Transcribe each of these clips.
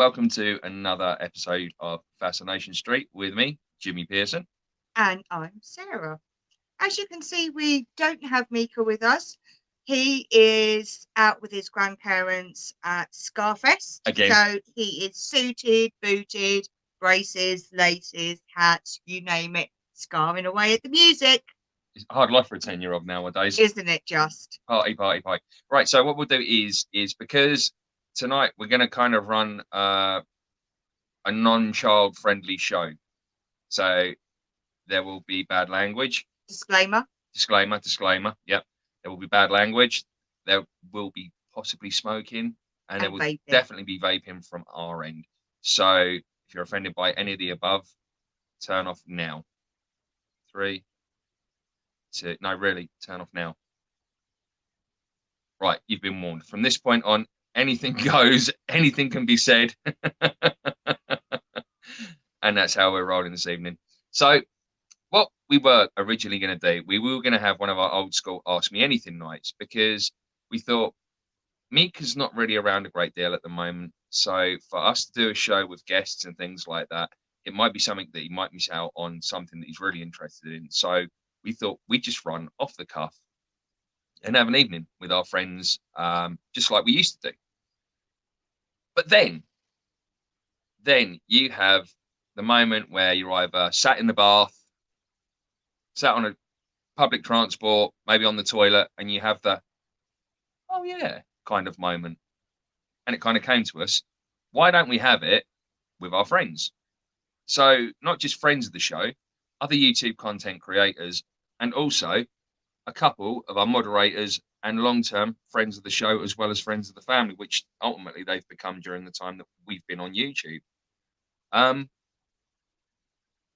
Welcome to another episode of Fascination Street with me, Jimmy Pearson. And I'm Sarah. As you can see, we don't have Mika with us. He is out with his grandparents at Scarfest. Again. So he is suited, booted, braces, laces, hats, you name it, scarring away at the music. It's a hard life for a 10-year-old nowadays. Isn't it just? Party, party, party. Right, so what we'll do is because tonight we're going to kind of run a non-child friendly show. So there will be bad language. Disclaimer. Disclaimer. Yep. There will be bad language. There will be possibly smoking. And there will vaping. Definitely be vaping from our end. So if you're offended by any of the above, turn off now. 3, 2, no, really, turn off now. Right, you've been warned. From this point on, anything goes, anything can be said. And that's how we're rolling this evening. So what we were originally going to do, we were going to have one of our old school Ask Me Anything nights, because we thought Mika's not really around a great deal at the moment. So for us to do a show with guests and things like that, it might be something that he might miss out on, something that he's really interested in. So we thought we'd just run off the cuff and have an evening with our friends, just like we used to do. But then you have the moment where you're either sat in the bath, sat on a public transport, maybe on the toilet, and you have the, oh yeah, kind of moment. And it kind of came to us, why don't we have it with our friends? So not just friends of the show, other YouTube content creators, and also a couple of our moderators and long-term friends of the show, as well as friends of the family, which ultimately they've become during the time that we've been on YouTube.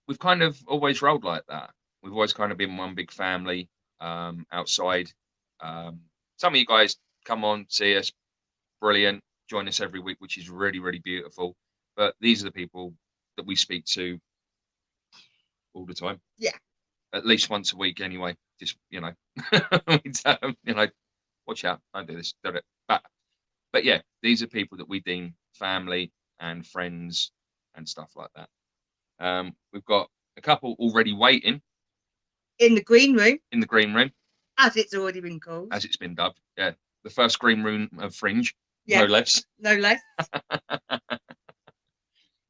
We've kind of always rolled like that. We've always kind of been one big family outside. Some of you guys come on, see us, brilliant, join us every week, which is really, really beautiful. But these are the people that we speak to all the time. Yeah. At least once a week anyway. Just, we tell them, watch out, don't do this, do it. But yeah, these are people that we deem family and friends and stuff like that. We've got a couple already waiting in the green room. In the green room, as it's already been called, as it's been dubbed. Yeah, the first green room of Fringe, yes. No less.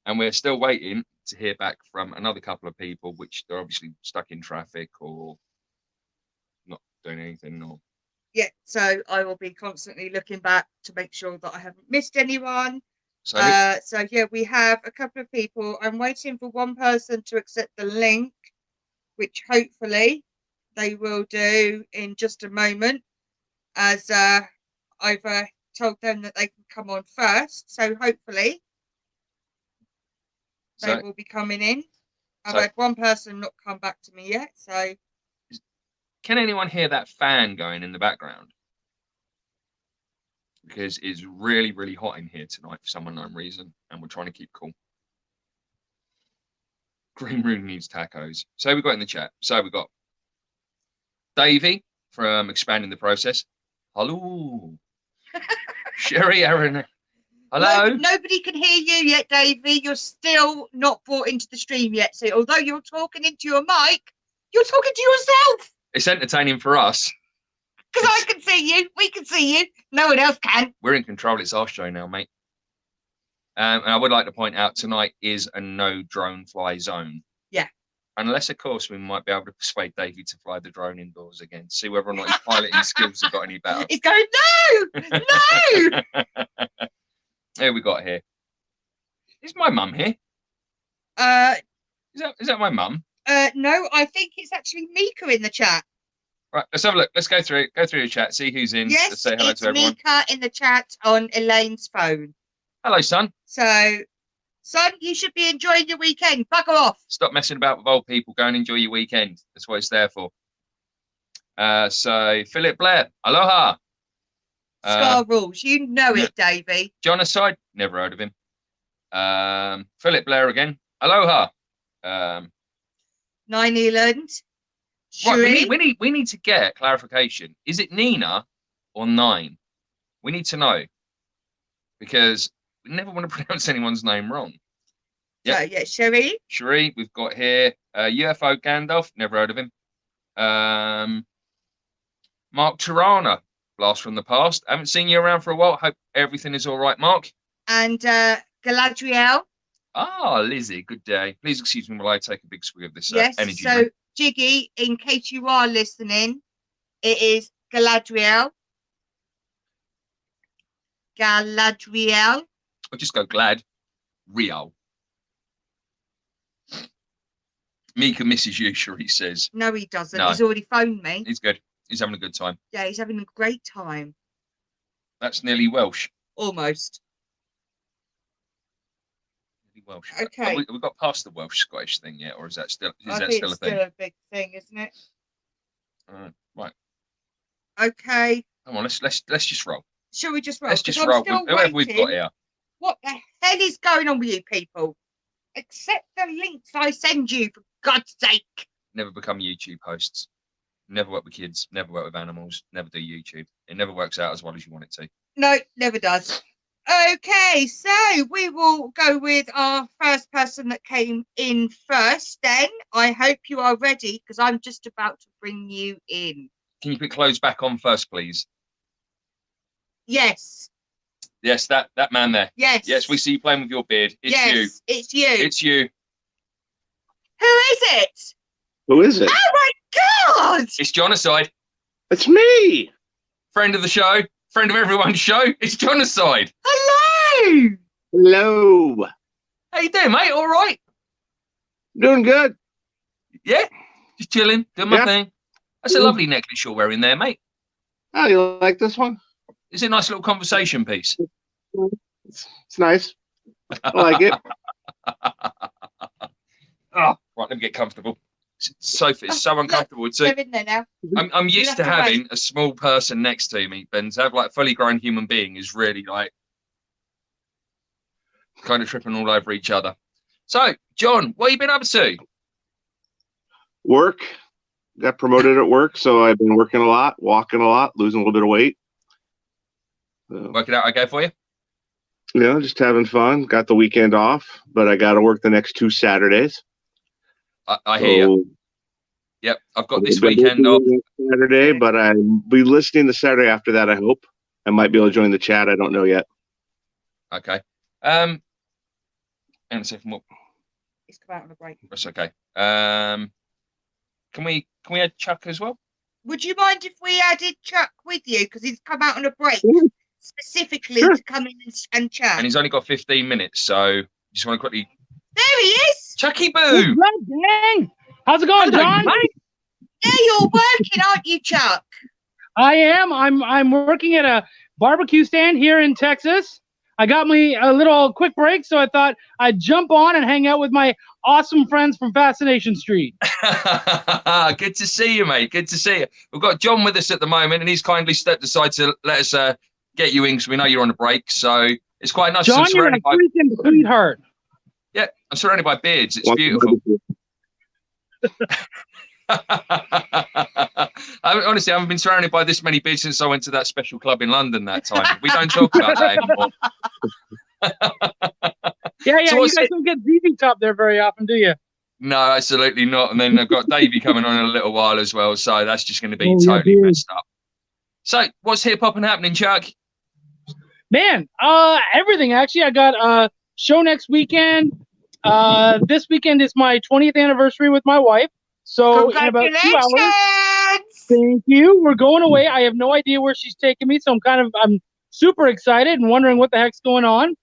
And we're still waiting to hear back from another couple of people, which they're obviously stuck in traffic or not doing anything. Or yeah, so I will be constantly looking back to make sure that I haven't missed anyone. So yeah, we have a couple of people. I'm waiting for one person to accept the link, which hopefully they will do in just a moment, as I've told them that they can come on first. So hopefully they will be coming in. I've had one person not come back to me yet. So can anyone hear that fan going in the background? Because it's really, really hot in here tonight for some unknown reason, and we're trying to keep cool. Green Room needs tacos. So we've got in the chat. So we've got Davie from Expanding the Process. Hello. Sherry Aaron. Hello. Nobody can hear you yet, Davie. You're still not brought into the stream yet. So although you're talking into your mic, you're talking to yourself. It's entertaining for us. Because I can see you. We can see you. No one else can. We're in control. It's our show now, mate. And I would like to point out tonight is a no drone fly zone. Yeah. Unless, of course, we might be able to persuade Davie to fly the drone indoors again. See whether or not his piloting skills have got any better. He's going, no! Who we got here? Is my mum here? Is that my mum? No, I think it's actually Mika in the chat. Right, let's have a look. Let's go through the chat, see who's in. Yes, let's say hello to everyone. Mika in the chat on Elaine's phone. Hello, son. So, son, you should be enjoying your weekend. Bugger off. Stop messing about with old people. Go and enjoy your weekend. That's what it's there for. So, Philip Blair, aloha. Scar rules. You know it, Davie. Jonicide, never heard of him. Philip Blair again. Aloha. Nine Eland. Right, we need to get clarification. Is it Nina or 9? We need to know, because We never want to pronounce anyone's name wrong. Yep. So, yeah, Sherry. Sherry, we've got here UFO Gandalf, never heard of him. Mark Tirana, blast from the past. Haven't seen you around for a while. Hope everything is all right, Mark. And Galadriel. Ah, Lizzie, good day. Please excuse me while I take a big swig of this energy so drink. Jiggy, in case you are listening, it is Galadriel. Galadriel. I'll just go Glad. Rio. Mika misses you, Sheree says. No, he doesn't. No. He's already phoned me. He's good. He's having a good time. Yeah, he's having a great time. That's nearly Welsh. Almost. Nearly Welsh. Okay. Have we got past the Welsh-Scottish thing yet, or is that still a thing? It's still a big thing, isn't it? Right. Okay. Come on, let's just roll. Shall we just roll? Let's just roll. Whoever we've got here. What the hell is going on with you people? Accept the links I send you, for God's sake. Never become YouTube hosts. Never work with kids. Never work with animals. Never do YouTube. It never works out as well as you want it to. No, never does. Okay, so we will go with our first person that came in first then. I hope you are ready, because I'm just about to bring you in. Can you put clothes back on first, please? Yes. Yes, that man there. Yes. Yes, we see you playing with your beard. It's you. It's you. It's you. Who is it? Who is it? Oh my God! It's Jonicide. It's me. Friend of the show. Friend of everyone's show. It's Jonicide. Hello. Hello. How you doing, mate? All right? Doing good. Yeah? Just chilling, doing my thing. That's a lovely necklace you're wearing there, mate. Oh, you like this one? It's a nice little conversation piece. It's nice. I like it. Right, let me get comfortable. Sophie, it's so uncomfortable. Look, they're in there now. I'm used to having a small person next to me, Ben. To have like a fully grown human being is really like kind of tripping all over each other. So, John, what have you been up to? Work. Got promoted at work, so I've been working a lot, walking a lot, losing a little bit of weight. Working out okay for you? Yeah, just having fun. Got the weekend off, but I got to work the next 2 Saturdays. I hear you. Yep, I've got this weekend off. Saturday, but I'll be listening the Saturday after that, I hope. I might be able to join the chat. I don't know yet. Okay. Hang on a second. It's come out on a break. That's okay. Can we add Chuck as well? Would you mind if we added Chuck with you? Because he's come out on a break specifically to come in and chat. And he's only got 15 minutes, so just want to quickly. There he is. Chucky Boo. Dang. How's it going, John? Yeah, you're working, aren't you, Chuck? I am. I'm working at a barbecue stand here in Texas. I got me a little quick break, so I thought I'd jump on and hang out with my awesome friends from Fascination Street. Good to see you, mate. Good to see you. We've got John with us at the moment, and he's kindly stepped aside to let us get you in because we know you're on a break. So it's quite nice. John, you're a freaking sweetheart. Yeah, I'm surrounded by beards. It's beautiful. Honestly, I haven't been surrounded by this many beards since I went to that special club in London that time. We don't talk about that anymore. Yeah, so you guys don't get ZZ Top there very often, do you? No, absolutely not. And then I've got Davie coming on in a little while as well, so that's just going to be totally messed up. So, what's hip hop and happening, Chuck? Man, everything actually. I got a show next weekend. This weekend is my 20th anniversary with my wife. So in about 2 hours. Thank you. We're going away. I have no idea where she's taking me, so I'm super excited and wondering what the heck's going on.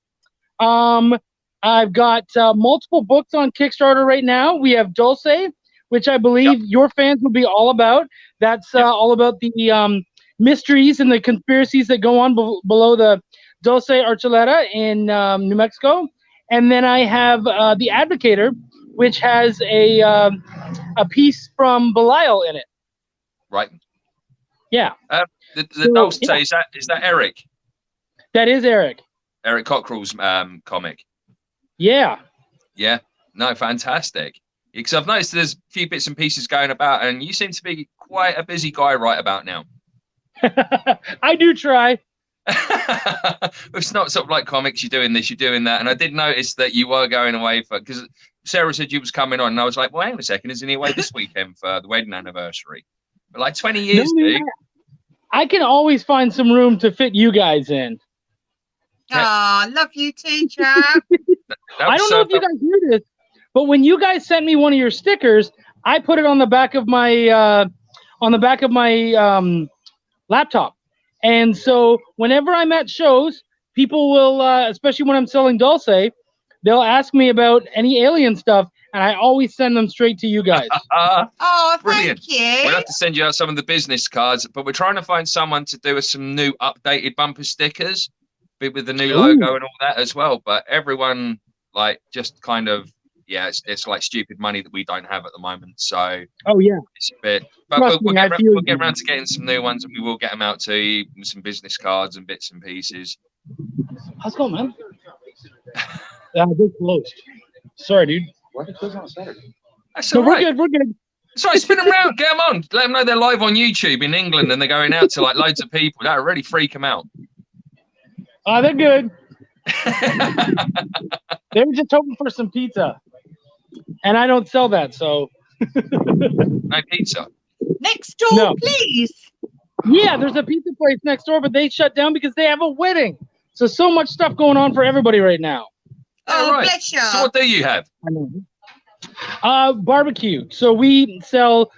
I've got multiple books on Kickstarter right now. We have Dulce, which I believe your fans will be all about. That's all about the mysteries and the conspiracies that go on below the Dulce Archuleta in New Mexico. And then I have The Advocator, which has a piece from Belial in it. Right. Yeah. The Dulce, is that Eric? That is Eric. Eric Cockrell's comic. Yeah. Yeah. No, fantastic. Because I've noticed there's a few bits and pieces going about, and you seem to be quite a busy guy right about now. I do try. It's not sort of like comics. You're doing this, you're doing that, and I did notice that you were going away for because Sarah said you was coming on, and I was like, well, hang on a second, isn't he away this weekend for the wedding anniversary? But like 20 years, dude. I can always find some room to fit you guys in. Oh, love you too, chap. I don't know if you guys knew this, but when you guys sent me one of your stickers, I put it on the back of my laptop. And so whenever I'm at shows, people will, especially when I'm selling Dulce, they'll ask me about any alien stuff, and I always send them straight to you guys. Oh, brilliant. Thank you. We'll have to send you out some of the business cards, but we're trying to find someone to do us some new updated bumper stickers with the new logo and all that as well. But everyone, like, just kind of, yeah, it's like stupid money that we don't have at the moment. So it's a bit, but we'll get around to getting some new ones, and we will get them out to you with some business cards and bits and pieces. How's it going, man? They're closed. Sorry, dude. Why are they closed on Saturday? That's no, all right. We're good. Sorry, spin them around. Get them on. Let them know they're live on YouTube in England and they're going out to like loads of people. That would really freak them out. They're good. They were just hoping for some pizza. And I don't sell that, so. No pizza. Next door, please. Yeah, there's a pizza place next door, but they shut down because they have a wedding. So much stuff going on for everybody right now. Oh, right. Bless you. So what do you have? Barbecue. So we sell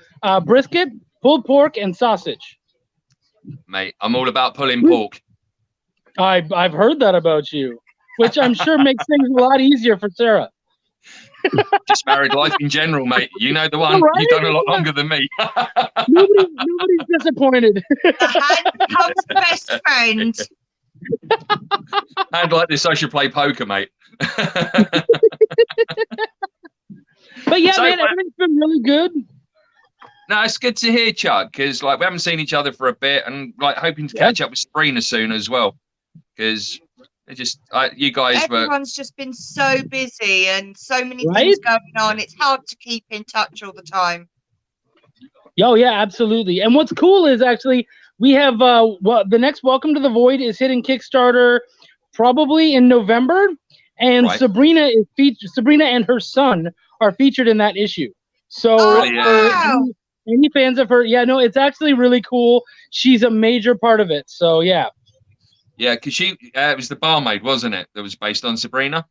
brisket, pulled pork, and sausage. Mate, I'm all about pulling pork. I've heard that about you, which I'm sure makes things a lot easier for Sarah. Just married life in general, mate. You know the one. Right? You've done a lot longer than me. Nobody's disappointed. The hand becomes the best friend. Hand like this, I should play poker, mate. But yeah, man, everything's been really good. No, it's good to hear, Chuck, because like we haven't seen each other for a bit, and like hoping to catch up with Sabrina soon as well, because it just you guys everyone's just been so busy and so many things going on. It's hard to keep in touch all the time. Oh yeah, absolutely. And what's cool is actually we have the next Welcome to the Void is hitting Kickstarter probably in November, and Sabrina is featured. Sabrina and her son are featured in that issue. So any fans of her, it's actually really cool. She's a major part of it. So yeah. Yeah, because she it was the barmaid, wasn't it? That was based on Sabrina.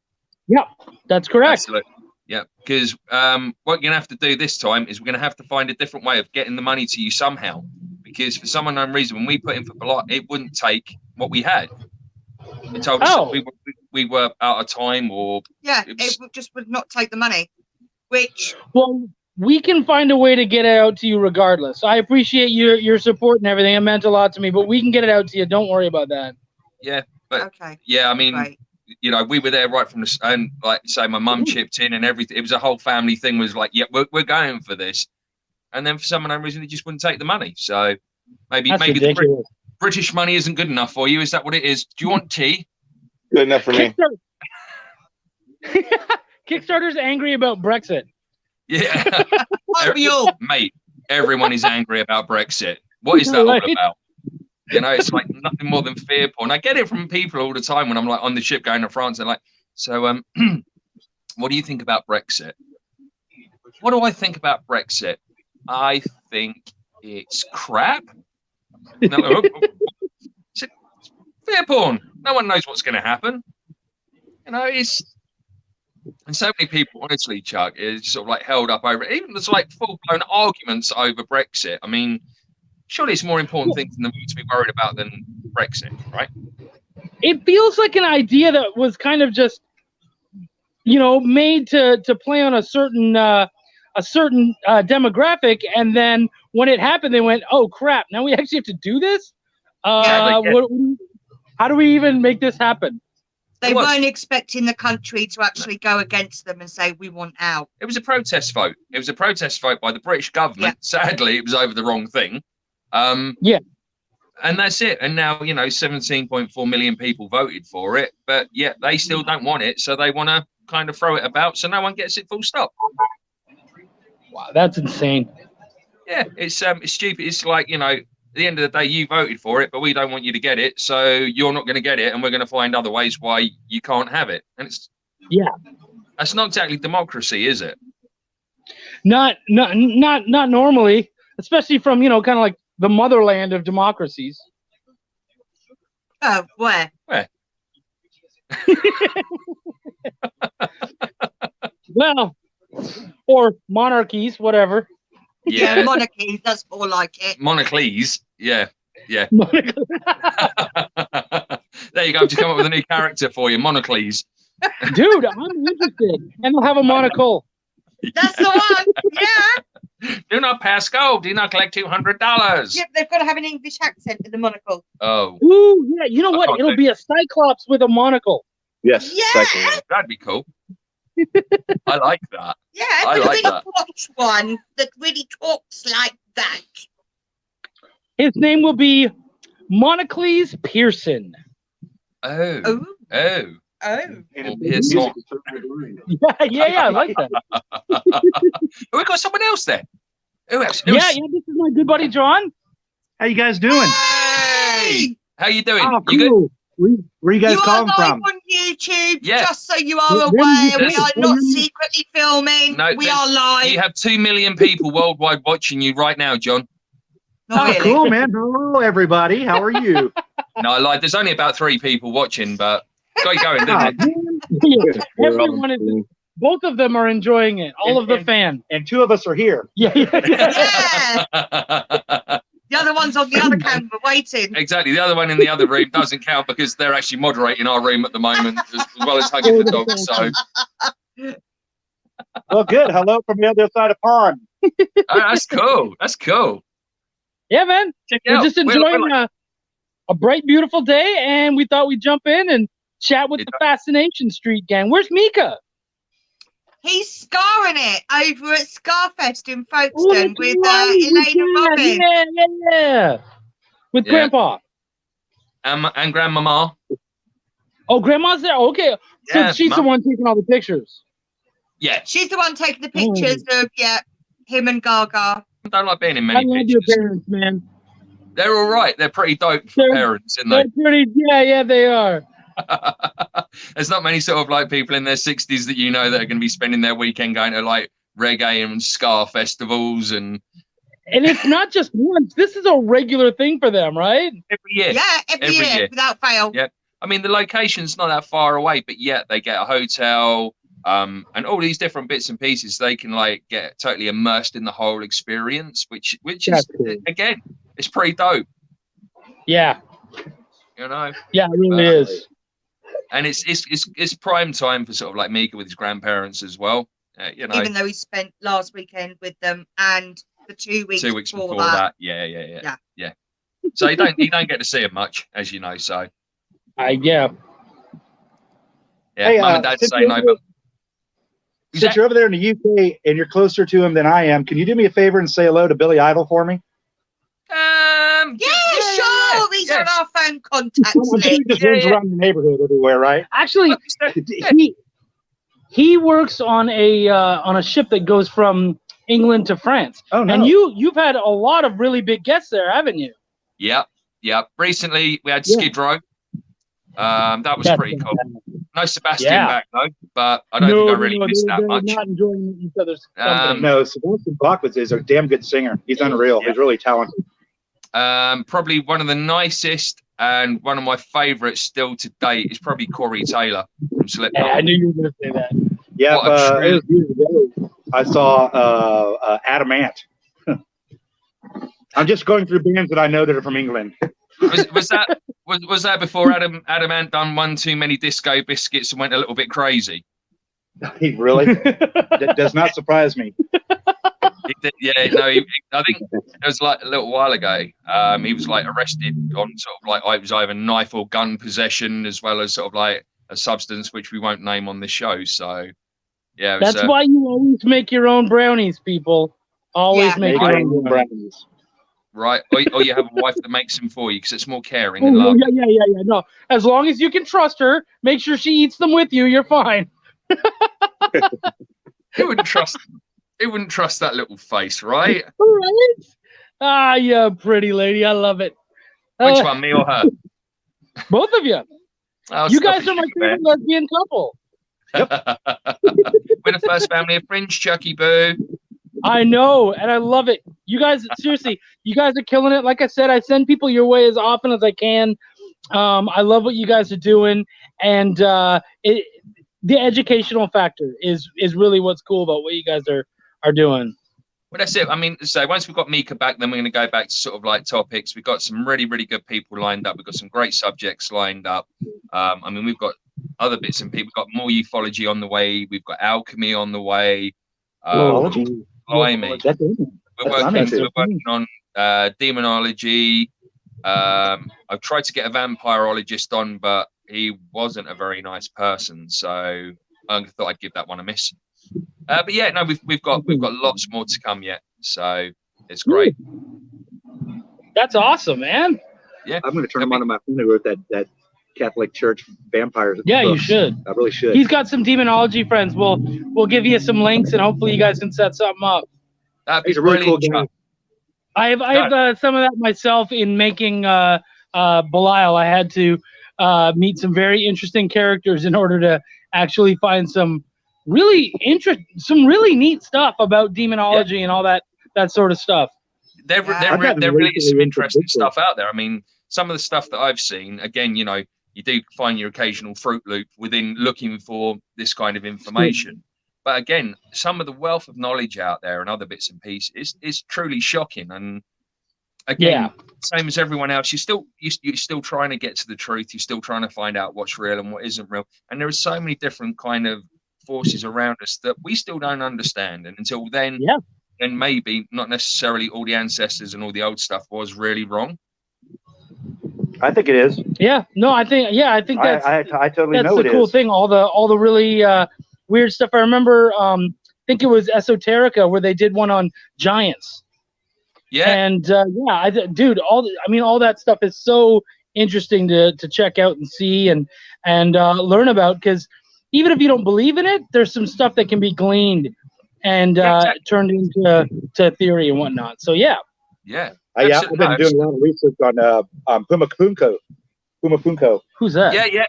Yeah, that's correct. Absolutely. Yeah, because what you're gonna have to do this time is we're gonna have to find a different way of getting the money to you somehow. Because for some unknown reason, when we put in for Ballot, it wouldn't take what we had. It told us that we were out of time, or it just would not take the money. Which we can find a way to get it out to you regardless. I appreciate your support and everything. It meant a lot to me, but we can get it out to you. Don't worry about that. Yeah, but I mean, we were there right from the and like say my mum chipped in and everything. It was a whole family thing. Was like, we're going for this, and then for some unknown reason, it just wouldn't take the money. So maybe the British money isn't good enough for you. Is that what it is? Do you want tea? Good enough for me. Kickstarter's angry about Brexit. Yeah, mate. Everyone is angry about Brexit. What is that all about? It's like nothing more than fear porn. I get it from people all the time when I'm like on the ship going to France. They're like, so, what do you think about Brexit? What do I think about Brexit? I think it's crap. It's fear porn. No one knows what's going to happen. It's. And so many people, honestly, Chuck, is sort of like held up over it. Even there's like full-blown arguments over Brexit. I mean, surely it's more important things in the world to be worried about than Brexit, right? It feels like an idea that was kind of just, made to play on a certain demographic, and then when it happened, they went, "Oh crap! Now we actually have to do this. How do we even make this happen?" They weren't expecting the country to actually go against them and say, we want out. It was a protest vote. It was a protest vote by the British government. Yeah. Sadly, it was over the wrong thing. And that's it. And now, 17.4 million people voted for it. But yet they still don't want it. So they want to kind of throw it about so no one gets it full stop. Wow, that's insane. Yeah, it's stupid. It's like, at the end of the day, you voted for it, but we don't want you to get it, so you're not going to get it, and we're going to find other ways why you can't have it. And it's that's not exactly democracy, is it? Not normally, especially from kind of like the motherland of democracies. Oh, where? Well, or monarchies, whatever. Yeah, monarchies. That's more like it. Monocles. Yeah. There you go. I've just come up with a new character for you, Monocles. Dude, I'm interested. And they'll have a monocle. That's the one. Yeah. Do not pass go. Do not collect $200. Yep, they've got to have an English accent in the monocle. Oh. Ooh, yeah. You know what? It'll be a cyclops with a monocle. Yes. Yeah. That'd be cool. I like that. Yeah, I like that. Watch one that really talks like that. His name will be Monocles Pearson. Oh. Yeah, I like that. We got someone else there. Who else? Yeah, this is my good buddy John. How you guys doing? Hey! How you doing? Oh, You good? cool. Where you guys calling live from? on YouTube, Yeah. just so you are aware. We are not secretly filming. No, we are live. You have 2 million people worldwide watching you right now, John. Not really. Cool, man. Hello, everybody. How are you? No, I lied. There's only about 3 people watching, but got you going, didn't it? Everyone is. Both of them are enjoying it. All of the fans. And 2 of us are here. Yeah. The other one's on the other camera waiting. Exactly. The other one in the other room doesn't count because they're actually moderating our room at the moment, as well as hugging the dogs. So, Well, good. Hello from the other side of the pond. that's cool. That's cool. Yeah, man. Check it We're out. just enjoying a bright, beautiful day, and we thought we'd jump in and chat with the Fascination Street gang. Where's Mika? He's scarring it over at Scarfest in Folkestone with Elaine and Robin. Yeah. With Grandpa. And Grandmama. Oh, Grandma's there? Okay. So Yeah, she's the one taking all the pictures. Yeah. She's the one taking the pictures of, him and Gaga. I don't like being in I many love pictures. your parents, man. They're all right. They're pretty dope for parents, aren't They're they? pretty, yeah, they are. There's not many sort of like people in their 60s that that are going to be spending their weekend going to like reggae and ska festivals and it's not just once. This is a regular thing for them, right? every year. Yeah, every year without fail. Yeah. I mean, the location's not that far away, but yet they get a hotel and all these different bits and pieces. They can like get totally immersed in the whole experience, which is cool. Again, it's pretty dope. Yeah. You know. Yeah, it really is. And it's prime time for sort of like Mika with his grandparents as well. You know, Even though he spent last weekend with them and the 2 weeks, before that. Yeah. So you don't get to see him much, as you know. So yeah. Hey, Mum and Dad say no, but since you're over there in the UK and you're closer to him than I am, can you do me a favor and say hello to Billy Idol for me? Sure. These are our phone contacts. He just runs around the neighborhood everywhere, right? Actually, he works on a ship that goes from England to France. Oh no! And you've had a lot of really big guests there, haven't you? Yep. Recently we had Skid Row. That was pretty cool. No Sebastian back though, but I don't think I really missed that much. Not enjoying each other's company. No, Sebastian Bach is a damn good singer. He's unreal. He's really talented. Probably one of the nicest and one of my favourites still to date is probably Corey Taylor from Slipknot. Yeah, I knew you were going to say that. Yeah, it was years ago. I saw Adam Ant. I'm just going through bands that I know that are from England. Was that before Adam Ant done one too many Disco Biscuits and went a little bit crazy? He really? That does not surprise me. He did, I think it was like a little while ago. He was like arrested on sort of like it was either knife or gun possession, as well as sort of like a substance which we won't name on this show. So, yeah, that's why you always make your own brownies, people. Always make your own brownies. Right, or you have a wife that makes them for you because it's more caring and love. Yeah. No, as long as you can trust her, make sure she eats them with you. You're fine. Who wouldn't trust that little face, right? Right? Ah, yeah, pretty lady. I love it. Which one, me or her? Both of you. Oh, You guys are my favorite lesbian couple. Yep. We're the first family of Fringe, Chucky Boo. I know, and I love it. You guys, seriously, you guys are killing it. Like I said, I send people your way as often as I can. I love what you guys are doing, and the educational factor is really what's cool about what you guys are doing. Well, that's it. I mean, so once we've got Mika back, then we're going to go back to sort of like topics. We've got some really, really good people lined up. We've got some great subjects lined up. I mean, we've got other bits and people. We've got more ufology on the way. We've got alchemy on the way. Blimey. We're working on demonology. I've tried to get a vampirologist on, but he wasn't a very nice person, so I thought I'd give that one a miss. But yeah, no, we've got lots more to come yet, so it's great. That's awesome, man. Yeah, I'm going to turn him on to my friend who wrote that Catholic Church vampires. Yeah, book. You should. I really should. He's got some demonology friends. We'll give you some links, and hopefully you guys can set something up. That'd be He's a really cool brilliant. I have some of that myself in making Belial. I had to meet some very interesting characters in order to actually find some really neat stuff about demonology and all that sort of stuff. There really is some interesting stuff out there. I mean, some of the stuff that I've seen, again, you know, you do find your occasional Fruit Loop within looking for this kind of information. But again, some of the wealth of knowledge out there and other bits and pieces is truly shocking. And again, same as everyone else, you're still trying to get to the truth. You're still trying to find out what's real and what isn't real. And there are so many different kind of forces around us that we still don't understand. And until then, then maybe not necessarily all the ancestors and all the old stuff was really wrong. I think it is. Yeah. No, I think that's I totally that's know the it cool is. thing. All the really weird stuff. I remember I think it was Esoterica where they did one on giants. Yeah. And dude, all that stuff is so interesting to check out and see and learn about, because even if you don't believe in it, there's some stuff that can be gleaned and turned into theory and whatnot. So yeah. I've been doing a lot of research on Pumapunko. Who's that? Yeah.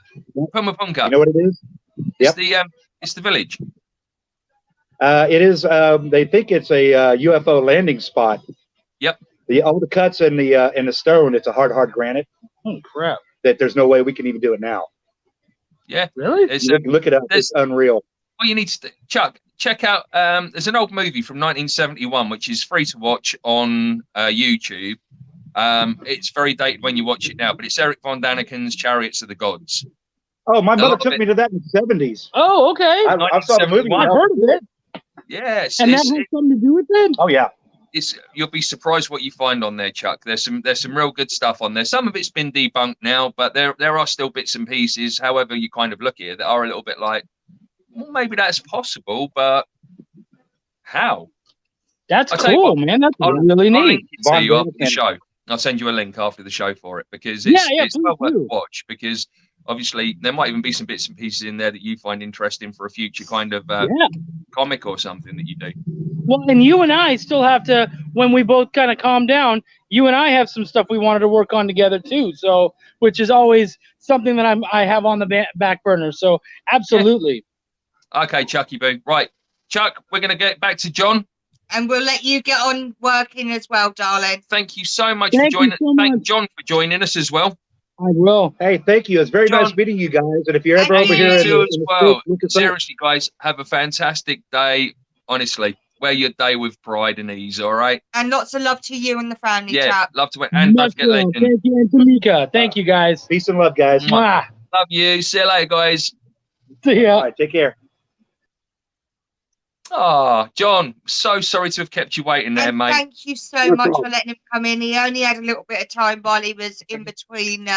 Pumapunka. You know what it is? It's the village. It is. They think it's a UFO landing spot. Yep. All the cuts in the stone, it's a hard granite. Oh crap! That there's no way we can even do it now. Yeah. Really? Look it up. It's unreal. Well, you need to check out. There's an old movie from 1971 which is free to watch on YouTube. It's very dated when you watch it now, but it's Eric von Daniken's Chariots of the Gods. Oh, my mother took me to that in the 70s. Oh, okay. I saw the movie. I've heard of it. Yes. And that has something to do with it? Oh, yeah. You'll be surprised what you find on there, Chuck. There's some real good stuff on there. Some of it's been debunked now, but there are still bits and pieces, however you kind of look at it, that are a little bit like, well, maybe that's possible, but how? That's cool, man. That's really neat. I'll link it to you after the show. I'll send you a link after the show for it, because it's well worth a watch, because obviously there might even be some bits and pieces in there that you find interesting for a future kind of comic or something that you do. Well, and you and I still have to, when we both kind of calm down, you and I have some stuff we wanted to work on together too. So, which is always something that I have on the back burner. So absolutely. Yeah. Okay, Chucky Boo. Right. Chuck, we're going to get back to John. And we'll let you get on working as well, darling. Thank you so much for joining us. Thank John for joining us as well. I will. Hey, thank you. It's very nice meeting you guys. And if you're ever over here, seriously, guys, have a fantastic day. Honestly, wear your day with pride and ease. All right. And lots of love to you and the family. Yeah, love to. And don't forget, thank you, and Tamika. Thank you, guys. Peace and love, guys. Love you. See you later, guys. See ya. All right, take care. Oh, John, so sorry to have kept you waiting there, mate. Thank you so much for letting him come in. He only had a little bit of time while he was in between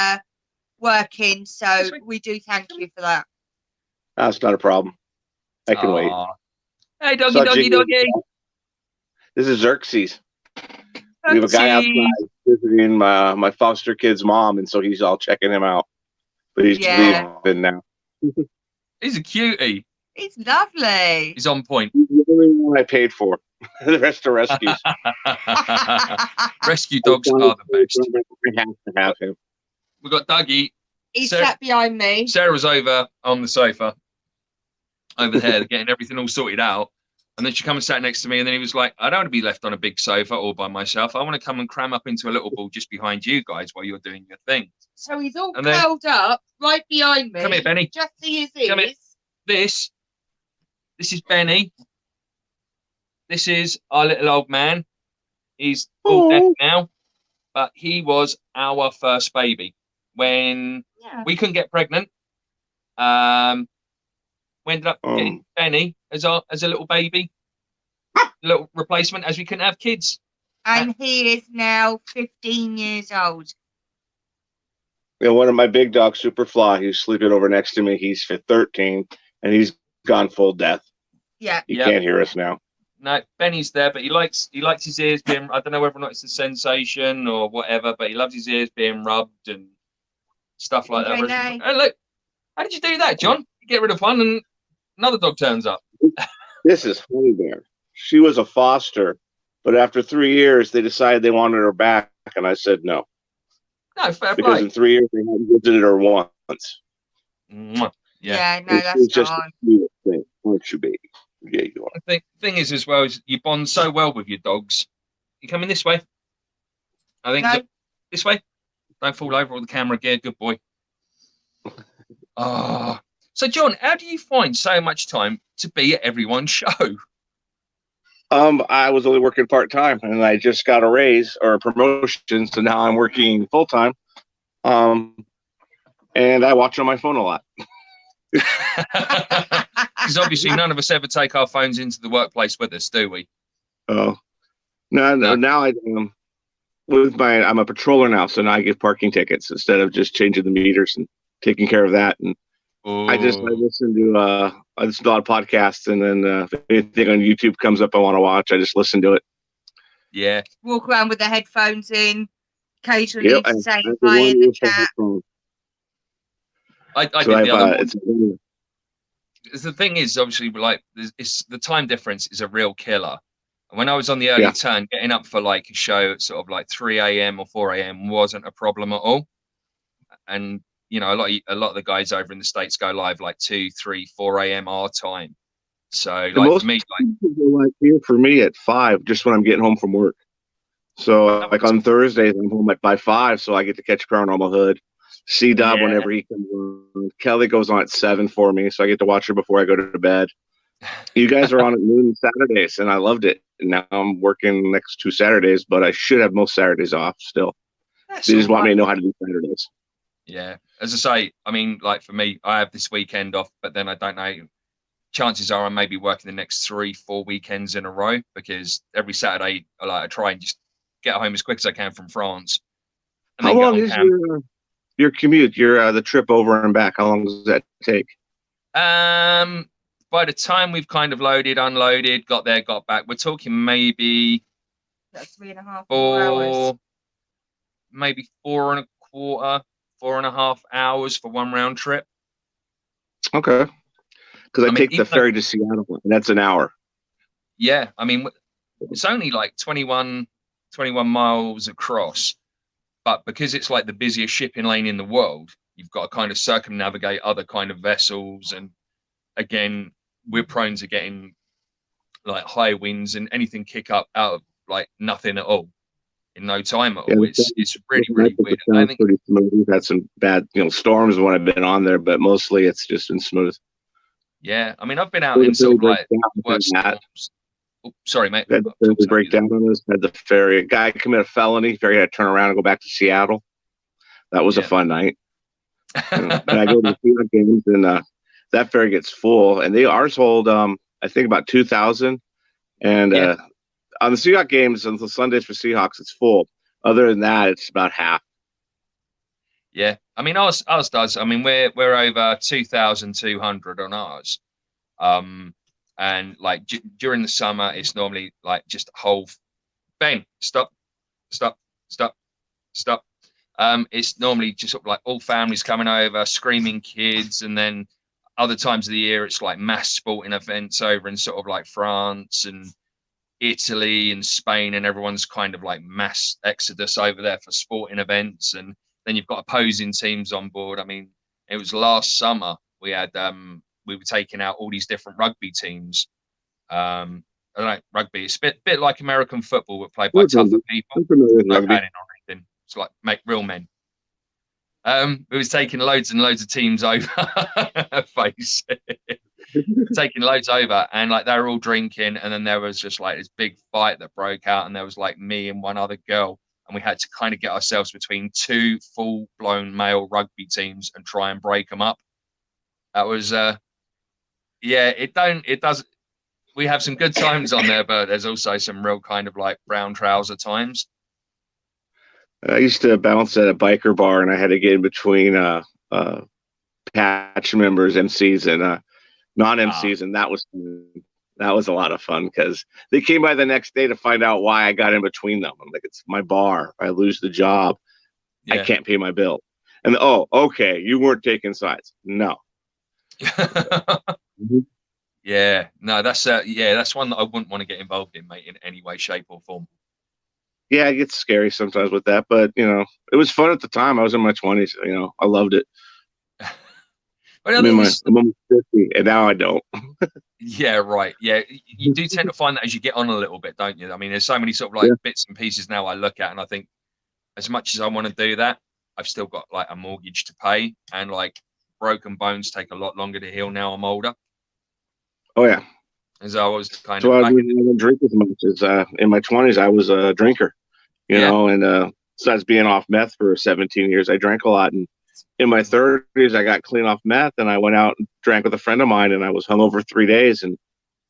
working, so we do thank you for that. That's not a problem. I can wait. Hey, doggy. This is Xerxes. We have a guy outside visiting my foster kid's mom, and so he's all checking him out. But he's leaving now. He's a cutie. He's lovely. He's on point. He's the only one I paid for. The rest are rescues. Rescue dogs are the best. We have to have him. We've got Dougie. He's sat behind me. Sarah was over on the sofa, over there, getting everything all sorted out. And then she come and sat next to me, and then he was like, I don't want to be left on a big sofa all by myself. I want to come and cram up into a little ball just behind you guys while you're doing your thing. So he's all curled up right behind me. Come here, Benny. Just see his ears. Come here. This is Benny. This is our little old man. He's all deaf now, but he was our first baby. When we couldn't get pregnant, we ended up getting Benny as a little baby, little replacement, as we couldn't have kids. And he is now 15 years old. You know, one of my big dogs, Superfly, who's sleeping over next to me, he's 13, and he's gone full deaf. Yeah. He can't hear us now. No, Benny's there, but he likes his ears being, I don't know whether or not it's a sensation or whatever, but he loves his ears being rubbed and stuff like that. Oh, look, how did you do that, John? You get rid of one and another dog turns up. This is Honey Bear. She was a foster, but after 3 years, they decided they wanted her back, and I said no. No, fair play. Because in 3 years, they hadn't visited her once. Yeah, no, that's just a cute thing, aren't you, baby? Yeah, you are. The thing is, as well, is you bond so well with your dogs. You coming this way? I think this way. Don't fall over on the camera gear. Good boy. So, John, how do you find so much time to be at everyone's show? I was only working part-time, and I just got a raise or a promotion, so now I'm working full-time. And I watch on my phone a lot. Because obviously none of us ever take our phones into the workplace with us, do we? Oh, no. Now I'm a patroller now, so now I get parking tickets instead of just changing the meters and taking care of that. And I listen to a lot of podcasts, and then if anything on YouTube comes up I want to watch, I just listen to it. Yeah. Walk around with the headphones in, occasionally saying hi in the chat. I did the other one. The thing is, obviously, like, the time difference is a real killer. And when I was on the early turn, getting up for like a show at sort of like 3 a.m. or 4 a.m. wasn't a problem at all. And you know, a lot of the guys over in the States go live like 2, 3, 4 a.m. our time. So like for me, like here for me at 5, just when I'm getting home from work. So like on Thursdays, I'm home by 5, so I get to catch Paranormal Hood. C-Dub whenever he comes on. Kelly goes on at 7 for me, so I get to watch her before I go to bed. You guys are on at noon Saturdays, and I loved it. And now I'm working next 2 Saturdays, but I should have most Saturdays off still. They just want me to know how to do Saturdays. Yeah. As I say, I mean, like for me, I have this weekend off, but then I don't know. Chances are I may be working the next 3-4 weekends in a row, because every Saturday I try and just get home as quick as I can from France. And how long is your commute, the trip over and back? How long does that take? By the time we've kind of loaded, unloaded, got there, got back, we're talking maybe 3.5 hours. Maybe 4.25, 4.5 hours for one round trip. Okay. Because I take the ferry to Seattle, and that's an hour. Yeah, I mean, it's only like 21 miles across. But because it's like the busiest shipping lane in the world, you've got to kind of circumnavigate other kind of vessels. And again, we're prone to getting like high winds and anything kick up out of like nothing at all in no time at all. It's really, really weird. I think pretty smooth. We've had some bad, storms when I've been on there, but mostly it's just been smooth. Yeah, I mean, I've been out in sort of like worse storms. Oh, sorry, mate. Had the breakdown on this. Had the ferry. A guy committed a felony. Ferry had to turn around and go back to Seattle. That was a fun night. And I go to the Seahawks games, and that ferry gets full. And ours hold, I think, about 2,000. And on the Seahawks games, on the Sundays for Seahawks, it's full. Other than that, it's about half. Yeah, I mean, ours does. I mean, we're over 2,200 on ours. And like during the summer, it's normally like just a whole Ben, stop. It's normally just sort of like all families coming over, screaming kids, and then other times of the year it's like mass sporting events over in sort of like France and Italy and Spain, and everyone's kind of like mass exodus over there for sporting events, and then you've got opposing teams on board. I mean, it was last summer we had we were taking out all these different rugby teams. I don't know, rugby. It's a bit like American football, but played by tougher people. No padding or anything. It's like make real men. We was taking loads and loads of teams over. Face. Taking loads over, and like they were all drinking, and then there was just like this big fight that broke out, and there was like me and one other girl, and we had to kind of get ourselves between two full-blown male rugby teams and try and break them up. That was it does. We have some good times on there, but there's also some real kind of like brown trouser times. I used to bounce at a biker bar, and I had to get in between patch members, MCs, and non-MCs, and that was a lot of fun because they came by the next day to find out why I got in between them. I'm like, it's my bar. If I lose the job, I can't pay my bill. And okay, you weren't taking sides. No. Yeah, no, that's one that I wouldn't want to get involved in, mate, in any way, shape, or form. Yeah, it gets scary sometimes with that, but it was fun at the time. I was in my 20s. I loved it. I'm almost 50, and now I don't. Yeah, right. Yeah, you do tend to find that as you get on a little bit, don't you? I mean, there's so many sort of like bits and pieces now I look at, and I think, as much as I want to do that, I've still got like a mortgage to pay, and like broken bones take a lot longer to heal now I'm older. Oh yeah. As I was kind so of. I didn't drink as much as in my 20s. I was a drinker, and besides being off meth for 17 years, I drank a lot. And in my 30s, I got clean off meth, and I went out and drank with a friend of mine, and I was hungover 3 days. And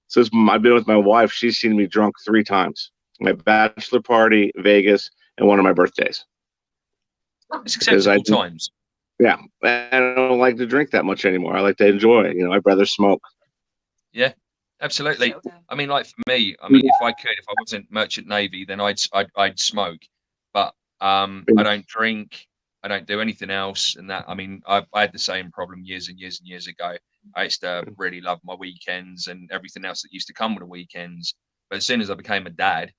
since I've been with my wife, she's seen me drunk 3 times: my bachelor party, Vegas, and one of my birthdays. It's acceptable times. Yeah, I don't like to drink that much anymore. I like to enjoy. I'd rather smoke. Yeah, absolutely. I mean, like for me, if I wasn't merchant navy, then I'd smoke, but I don't drink. I don't do anything else. And that, I mean, I had the same problem years and years and years ago. I used to really love my weekends and everything else that used to come with the weekends. But as soon as I became a dad,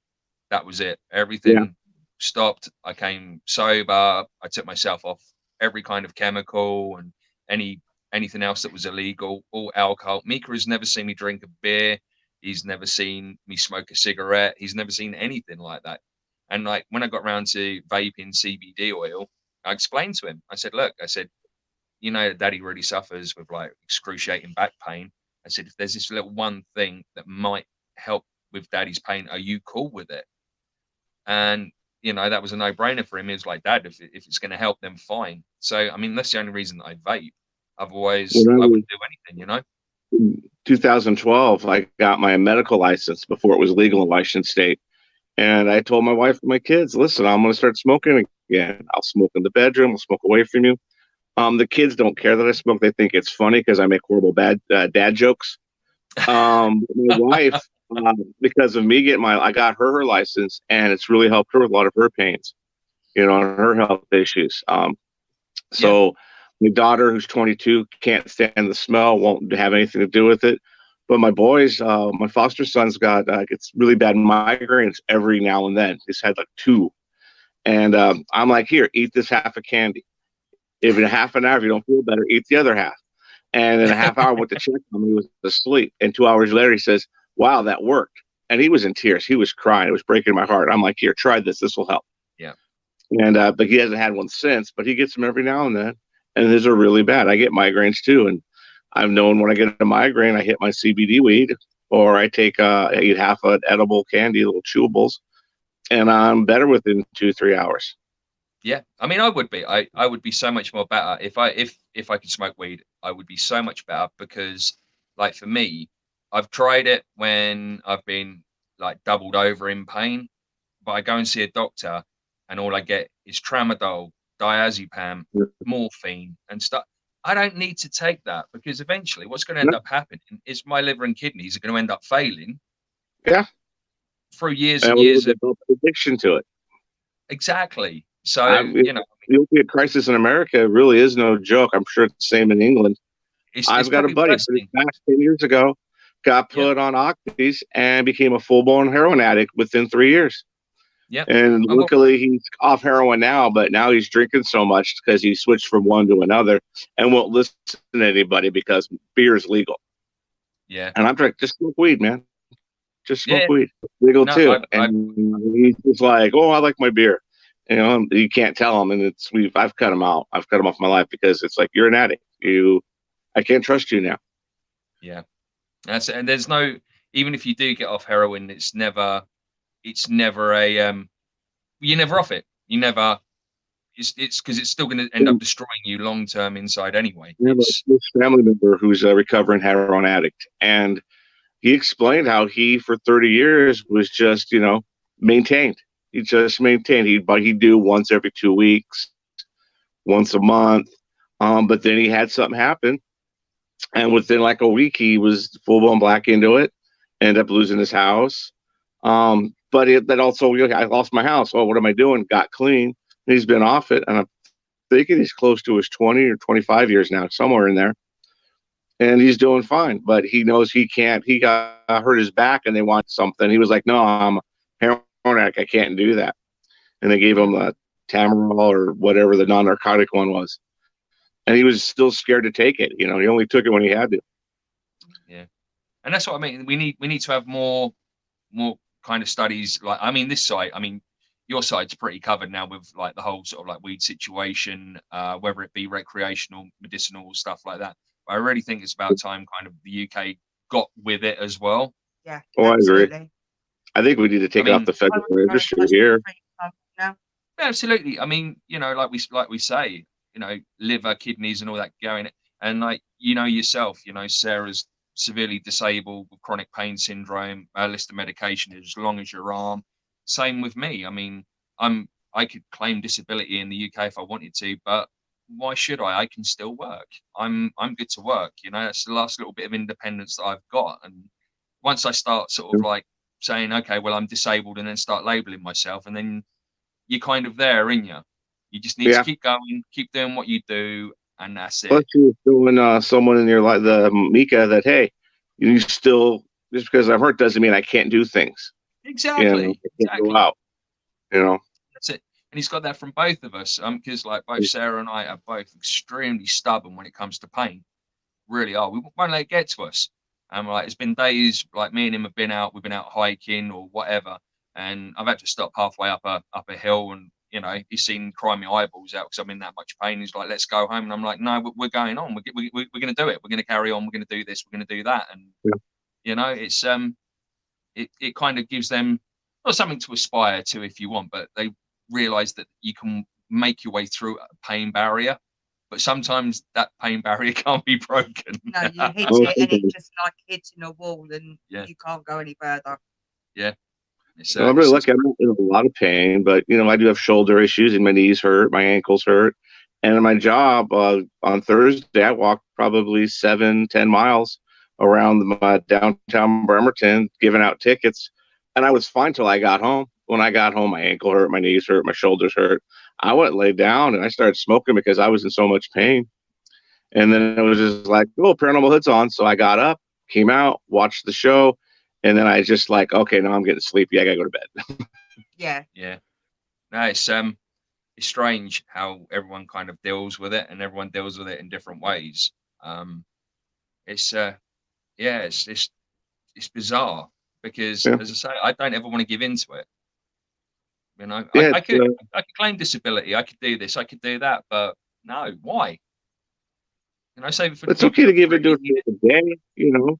that was it. Everything stopped. I came sober. I took myself off every kind of chemical and anything else that was illegal, all alcohol. Mika has never seen me drink a beer. He's never seen me smoke a cigarette. He's never seen anything like that. And like when I got around to vaping CBD oil, I explained to him, I said, look, Daddy really suffers with like excruciating back pain. I said, if there's this little one thing that might help with Daddy's pain, are you cool with it? And that was a no-brainer for him. He was like, Dad, if it's going to help, then fine. So I mean, that's the only reason that I vape. Otherwise, I wouldn't do anything, 2012, I got my medical license before it was legal in Washington State. And I told my wife and my kids, listen, I'm going to start smoking again. I'll smoke in the bedroom. I'll smoke away from you. The kids don't care that I smoke. They think it's funny because I make horrible dad jokes. My wife, because of me I got her license, and it's really helped her with a lot of her pains, and her health issues. My daughter, who's 22, can't stand the smell, won't have anything to do with it. But my boys, my foster son's gets really bad migraines every now and then. He's had like 2. And I'm like, here, eat this half a candy. If in half an hour, if you don't feel better, eat the other half. And in a half hour, I went to check on him. He was asleep. And 2 hours later, he says, wow, that worked. And he was in tears. He was crying. It was breaking my heart. I'm like, here, try this. This will help. Yeah. And but he hasn't had one since, but he gets them every now and then. And these are really bad. I get migraines too. And I've known when I get a migraine, I hit my CBD weed, or I eat half an edible candy, little chewables, and I'm better within 2-3 hours. Yeah, I mean, I would be so much more better if I could smoke weed. I would be so much better because, like, for me, I've tried it when I've been like doubled over in pain, but I go and see a doctor, and all I get is tramadol, diazepam, morphine, and stuff. I don't need to take that because eventually, what's going to end up happening is my liver and kidneys are going to end up failing. Yeah. Through years and years of addiction to it. Exactly. So, the opiate crisis in America really is no joke. I'm sure it's the same in England. I've got a buddy back 10 years ago. got put on oxys, and became a full-blown heroin addict within 3 years. Yeah. And luckily he's off heroin now, but now he's drinking so much because he switched from one to another and won't listen to anybody because beer is legal. Yeah. And I'm like, just smoke weed, man. Just smoke weed. It's legal too. And he's just like, oh, I like my beer. You know, you can't tell him. And I've cut him out. I've cut him off my life because it's like, you're an addict. I can't trust you now. Yeah. And there's no, even if you do get off heroin, it's never a you're never off it. You never. It's because it's still going to end up destroying you long term inside anyway. I have a family member who's a recovering heroin addict, and he explained how he for 30 years was just maintained. He just maintained. He'd do once every 2 weeks, once a month, but then he had something happen, and within like a week he was full blown back into it. Ended up losing his house. But that also, I lost my house. Oh, what am I doing? Got clean. And he's been off it. And I'm thinking he's close to his 20 or 25 years now, somewhere in there. And he's doing fine. But he knows he can't. He got hurt his back and they want something. He was like, no, I'm a heroin addict. I can't do that. And they gave him a Tamarol or whatever the non-narcotic one was. And he was still scared to take it. He only took it when he had to. Yeah. And that's what I mean. We need to have more kind of studies. Like, I mean, this site, your site's pretty covered now with like the whole sort of like weed situation, whether it be recreational, medicinal stuff like that. But I really think it's about time kind of the UK got with it as well. Yeah. Oh, absolutely. I agree. I think we need to take it off the federal industry here. Yeah, absolutely. Like we say, liver, kidneys, and all that going. And like yourself, Sarah's severely disabled with chronic pain syndrome. Our list of medication is as long as your arm. Same with me. I could claim disability in the UK if I wanted to, but why should I? I can still work. I'm good to work. That's the last little bit of independence that I've got. And once I start sort of like saying, okay, well, I'm disabled, and then start labeling myself, and then you're kind of there, in you. You just need to keep going, keep doing what you do. And that's it. Plus, you're doing someone in your life, the Mika, that hey, you still, just because I'm hurt doesn't mean I can't do things. Exactly. I can't go out. That's it. And he's got that from both of us. Because like both Sarah and I are both extremely stubborn when it comes to pain. Really are. We won't let it get to us. And like it's been days like me and him have been out. We've been out hiking or whatever, and I've had to stop halfway up a hill and. He's seen crying my eyeballs out because I'm in that much pain. He's like, let's go home. And I'm like, no, we're going on. We're going to do it. We're going to carry on. We're going to do this. We're going to do that. And, it's, it kind of gives them not something to aspire to if you want, but they realize that you can make your way through a pain barrier. But sometimes that pain barrier can't be broken. No, you hit it and it's just like hitting a wall and you can't go any further. Yeah. I'm really lucky. I'm in a lot of pain, but I do have shoulder issues and my knees hurt, my ankles hurt. And in my job on Thursday, I walked probably 7-10 miles around my downtown Bremerton, giving out tickets. And I was fine till I got home. When I got home, my ankle hurt, my knees hurt, my shoulders hurt. I went and laid down and I started smoking because I was in so much pain. And then it was just like, oh, Paranormal Hood's on. So I got up, came out, watched the show. And then I just like, okay, now I'm getting sleepy. I gotta go to bed. Yeah. No, it's strange how everyone kind of deals with it, and everyone deals with it in different ways. It's bizarre because, as I say, I don't ever want to give in to it. I could claim disability. I could do this. I could do that. But no, why? It's okay to give it a day,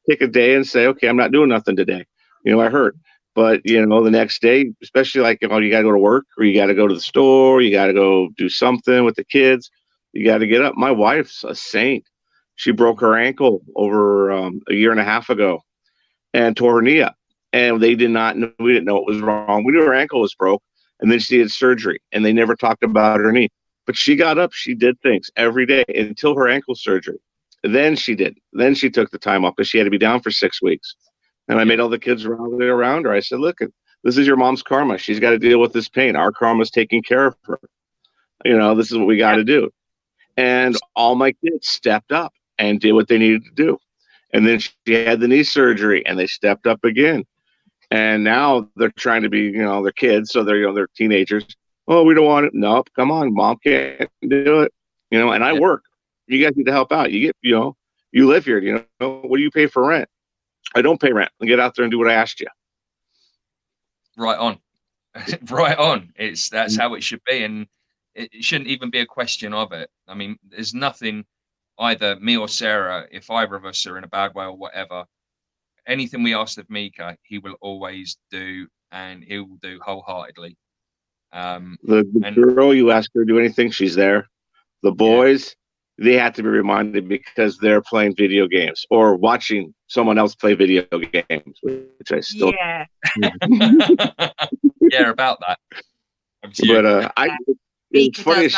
take a day and say, okay, I'm not doing nothing today. I hurt. But, the next day, especially like, you got to go to work or you got to go to the store, you got to go do something with the kids. You got to get up. My wife's a saint. She broke her ankle over a year and a half ago and tore her knee up. And we didn't know what was wrong. We knew her ankle was broke. And then she had surgery and they never talked about her knee. But she got up, she did things every day until her ankle surgery. Then she took the time off because she had to be down for 6 weeks. And I made all the kids rally around her. I said, look, this is your mom's karma. She's got to deal with this pain. Our karma's taking care of her. This is what we got to do. And all my kids stepped up and did what they needed to do. And then she had the knee surgery, and they stepped up again. And now they're trying to be, they're kids, so they're teenagers. Oh, we don't want it. Nope, come on, mom can't do it. And I work. You guys need to help out. You get, you live here. What do you pay for rent? I don't pay rent. Get out there and do what I asked you. Right on. Right on. That's how it should be, and it shouldn't even be a question of it. I mean, there's nothing, either me or Sarah, if either of us are in a bad way or whatever, anything we ask of Mika, he will always do, and he will do wholeheartedly. The girl, you ask her to do anything, she's there. The boys, they have to be reminded because they're playing video games or watching someone else play video games, which I still about that. But it's funny.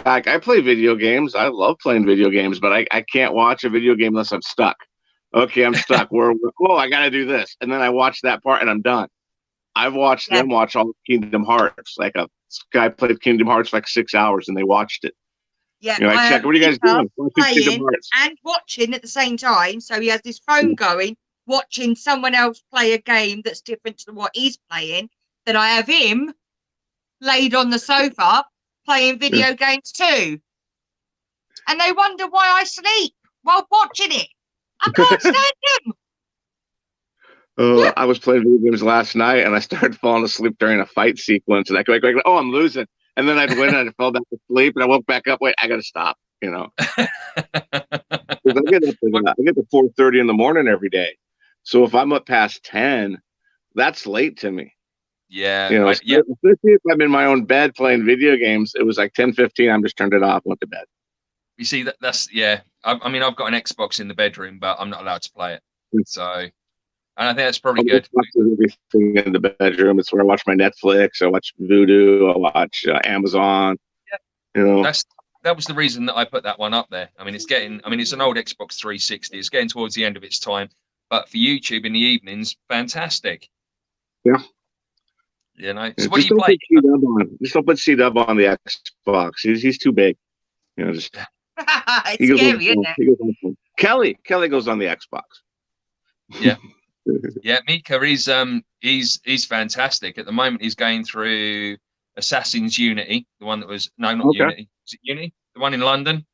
I play video games. I love playing video games, but I can't watch a video game unless I'm stuck. Okay, I'm stuck. I got to do this, and then I watch that part, and I'm done. I've watched them watch all Kingdom Hearts. Like a guy played Kingdom Hearts for like 6 hours, and they watched it. Yeah, check. What are you guys doing? Playing and watching at the same time. So he has his phone going, watching someone else play a game that's different to what he's playing. Then I have him laid on the sofa playing video games too. And they wonder why I sleep while watching it. I can't stand him. I was playing video games last night, and I started falling asleep during a fight sequence, and I go, "Oh, I'm losing," and then I'd win, and I fell back to sleep, and I woke back up. Wait, I got to stop. I get to 4:30 in the morning every day, so if I'm up past 10, that's late to me. Yeah, especially if I'm in my own bed playing video games. It was like 10:15. I'm just turned it off, went to bed. You see, that's I mean, I've got an Xbox in the bedroom, but I'm not allowed to play it, so. And I think that's probably good. Everything in the bedroom. It's where I watch my Netflix. I watch Vudu. I watch Amazon. Yeah. That was the reason that I put that one up there. I mean, it's an old Xbox 360. It's getting towards the end of its time. But for YouTube in the evenings, fantastic. Yeah. So what do you play? Just don't put C-Dub on the Xbox. He's too big. It's scary, isn't it? Kelly goes on the Xbox. Yeah. Yeah, Mika he's fantastic. At the moment he's going through Assassin's Unity, the one that was Unity. Is it Unity? The one in London?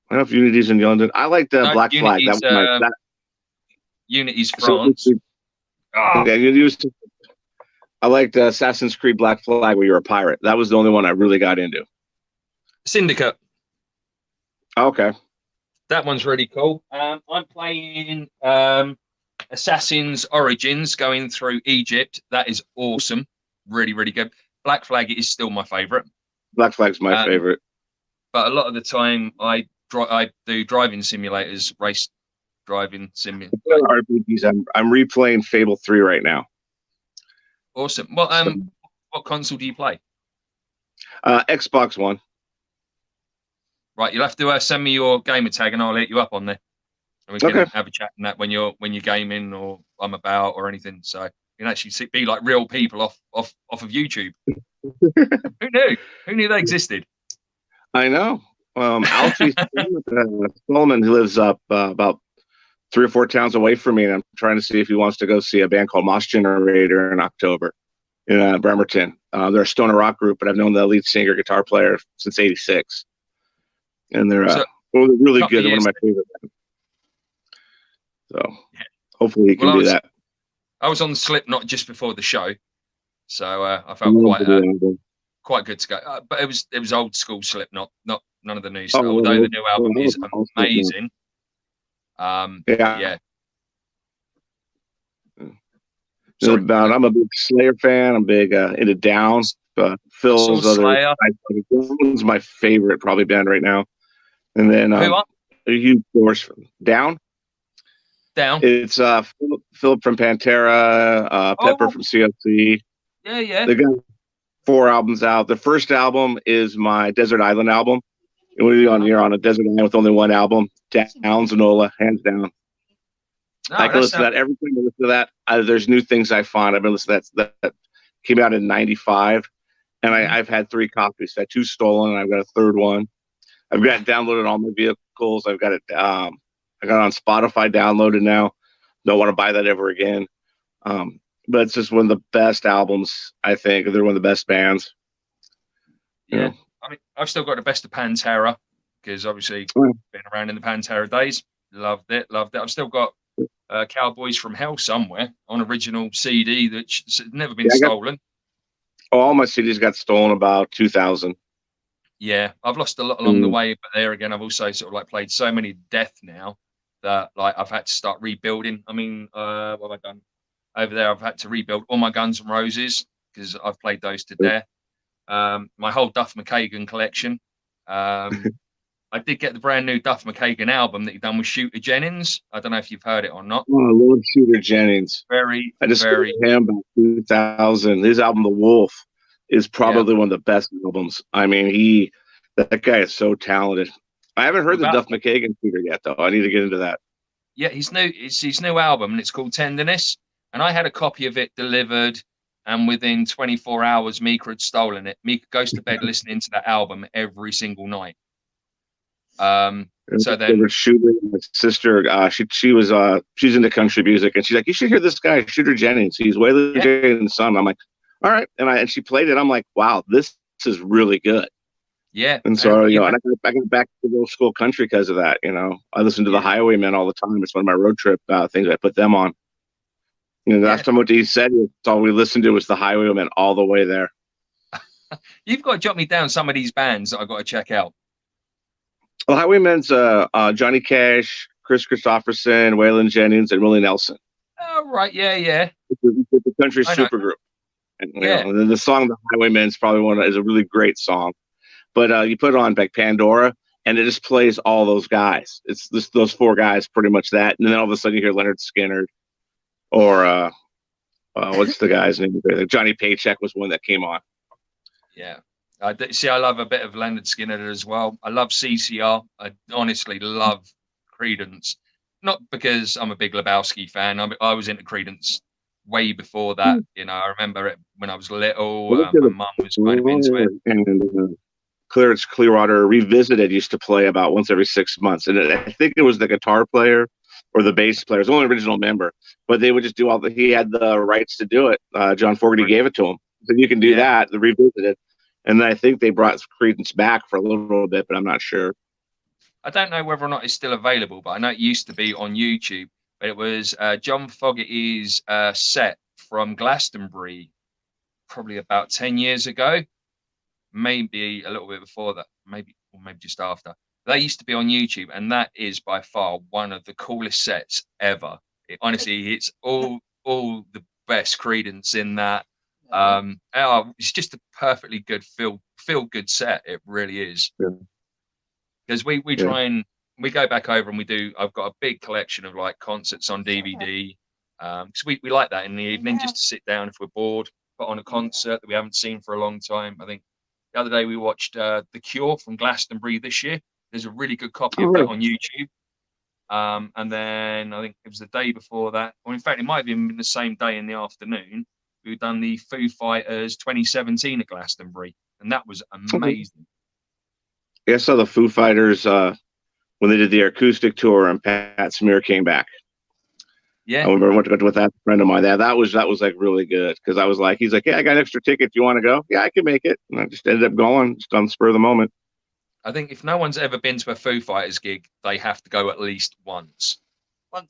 I don't know if Unity's in London. I like the Black Flag. That was Unity's France. I liked Assassin's Creed Black Flag where you're a pirate. That was the only one I really got into. Syndicate. Okay. That one's really cool. I'm playing Assassin's Origins, going through Egypt. That is awesome. Really, really good. Black Flag is still my favorite. Black Flag's my favorite. But a lot of the time, I do driving simulators, race driving simulators. RPGs. I'm replaying Fable 3 right now. Awesome. What console do you play? Xbox One. Right, you'll have to send me your gamer tag, and I'll hit you up on there, and we can have a chat on that when you're gaming or I'm about or anything. So you can actually be like real people off of YouTube. Who knew they existed? I know. Alfie Solomon, who lives up about 3 or 4 towns away from me, and I'm trying to see if he wants to go see a band called Moss Generator in October in Bremerton. They're a stoner rock group, but I've known the lead singer, guitar player since '86. And they're really good. They're one of my favorite bands. So hopefully you can do that. I was on Slipknot just before the show, so I felt quite good to go. But it was old school Slipknot, none of the new stuff. Although the new album is amazing. Yeah. I'm a big Slayer fan. I'm big into Downs. Phil's one's my favorite probably band right now. And then a huge source Down. It's Philip from Pantera, Pepper from COC. Yeah. They got 4 albums out. The first album is my Desert Island album. And when you're on a desert island with only one album, Downs and Nola, hands down. I can listen to that every time I listen to that. There's new things I find. I've been listening to that came out in '95, and I've had 3 copies. I had 2 stolen, and I've got a 3rd one. I've got it downloaded on all my vehicles. I've got it. I got it on Spotify downloaded now. Don't want to buy that ever again. But it's just one of the best albums. I think they're one of the best bands. Yeah, I mean, I've still got the best of Pantera because obviously been around in the Pantera days. Loved it. I've still got Cowboys from Hell somewhere on original CD that's never been stolen. All my CDs got stolen about 2000. Yeah, I've lost a lot along the way, but there again, I've also sort of like played so many death now that like I've had to start rebuilding. I mean, what have I done over there? I've had to rebuild all my Guns N' Roses because I've played those to death. My whole Duff McKagan collection. I did get the brand new Duff McKagan album that he done with Shooter Jennings. I don't know if you've heard it or not. Oh, I love Shooter Jennings. I just heard him about 2000. His album, The Wolf, is probably one of the best albums. I mean, that guy is so talented. I haven't heard the Duff McKagan Shooter yet, though. I need to get into that. Yeah, it's his new album, and it's called Tenderness. And I had a copy of it delivered, and within 24 hours, Mika had stolen it. Mika goes to bed listening to that album every single night. So then Shooter, my sister, she's into country music, and she's like, you should hear this guy, Shooter Jennings. He's Waylon Jennings' son. I'm like, all right, and she played it. I'm like, wow, this is really good. Yeah, and so and I got back to old school country because of that. I listen to the Highwaymen all the time. It's one of my road trip things. I put them on. Last time what he said, all we listened to was the Highwaymen all the way there. You've got to jot me down some of these bands that I've got to check out. Well, Highwaymen's Johnny Cash, Chris Christopherson, Waylon Jennings, and Willie Nelson. Oh, right. Yeah. It's the country supergroup. And, and then the song "The Highwaymen" is probably is a really great song. But you put it on like Pandora, and it just plays all those guys. It's those four guys, pretty much that. And then all of a sudden you hear Leonard Skinner, or what's the guy's name? Johnny Paycheck was one that came on. Yeah. I love a bit of Leonard Skinner as well. I love CCR. I honestly love Creedence. Not because I'm a big Lebowski fan. I was into Creedence way before that. I remember it when I was little. My mum was kind of into it. And Clearance Clearwater Revisited used to play about once every 6 months. And I think it was the guitar player or the bass player. It was the only original member. But they would just do he had the rights to do it. John Fogerty gave it to him. So you can do that, the Revisited. And I think they brought Creedence back for a little bit, but I'm not sure. I don't know whether or not it's still available, but I know it used to be on YouTube. But it was John Fogerty's set from Glastonbury, probably about 10 years ago, maybe a little bit before that, maybe just after. They used to be on YouTube, and that is by far one of the coolest sets ever. Honestly, it's all the best Creedence in that. It's just a perfectly good feel good set. It really is. Because we try and we go back over and I've got a big collection of like concerts on DVD. Because we like that in the evening, just to sit down if we're bored, put on a concert that we haven't seen for a long time. I think the other day we watched The Cure from Glastonbury this year. There's a really good copy of that on YouTube. And then I think it was the day before that, or in fact it might have even been the same day in the afternoon. We've done the Foo Fighters 2017 at Glastonbury, and that was amazing. Yeah, I saw the Foo Fighters when they did the acoustic tour, and Pat Smear came back. Yeah, I remember I went to go with that friend of mine. That was like really good because I was like, he's like, yeah, I got an extra ticket. Do you want to go? Yeah, I can make it. And I just ended up going, just on the spur of the moment. I think if no one's ever been to a Foo Fighters gig, they have to go at least once.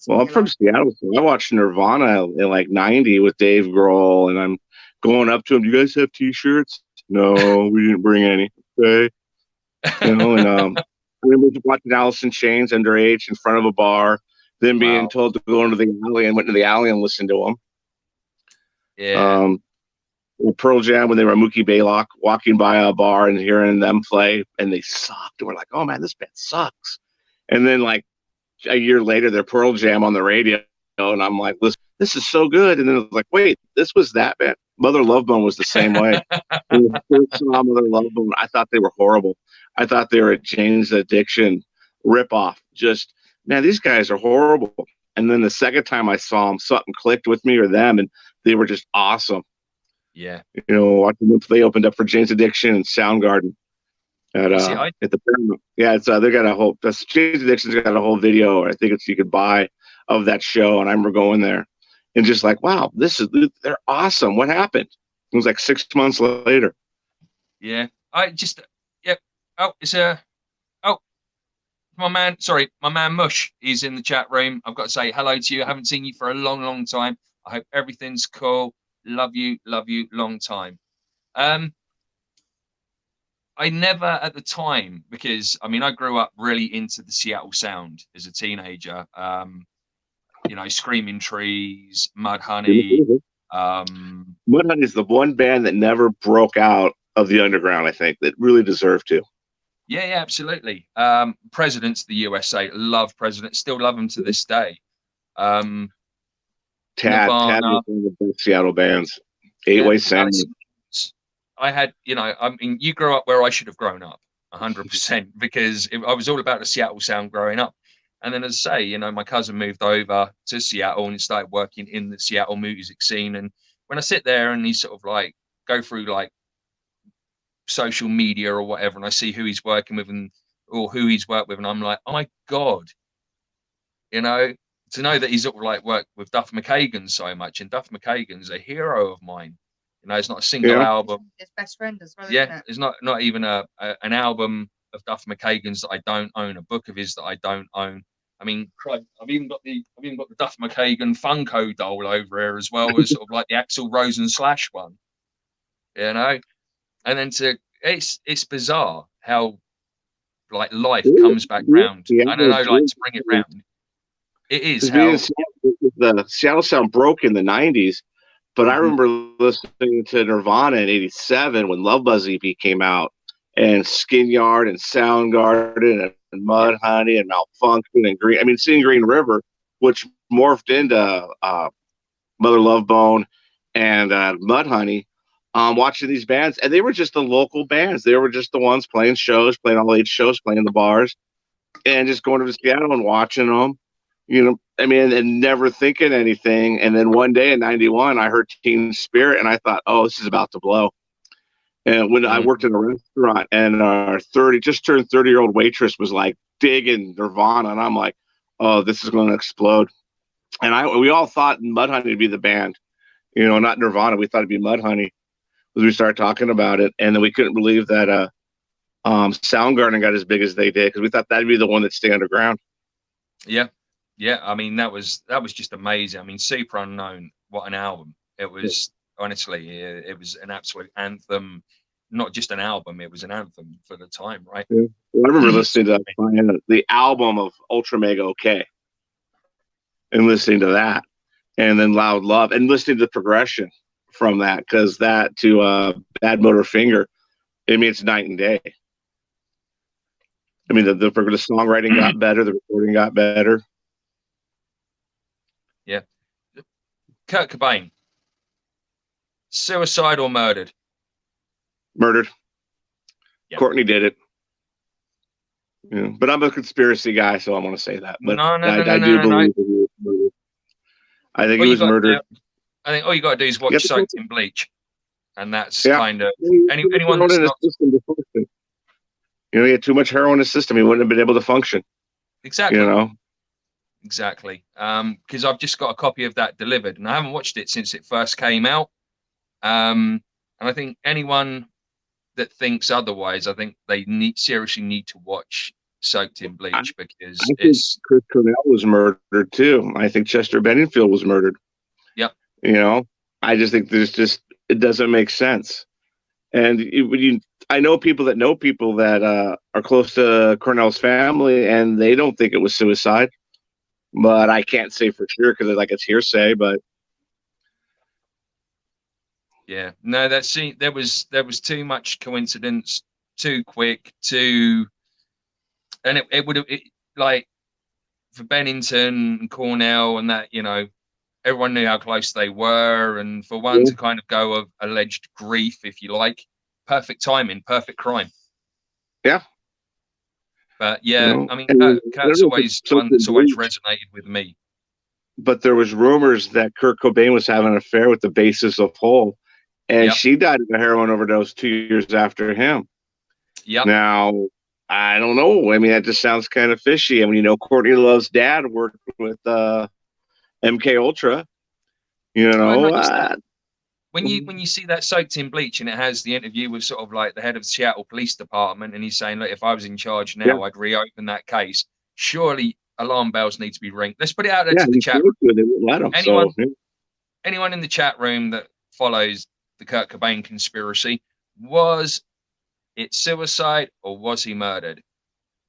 Well, I'm from Seattle, so I watched Nirvana in like '90 with Dave Grohl, and I'm going up to him. Do you guys have T-shirts? No, we didn't bring any. Okay, and I remember watching Alice in Chains underage in front of a bar, then being told to go into the alley, and went into the alley and listened to them. Yeah. Pearl Jam when they were Mookie Baylock, walking by a bar and hearing them play, and they sucked. And we're like, oh man, this band sucks. And then like a year later, they're Pearl Jam on the radio, and I'm like, listen, this is so good. And then it's like, wait, this was that band. Mother Love Bone was the same way. When I first saw Mother Love Bone, I thought they were horrible. I thought they were a Jane's Addiction ripoff. Just, man, these guys are horrible. And then the second time I saw them, something clicked with me or them, and they were just awesome. Yeah. Watching them, they opened up for Jane's Addiction and Soundgarden. at the Paramount. Yeah, it's they got a whole. Jane's Addiction's got a whole video. I think it's you could buy of that show, and I remember going there and just like, wow, they're awesome. What happened? It was like 6 months later. Yeah, Oh, it's my man Mush is in the chat room. I've got to say hello to you. I haven't seen you for a long, long time. I hope everything's cool. Love you, long time. I never at the time, because I mean I grew up really into the Seattle sound as a teenager. Screaming Trees, Mudhoney. Mudhoney is the one band that never broke out of the underground, I think, that really deserved to. Yeah, absolutely. Presidents of the USA, love Presidents, still love them to this day. Tad was one of the best Seattle bands. Eight-Way Sound. I had, you grew up where I should have grown up, 100%, because I was all about the Seattle sound growing up. And then, as I say, my cousin moved over to Seattle and started working in the Seattle music scene. And when I sit there and he sort of like go through like social media or whatever, and I see who he's working with or who he's worked with, and I'm like, oh my God, to know that he's sort of like worked with Duff McKagan so much, and Duff McKagan's a hero of mine. It's not a single album. His best friend as well. Yeah, it's not even an album of Duff McKagan's that I don't own, a book of his that I don't own. I mean, I've even got the Duff McKagan Funko doll over here as well, as sort of like the Axl Rose and Slash one. And then it's bizarre how like life comes back round. I don't know, like to bring it round. It is how the Seattle sound broke in the 90s, but I remember listening to Nirvana in '87 when Love Buzz EP came out, and Skin Yard and Soundgarden and Mudhoney and Malfunction and Green. I mean, seeing Green River, which morphed into Mother Love Bone and Mudhoney. Watching these bands, and they were just the local bands. They were just the ones playing shows, playing all age shows, playing the bars, and just going to Seattle and watching them. And never thinking anything. And then one day in '91, I heard Teen Spirit, and I thought, oh, this is about to blow. And when I worked in a restaurant, and our just turned 30-year-old waitress was like digging Nirvana, and I'm like, oh, this is going to explode. And we all thought Mudhoney would be the band, not Nirvana. We thought it'd be Mudhoney. We started talking about it, and then we couldn't believe that Soundgarden got as big as they did, because we thought that'd be the one that'd stay underground. Yeah. I mean, that was just amazing. I mean, Super Unknown, what an album! It was honestly, it was an absolute anthem. Not just an album; it was an anthem for the time, right? Yeah. Well, I remember listening to the album of Ultra Mega OK, and listening to that, and then Loud Love, and listening to the progression from that, because that to Bad Motor Finger, it's night and day. I mean, the songwriting got better, the recording got better. Yeah. Kurt Cobain, suicide or murdered? Murdered. Yep. Courtney did it. Yeah, but I'm a conspiracy guy, so I want to say that. But I do believe he was murdered. I think he was murdered. I think all you got to do is watch Soaked in Bleach, and that's kind of anyone that's not. He had too much heroin in his system. He wouldn't have been able to function. Exactly. Exactly. Because I've just got a copy of that delivered, and I haven't watched it since it first came out. And I think anyone that thinks otherwise, I think they seriously need to watch Soaked in Bleach, because it's Chris Cornell was murdered too. I think Chester Benningfield was murdered. Yep. I just think it doesn't make sense. And I know people that are close to Cornell's family, and they don't think it was suicide. But I can't say for sure, because it's hearsay. But yeah, no, there was too much coincidence, too quick, and it would have like for Bennington and Cornell and that, everyone knew how close they were, and for one to kind of go of alleged grief, if you like, perfect timing, perfect crime. Yeah. But yeah, I mean, Kurt's always one that's always resonated with me. But there was rumors that Kurt Cobain was having an affair with the bassist of Hole, and she died of a heroin overdose 2 years after him. Yep. Now, I don't know. I mean, that just sounds kind of fishy. I mean, Courtney Love's dad worked with MK Ultra. When you see that soaked in bleach and it has the interview with sort of like the head of the Seattle Police Department, and he's saying, look, if I was in charge now, I'd reopen that case. Surely alarm bells need to be ringed. Let's put it out there to the chat room. They wouldn't let him, anyone in the chat room that follows the Kurt Cobain conspiracy, was it suicide or was he murdered?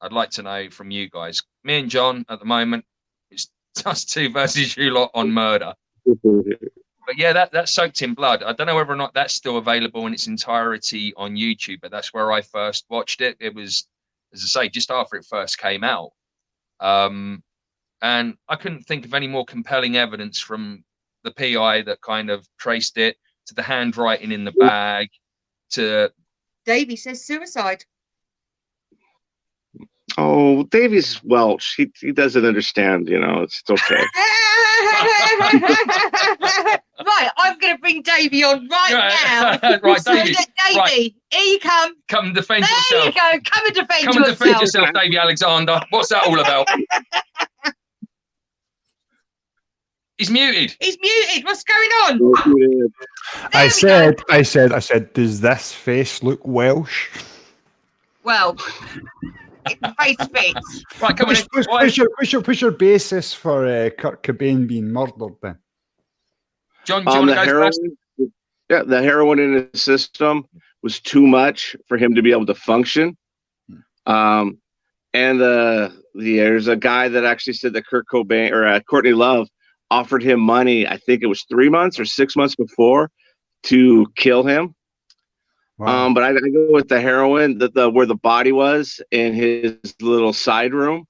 I'd like to know from you guys. Me and John at the moment, it's us two versus you lot on murder. But yeah, that soaked in blood. I don't know whether or not that's still available in its entirety on YouTube, but that's where I first watched it. It was, as I say, just after it first came out. And I couldn't think of any more compelling evidence from the PI that kind of traced it to the handwriting in the bag to... Davie says suicide. Oh, Davie's Welsh. He doesn't understand, it's okay. Right, I'm going to bring Davie on now. Right, Davie. Davie, here you come. Come defend yourself. There you go. Come and defend yourself, Davie Alexander. What's that all about? He's muted. What's going on? I said, does this face look Welsh? Well, the face fits. Right, come on. What's your basis for Kurt Cobain being murdered then? John, do you want to go first? Yeah, the heroin in his system was too much for him to be able to function. And there's a guy that actually said that Kurt Cobain or Courtney Love offered him money. I think it was 3 months or 6 months before to kill him. Wow. But I go with the heroin where the body was in his little side room.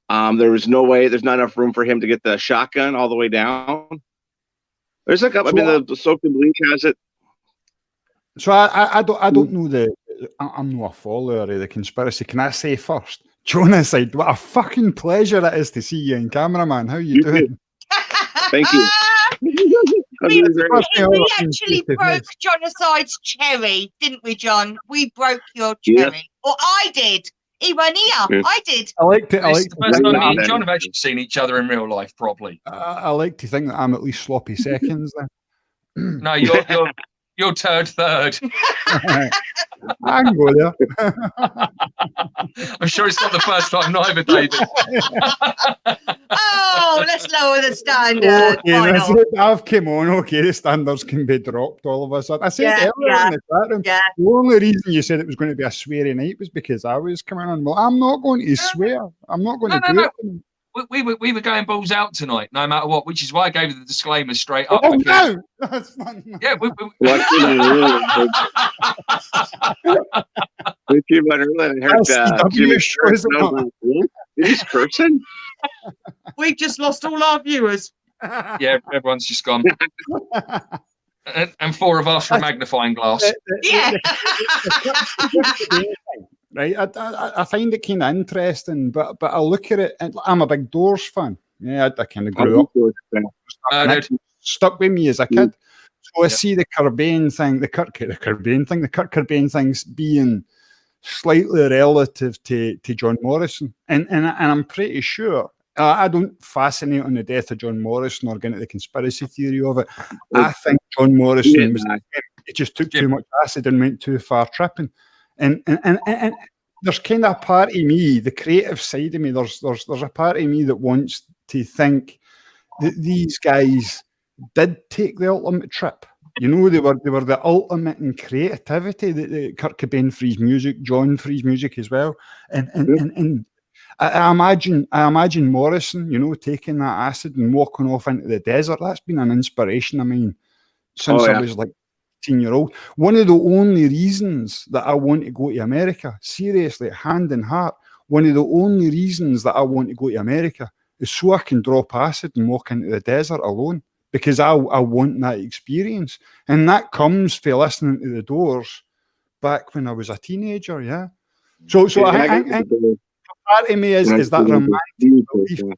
There was no way. There's not enough room for him to get the shotgun all the way down. There's the soaked in bleach has it. So I don't know I'm not a follower of the conspiracy. Can I say first, Jonicide? What a fucking pleasure it is to see you in camera, man. How you doing? Thank you. We actually broke Jonicide's cherry, didn't we, John? We broke your cherry. Or I did. He went here. I did. I like the first time me and John have actually seen each other in real life properly. I like to think that I'm at least sloppy seconds then. No, you're third. I can go there. I'm sure it's not the first time neither, David. Oh, let's lower the standard. Okay, I've come on. Okay, the standards can be dropped all of a sudden. I said earlier in the chat room, the only reason you said it was going to be a sweary night was because I was coming on. Well, I'm not going to swear. I'm not going to do it. We were going balls out tonight, no matter what, which is why I gave the disclaimer straight up. Oh, no! Yeah, we came out earlier and heard this person. We've just lost all our viewers. Yeah, everyone's just gone. and four of us from magnifying glass. Yeah. Right, I find it kind of interesting, but I look at it, and I'm a big Doors fan. Yeah, I kind of grew up. It stuck with me as a kid. So I see the Cobain thing, the Kurt Cobain things being slightly relative to John Morrison, and I'm pretty sure. I don't fascinate on the death of John Morrison or get into the conspiracy theory of it. I think John Morrison he just took too much acid and went too far tripping. And there's kind of a part of me, the creative side of me, there's a part of me that wants to think that these guys did take the ultimate trip. They were the ultimate in creativity. That Kurt Cobain for his music, John for his music as well. And I imagine Morrison, taking that acid and walking off into the desert. That's been an inspiration of mine since I was like 18-year-old. One of the only reasons that I want to go to America, seriously, hand in heart, one of the only reasons that I want to go to America is so I can drop acid and walk into the desert alone, because I want that experience. And that comes from listening to the Doors back when I was a teenager, yeah. So I part of me is that romantic belief that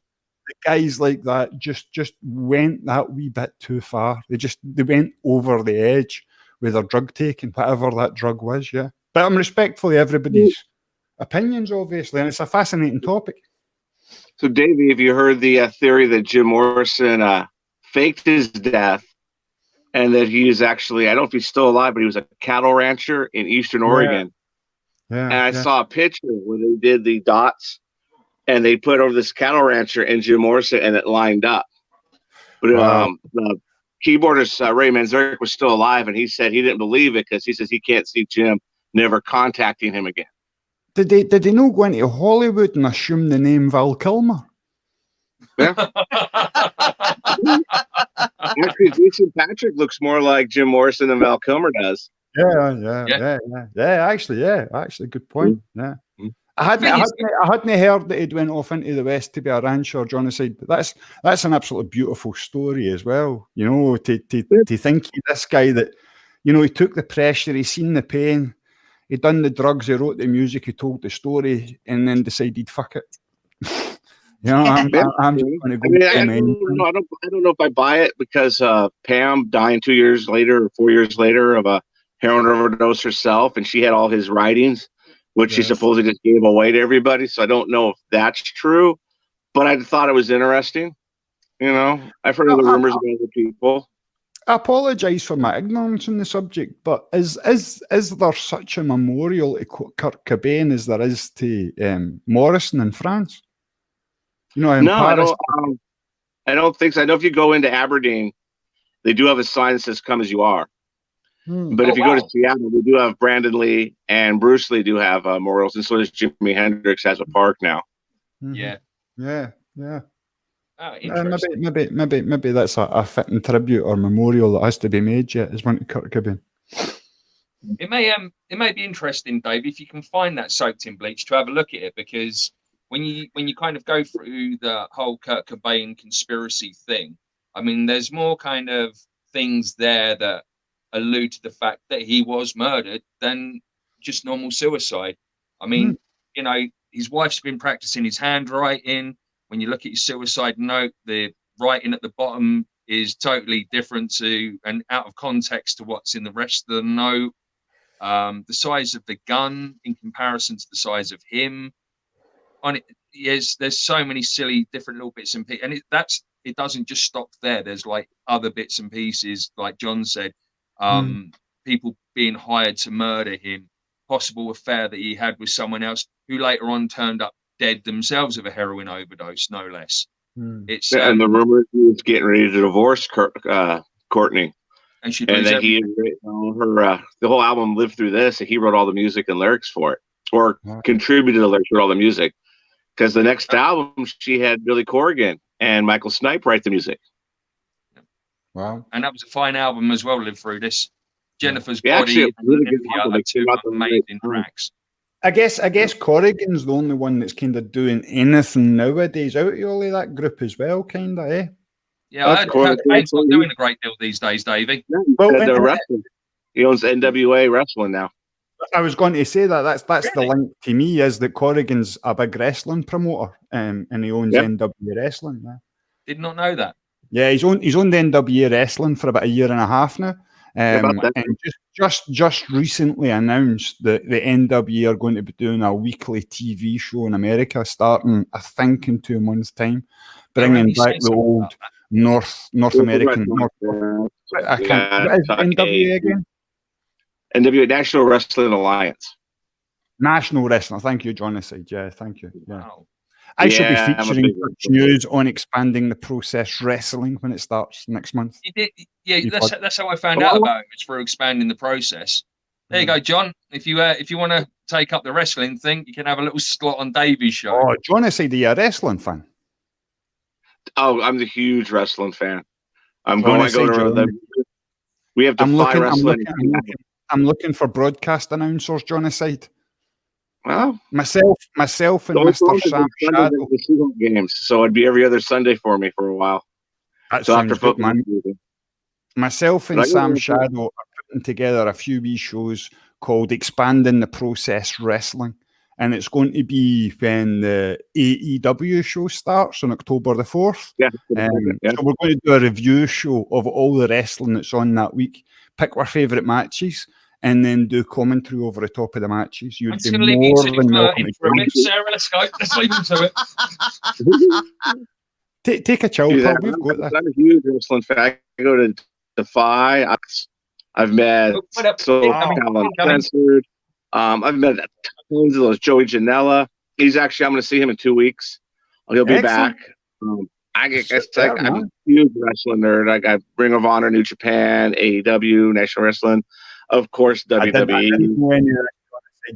guys like that just went that wee bit too far. They went over the edge with their drug taking, whatever that drug was, yeah. But I'm respectful of everybody's opinions, obviously, and it's a fascinating topic. So, Davey, have you heard the theory that Jim Morrison faked his death and that he is actually, I don't know if he's still alive, but he was a cattle rancher in Eastern Oregon. Yeah. And I saw a picture where they did the dots and they put over this cattle rancher and Jim Morrison and it lined up. But the keyboardist, Ray Manzarek, was still alive, and he said he didn't believe it because he says he can't see Jim never contacting him again. Did they not go into Hollywood and assume the name Val Kilmer? Yeah. Actually, Jason Patrick looks more like Jim Morrison than Val Kilmer does. Yeah. Actually, good point. Yeah. I hadn't heard that he'd went off into the West to be a rancher or Jonicide, but that's an absolutely beautiful story as well. You know, to think this guy that, you know, he took the pressure, he seen the pain, he done the drugs, he wrote the music, he told the story, and then decided, fuck it. You know, I'm just going to go. I don't know if I buy it because Pam dying 2 years later or 4 years later of a heroin overdose herself, and she had all his writings, which she supposedly just gave away to everybody. So I don't know if that's true, but I thought it was interesting. You know, I've heard other rumors about other people. I apologise for my ignorance on the subject, but is there such a memorial to Kurt Cobain as there is to Morrison in France? You know, in Paris? I don't think so. I know if you go into Aberdeen, they do have a sign that says "Come as you are." But if you go to Seattle, they do have Brandon Lee and Bruce Lee do have memorials, and so does Jimi Hendrix has a park now. Yeah. Oh, maybe that's a fitting tribute or memorial that has to be made yet is one to Kurt Cobain. It may be interesting, Dave, if you can find that soaked in bleach to have a look at it, because when you kind of go through the whole Kurt Cobain conspiracy thing, I mean, there's more kind of things there that allude to the fact that he was murdered than just normal suicide. I mean, you know, his wife's been practicing his handwriting. When you look at his suicide note, the writing at the bottom is totally different to and out of context to what's in the rest of the note. The size of the gun in comparison to the size of him. On it, yes, there's so many silly different little bits and pieces, and it doesn't just stop there. There's like other bits and pieces, like John said, people being hired to murder him, possible affair that he had with someone else who later on turned up dead themselves of a heroin overdose, no less. It's and the rumor he was getting ready to divorce Courtney, and that he had written her the whole album lived through this, and he wrote all the music and lyrics for it, or contributed the lyrics, wrote all the music. Because the next album, she had Billy Corgan and Michael Stipe write the music. Wow. And that was a fine album as well, Live Through This. Jennifer's Body actually, really good album. Two amazing tracks. I guess Corrigan's the only one that's kind of doing anything nowadays out of all of that group as well, kind of, eh? Yeah, I heard Kurt Cobain's not doing a great deal these days, Davey. They're wrestling. He owns NWA Wrestling now. I was going to say that's really? The link to me is that Corrigan's a big wrestling promoter, and he owns NWA Wrestling. Yeah. Did not know that. Yeah, he's owned NWA Wrestling for about a year and a half now, and just recently announced that the NWA are going to be doing a weekly TV show in America, starting I think in 2 months' time, bringing back the old North American. I can't. What is NWA again? NWA National Wrestling Alliance. National Wrestling. Thank you, Jonicide. Yeah, thank you. Yeah. Wow. I should be featuring news on expanding the process wrestling when it starts next month. You did, yeah. That's how I found out about it. It's for expanding the process. There you go, John. If you want to take up the wrestling thing, you can have a little slot on Davie's show. Oh, Jonicide, are you a wrestling fan? Oh, I'm a huge wrestling fan. We have Defy Wrestling. I'm looking for broadcast announcers, Jonicide. Well, myself and Mr. Sam Shadow. Games, so it'd be every other Sunday for me for a while. That sounds good, man. Myself and Sam Shadow are putting together a few wee shows called Expanding the Process Wrestling, and it's going to be when the AEW show starts on October the 4th. So we're going to do a review show of all the wrestling that's on that week, pick our favourite matches, and then do commentary over the top of the matches. You'd be leave you more to than welcome. for a bit, Sarah. Let's go. Let's leave him to it. Take a chill, pal. We've got that. I'm a huge wrestling fan. I go to Defy. I've met Uncensored. I've met tons of those. Joey Janela. He's actually, I'm going to see him in 2 weeks. He'll be back. I'm a huge wrestling nerd. I got Ring of Honor, New Japan, AEW, National Wrestling, of course, WWE.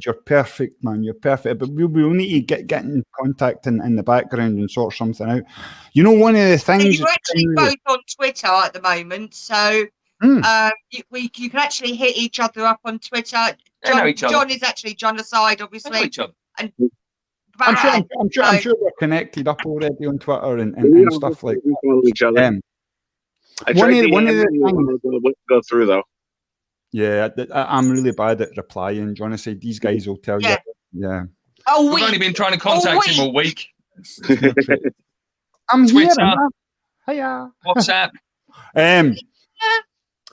You're perfect, man. You're perfect. But we'll need to get in contact in the background and sort something out. You know, one of the things... You're actually both on Twitter at the moment, so you can actually hit each other up on Twitter. John is actually Jonicide, obviously. And I'm sure we're connected up already on Twitter and stuff like that. Each other. One of the things go through though. Yeah, I'm really bad at replying. John, I say these guys will tell you. Yeah. We've only been trying to contact him all week. I'm Twitter. here. Hiya. WhatsApp.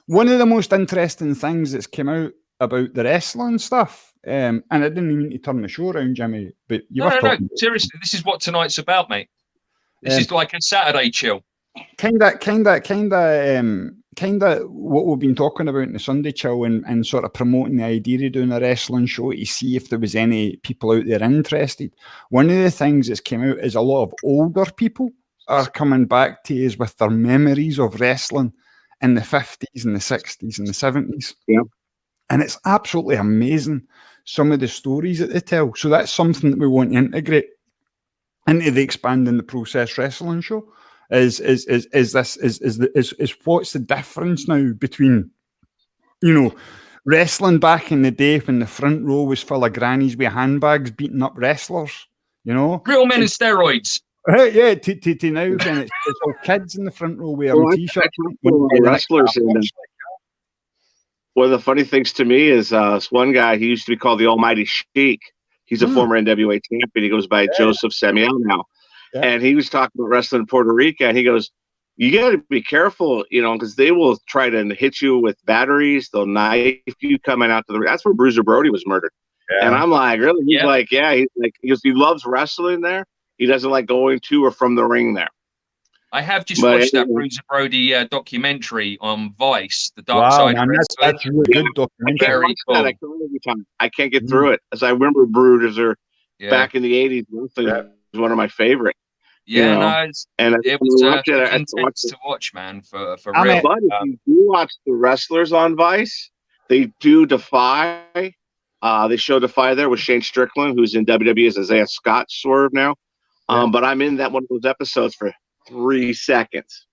One of the most interesting things that's come out about the wrestling stuff. And I didn't even mean to turn the show around, Jimmy, but you were talking. Seriously, this is what tonight's about, mate. This is like a Saturday chill. Kind of what we've been talking about in the Sunday chill and sort of promoting the idea of doing a wrestling show to see if there was any people out there interested. One of the things that's came out is a lot of older people are coming back to us with their memories of wrestling in the 50s and the 60s and the 70s. Yeah. And it's absolutely amazing, some of the stories that they tell. So that's something that we want to integrate into the Expanding the Process wrestling show. Is what's the difference now between, you know, wrestling back in the day when the front row was full of grannies with handbags beating up wrestlers, you know? Real men in steroids. Yeah, to now when it's all kids in the front row wearing t-shirts. Wrestlers in them. One of the funny things to me is this one guy, he used to be called the Almighty Sheik. He's a former NWA champion. He goes by Joseph Samuel now. Yeah. And he was talking about wrestling in Puerto Rico. And he goes, you got to be careful, you know, because they will try to hit you with batteries. They'll knife you coming out to the ring. That's where Bruiser Brody was murdered. Yeah. And I'm like, really? He's like, yeah. He loves wrestling there. He doesn't like going to or from the ring there. I have just watched that Bruiser Brody documentary on Vice, The Dark Side of Wrestling. That's a really good documentary. Very cool. I can't get through it. As I remember Bruiser back in the 80s, wrestling was one of my favorites. Yeah, you know? It was intense to watch, man, for real. But if you do watch the wrestlers on Vice, they do Defy. They show Defy there with Shane Strickland, who's in WWE as Isaiah Scott Swerve now. But I'm in that one of those episodes for 3 seconds.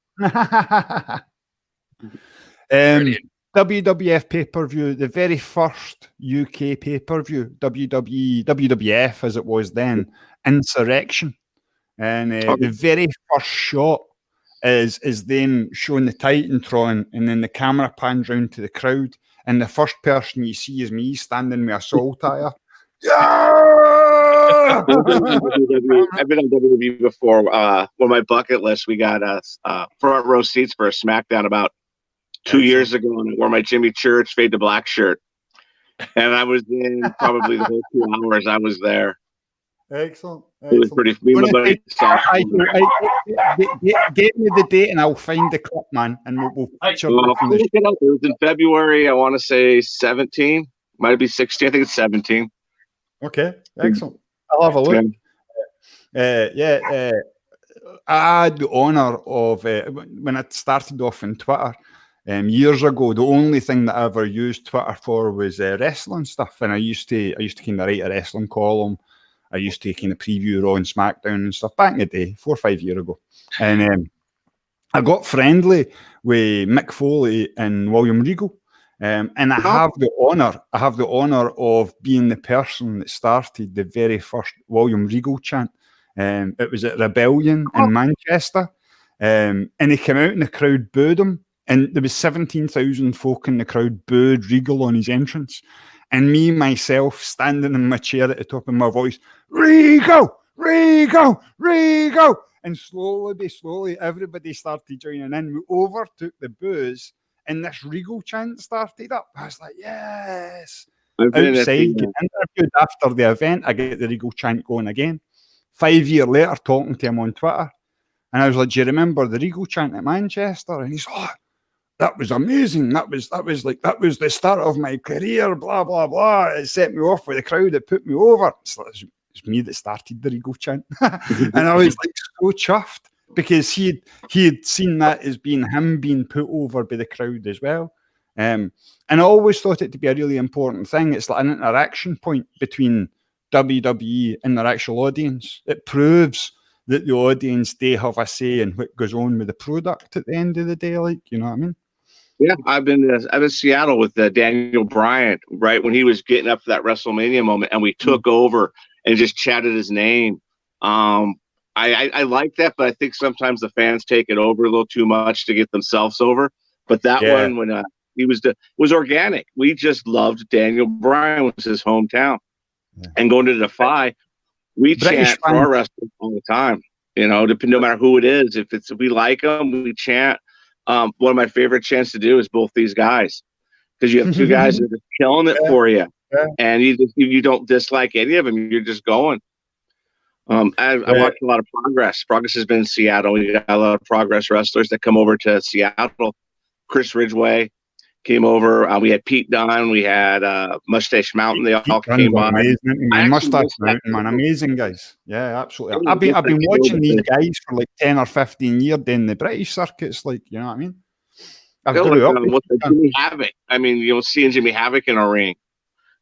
WWF pay-per-view, the very first UK pay-per-view, WWF as it was then, Insurrection. And the very first shot is them showing the Titantron, and then the camera pans round to the crowd, and the first person you see is me standing with a soul tire. I've been on WWE before. On my bucket list, we got front row seats for a SmackDown about 2 years ago, and I wore my Jimmy Church Fade to Black shirt. And I was in probably the whole 2 hours I was there. Excellent. It was pretty. Get me the date and I'll find the clip, man, and we'll it was in February. I want to say 17. Might be 16. I think it's 17. Okay, excellent. I'll have a look. I had the honour of when I started off on Twitter years ago. The only thing that I ever used Twitter for was wrestling stuff, and I used to kind of write a wrestling column. I used to kind of preview Raw and SmackDown and stuff back in the day, 4 or 5 years ago. And I got friendly with Mick Foley and William Regal. And I have the honor of being the person that started the very first William Regal chant. It was at Rebellion in Manchester. And he came out and the crowd booed him. And there was 17,000 folk in the crowd booed Regal on his entrance. And me, myself, standing in my chair at the top of my voice, Regal, Regal, Regal. And slowly, everybody started joining in. We overtook the boos and this Regal chant started up. I was like, yes. Outside, getting interviewed after the event, I get the Regal chant going again. 5 years later, talking to him on Twitter, and I was like, do you remember the Regal chant at Manchester? And he's like, that was amazing. That was the start of my career, blah, blah, blah. It set me off with the crowd. It put me over. It's me that started the Regal chant. And I was like so chuffed because he had seen that as being him being put over by the crowd as well. And I always thought it to be a really important thing. It's like an interaction point between WWE and their actual audience. It proves that the audience, they have a say in what goes on with the product at the end of the day. Like, you know what I mean? Yeah, I've been in Seattle with Daniel Bryan, right when he was getting up for that WrestleMania moment, and we took over and just chatted his name. I like that, but I think sometimes the fans take it over a little too much to get themselves over. But that one, when he was organic. We just loved Daniel Bryan, was his hometown, and going to Defy, we chant for our wrestlers all the time. You know, no matter who it is, if we like them, we chant. One of my favorite chants to do is both these guys, because you have two guys that are just killing it for you, and you don't dislike any of them. You're just going. I watched a lot of Progress. Progress has been in Seattle. We got a lot of Progress wrestlers that come over to Seattle. Chris Ridgway came over. We had Pete Dunne. We had Mustache Mountain. They all came by. Mustache Mountain, man, amazing guys. Yeah, absolutely. I've been watching these guys for like 10 or 15 years in the British circuits. Like, you know what I mean? I've grew up with Jimmy Havoc. I mean, you'll see Jimmy Havoc in a ring.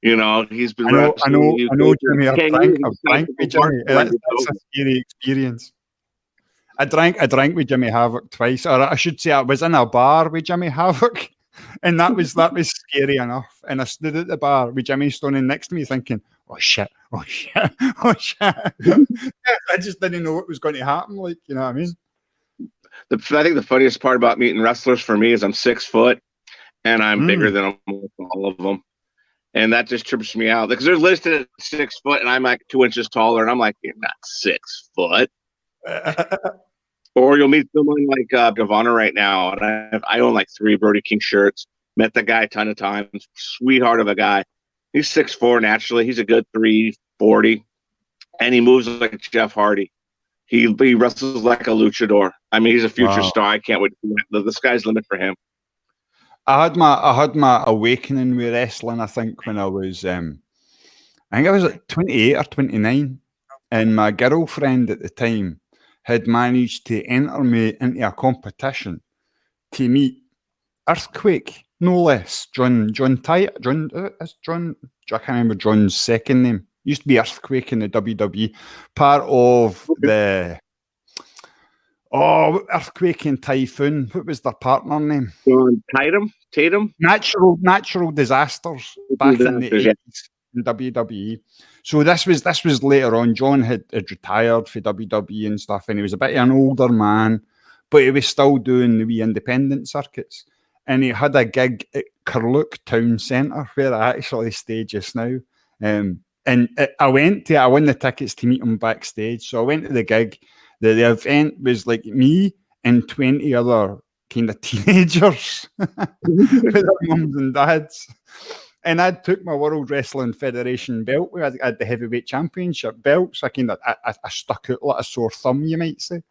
You know, he's been. I know, Jimmy. I've drank with Jimmy. That's a scary experience. I drank with Jimmy Havoc twice, or I should say, I was in a bar with Jimmy Havoc, and that was scary enough. And I stood at the bar with Jimmy standing next to me, thinking, "Oh shit, oh shit, oh shit." I just didn't know what was going to happen. Like, you know what I mean? I think the funniest part about meeting wrestlers for me is I'm 6 foot, and I'm bigger than all of them. And that just trips me out because they're listed at 6 foot, and I'm like 2 inches taller, and I'm like, you're not 6 foot. Or you'll meet someone like Devonna right now, and I own like 3 Brody King shirts. Met the guy a ton of times. Sweetheart of a guy. He's 6'4" naturally. He's a good 340, and he moves like Jeff Hardy. He wrestles like a luchador. I mean, he's a future star. I can't wait. The sky's the limit for him. I had my awakening with wrestling, I think, when I was I think I was like 28 or 29, and my girlfriend at the time had managed to enter me into a competition to meet Earthquake, no less. I can't remember John's second name. Used to be Earthquake in the WWE, part of the Earthquake and Typhoon. What was their partner name? Tatum. Natural disasters back in the 80s in WWE. So this was later on. John had retired for WWE and stuff, and he was a bit of an older man, but he was still doing the wee independent circuits. And he had a gig at Curluke Town Centre where I actually stay just now. And I won the tickets to meet him backstage. So I went to the gig. The event was like me and 20 other kind of teenagers with their mums and dads. And I took my World Wrestling Federation belt. I had the heavyweight championship belt. So I stuck out like a sore thumb, you might say.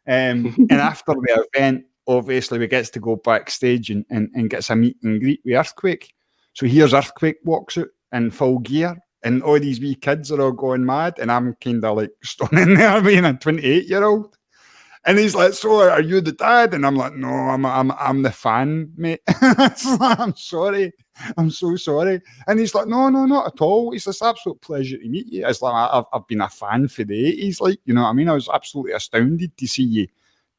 And after the event, obviously, we gets to go backstage and gets a meet and greet with Earthquake. So here's Earthquake walks out in full gear, and all these wee kids are all going mad, and I'm kind of like standing there being a 28-year-old. And he's like, "So are you the dad?" And I'm like, "No, I'm the fan, mate." I'm sorry. I'm so sorry. And he's like, "No, not at all. It's an absolute pleasure to meet you." It's like, I've been a fan for the 80s, like, you know what I mean? I was absolutely astounded to see you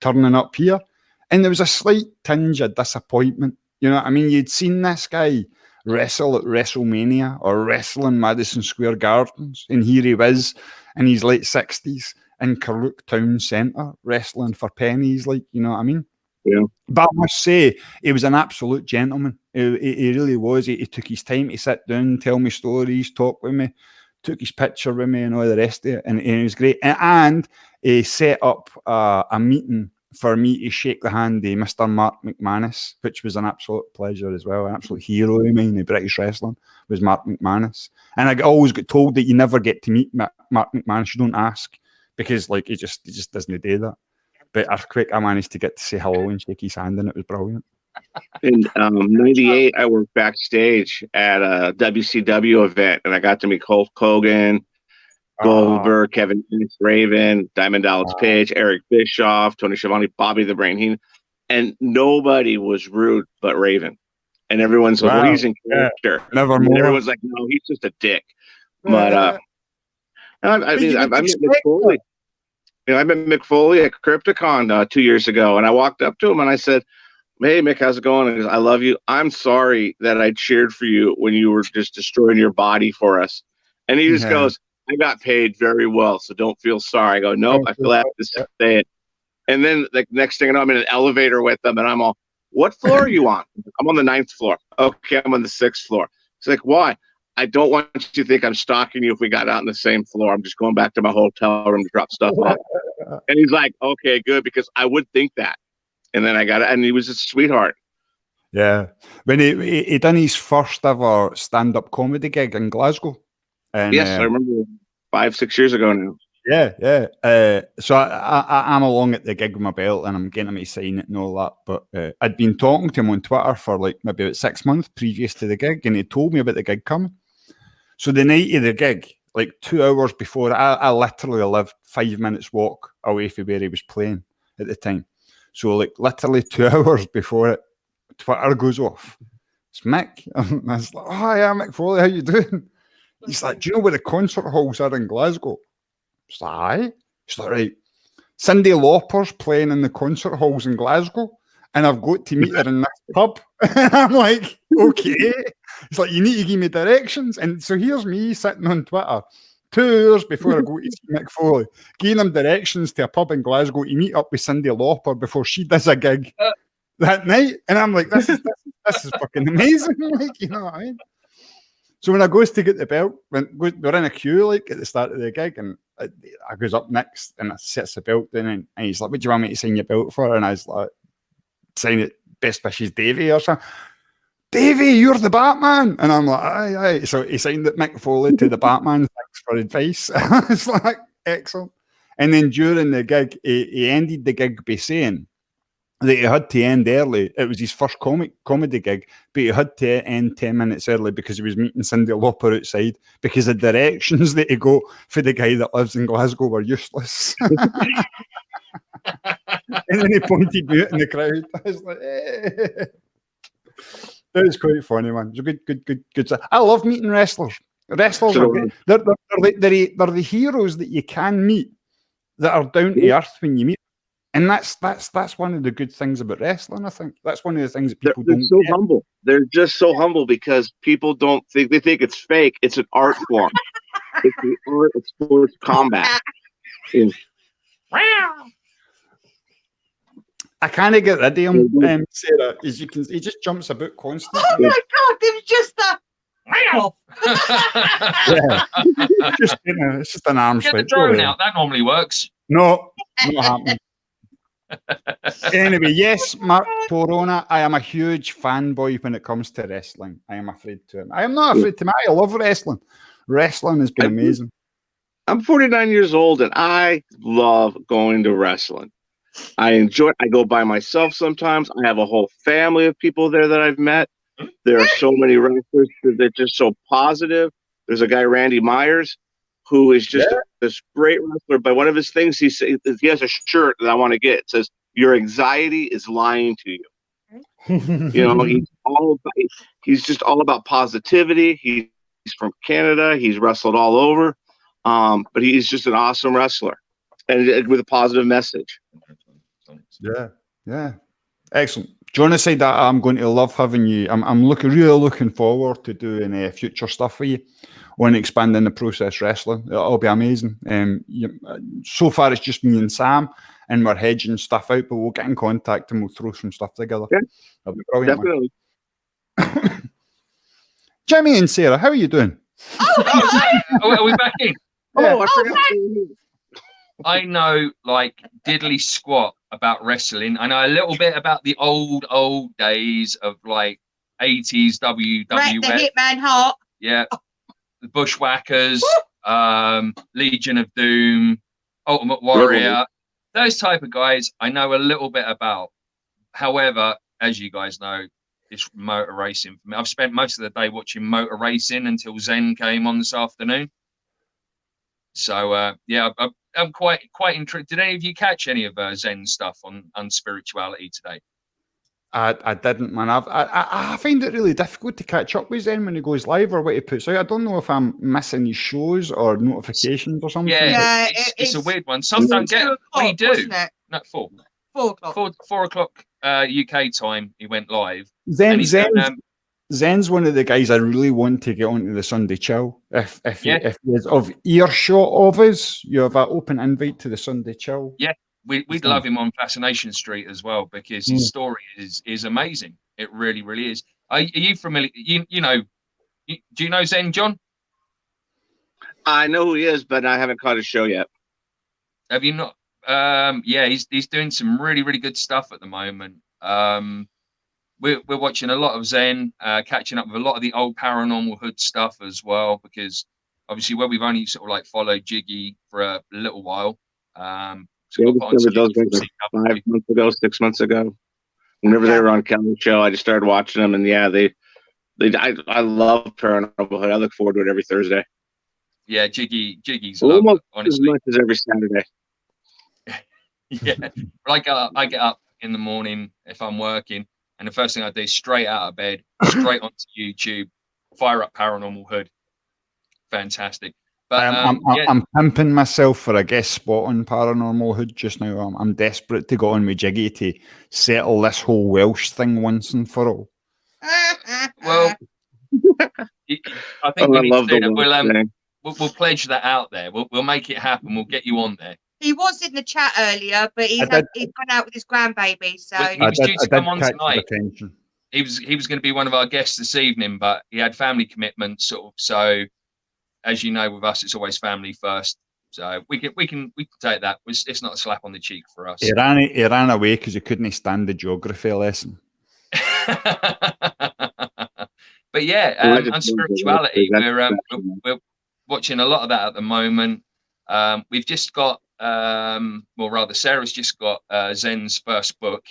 turning up here. And there was a slight tinge of disappointment. You know what I mean? You'd seen this guy wrestle at WrestleMania or wrestle in Madison Square Gardens, and here he was in his late 60s in Curluke Town Centre wrestling for pennies, like, you know what I mean? Yeah. But I must say, he was an absolute gentleman. He really was. He took his time to sit down, tell me stories, talk with me, took his picture with me and all the rest of it, and it was great. And he set up a meeting for me to shake the hand of Mr. Mark McManus, which was an absolute pleasure as well. An absolute hero of mine in British wrestling was Mark McManus. And I always got told that you never get to meet Mark McManus. You don't ask, because like he just doesn't do that. But Earthquake, I managed to get to say hello and shake his hand, and it was brilliant. In '98, I worked backstage at a WCW event, and I got to meet Hulk Hogan, Goldberg, Kevin Nash, Raven, Diamond Dallas Page, Eric Bischoff, Tony Schiavone, Bobby the Brain Heenan, and nobody was rude but Raven. And everyone's like, well, he's in character. Never and more. everyone's like, no, he's just a dick. But I met Mick Foley. You know, I met Mick Foley at Crypticon 2 years ago, and I walked up to him and I said, hey, Mick, how's it going? And he goes, I love you. I'm sorry that I cheered for you when you were just destroying your body for us. And he just goes, I got paid very well, so don't feel sorry. I go, nope, I feel I have to say it. And then the next thing I know, I'm in an elevator with them, and I'm all, what floor are you on? I'm on the 9th floor. Okay, I'm on the 6th floor. It's like, why? I don't want you to think I'm stalking you if we got out on the same floor. I'm just going back to my hotel room to drop stuff off. And he's like, okay, good, because I would think that. And then I got it, and he was a sweetheart. Yeah. When he done his first ever stand-up comedy gig in Glasgow. And, yes, I remember 5-6 years ago now. Yeah. So I'm along at the gig with my belt, and I'm getting him to sign it and all that. But I'd been talking to him on Twitter for like maybe about 6 months previous to the gig, and he told me about the gig coming. So the night of the gig, like 2 hours before, I literally lived 5 minutes walk away from where he was playing at the time. So like literally 2 hours before it, Twitter goes off. It's Mick. And I was like, oh yeah, Mick Foley, how you doing? He's like, do you know where the concert halls are in Glasgow? It's like, aye. He's like, right. Cyndi Lauper's playing in the concert halls in Glasgow, and I've got to meet her in this pub. And I'm like, okay. He's like, you need to give me directions. And so here's me sitting on Twitter 2 hours before I go to see Mick Foley, giving him directions to a pub in Glasgow to meet up with Cyndi Lauper before she does a gig that night. And I'm like, this is fucking amazing. Like, you know what I mean? So when I goes to get the belt, we're in a queue like at the start of the gig, and I goes up next and I sets the belt in, and he's like, what do you want me to sign your belt for? And I was like, sign it, best wishes, Davie, or something. Davie, you're the Batman. And I'm like, aye. So he signed it, Mick Foley, to the Batman. Thanks for advice. It's like, excellent. And then during the gig, he ended the gig by saying that he had to end early. It was his first comedy gig, but he had to end 10 minutes early because he was meeting Cyndi Lauper outside, because the directions that he got for the guy that lives in Glasgow were useless. And then he pointed me out in the crowd. I was like, eh. It was quite funny, man. It was a good stuff. I love meeting wrestlers. Wrestlers are good. They're the heroes that you can meet that are down to earth when you meet. And that's one of the good things about wrestling, I think. That's one of the things that people don't so get. humble. They're just so humble because people don't think, they think it's fake. It's an art form. It's the art of sports combat. I kind of get rid of him, Sarah. As you can, he just jumps about constantly. Oh my God! It was just a. Yeah. It's just an arm Get swipe. the drone out. That normally works. No, not happening. Anyway, yes, Mark Torona. I am a huge fanboy when it comes to wrestling. I am afraid to him. I am not afraid to him. I love wrestling. Wrestling has been amazing. I'm 49 years old and I love going to wrestling. I enjoy it. I go by myself sometimes. I have a whole family of people there that I've met. There are so many wrestlers that are just so positive. There's a guy, Randy Myers, who is just this great wrestler. But one of his things, he has a shirt that I want to get. It says, "Your anxiety is lying to you." You know, he's just all about positivity. He's from Canada. He's wrestled all over. But he's just an awesome wrestler and with a positive message. Yeah. Excellent. Jonicide, I'm going to love having you. I'm really looking forward to doing future stuff with you on expanding the process wrestling. It'll be amazing. So far, it's just me and Sam, and we're hedging stuff out, but we'll get in contact and we'll throw some stuff together. Yeah, that'll be brilliant. Definitely. Jimmy and Sarah, how are you doing? Are we back in? Oh, I forgot. I know like diddly squat about wrestling. I know a little bit about the old days of like 80s WWF. Bret the Hitman Hart. Yeah. The Bushwhackers, Legion of Doom, Ultimate Warrior, those type of guys I know a little bit about. However, as you guys know, it's motor racing for me. I've spent most of the day watching motor racing until Zen came on this afternoon. So yeah, I'm quite intrigued. Did any of you catch any of Zen's stuff on spirituality today? I didn't, man. I find it really difficult to catch up with Zen when he goes live or what he puts out. I don't know if I'm missing his shows or notifications or something. Yeah, it's a weird one. Some don't get it. What do you do? No, 4 o'clock. 4 o'clock UK time. He went live. Zen's one of the guys I really want to get onto the Sunday Chill. If he is of earshot of us, you have an open invite to the Sunday Chill. Yeah. We'd love him on Fascination Street as well because his story is amazing. It really, really is. Are you familiar? You know, do you know Zen, John? I know who he is, but I haven't caught his show yet. Have you not? Yeah, he's doing some really, really good stuff at the moment. We're watching a lot of Zen, catching up with a lot of the old Paranormal Hood stuff as well, because obviously where we've only sort of like followed Jiggy for a little while. So I discovered those guys like 5 months ago, 6 months ago. Whenever they were on Kelly's show, I just started watching them, and yeah, I love Paranormal Hood. I look forward to it every Thursday. Yeah, Jiggy's almost honestly. as much as every Saturday. Yeah, I get up in the morning if I'm working, and the first thing I do is straight out of bed, straight onto YouTube, fire up Paranormal Hood. Fantastic. But I'm pimping myself for a guest spot on Paranormal Hood just now. I'm desperate to go on with Jiggy to settle this whole Welsh thing once and for all. Well, I think we need to do that. We'll pledge that out there. We'll make it happen. We'll get you on there. He was in the chat earlier, but he's gone out with his grandbaby. So he was due to come on tonight. He was going to be one of our guests this evening, but he had family commitments, sort of. So, as you know, with us, it's always family first. So we can take that. It's not a slap on the cheek for us. He ran away because he couldn't stand the geography lesson. But yeah, on spirituality, we're watching a lot of that at the moment. We've just got, well, rather, Sarah's just got Zen's first book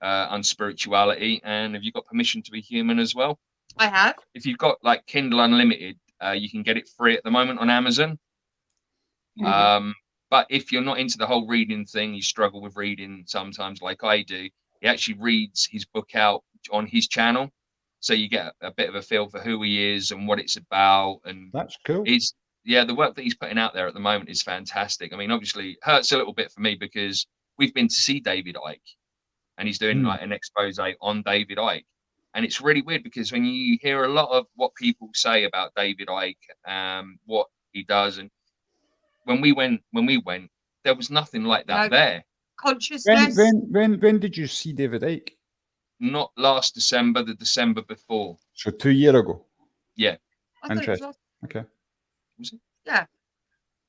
on spirituality. And have you got Permission to be Human as well? I have. If you've got like Kindle Unlimited, you can get it free at the moment on Amazon. Mm-hmm. But if you're not into the whole reading thing, you struggle with reading sometimes like I do, he actually reads his book out on his channel. So you get a bit of a feel for who he is and what it's about. And that's cool. The work that he's putting out there at the moment is fantastic. I mean, obviously it hurts a little bit for me because we've been to see David Icke and he's doing like an expose on David Icke. And it's really weird because when you hear a lot of what people say about David Icke, what he does, and when we went, there was nothing like that there. Consciousness. When did you see David Icke? Not last December, the December before. So 2 years ago. Yeah. Interesting. Okay. Was it? Yeah.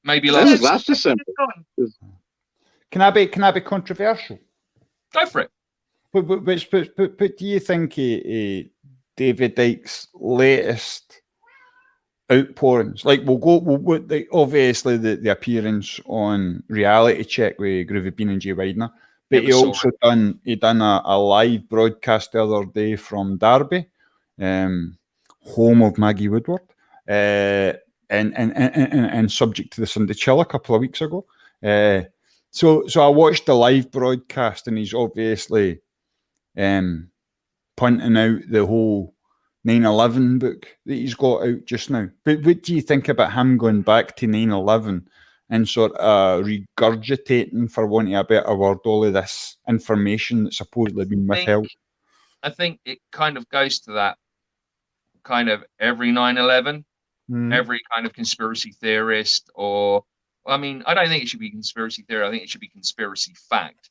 Maybe last December. Can I be controversial? Go for it. But do you think David Icke's latest outpourings, like obviously the appearance on Reality Check with Groovy Bean and Jay Widener, but he also done a live broadcast the other day from Derby, home of Maggie Woodward, and subject to the Sunday Chill a couple of weeks ago. So I watched the live broadcast, and he's obviously pointing out the whole 9/11 book that he's got out just now. But what do you think about him going back to 9/11 and sort of regurgitating, for want of a better word, all of this information that's supposedly been withheld? I think it kind of goes to that kind of every 9/11, every kind of conspiracy theorist, or I mean, I don't think it should be conspiracy theory. I think it should be conspiracy fact.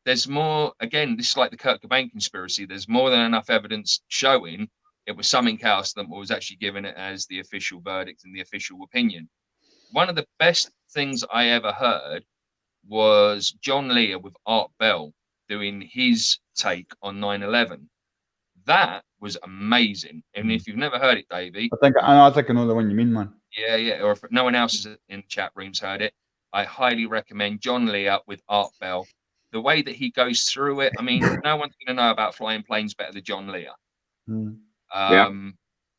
There's more, again, this is like the Kurt Cobain conspiracy. There's more than enough evidence showing it was something else than what was actually given it as the official verdict and the official opinion. one of the best things I ever heard was John Lear with Art Bell doing his take on 9/11. That was amazing. And if you've never heard it, Davie, I think I know the one you mean, man. Yeah. Or if no one else in the chat room's heard it, I highly recommend John Lear with Art Bell. The way that he goes through it, I mean, no one's going to know about flying planes better than John Lear.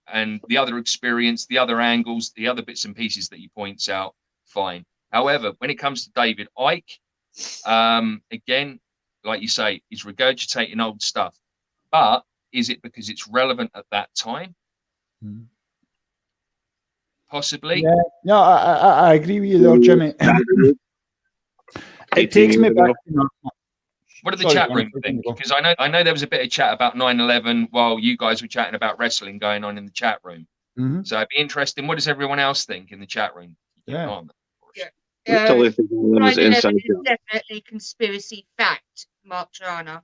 And the other experience, the other angles, the other bits and pieces that he points out, fine. However, when it comes to David Icke, again, like you say, he's regurgitating old stuff. But is it because it's relevant at that time? Possibly. Yeah, I agree with you there, Jimmy. It takes me back. What did the chat room think? Because I know there was a bit of chat about 9/11 while you guys were chatting about wrestling going on in the chat room. So it'd be interesting. What does everyone else think in the chat room? Totally think was definitely conspiracy fact, Mark Trana.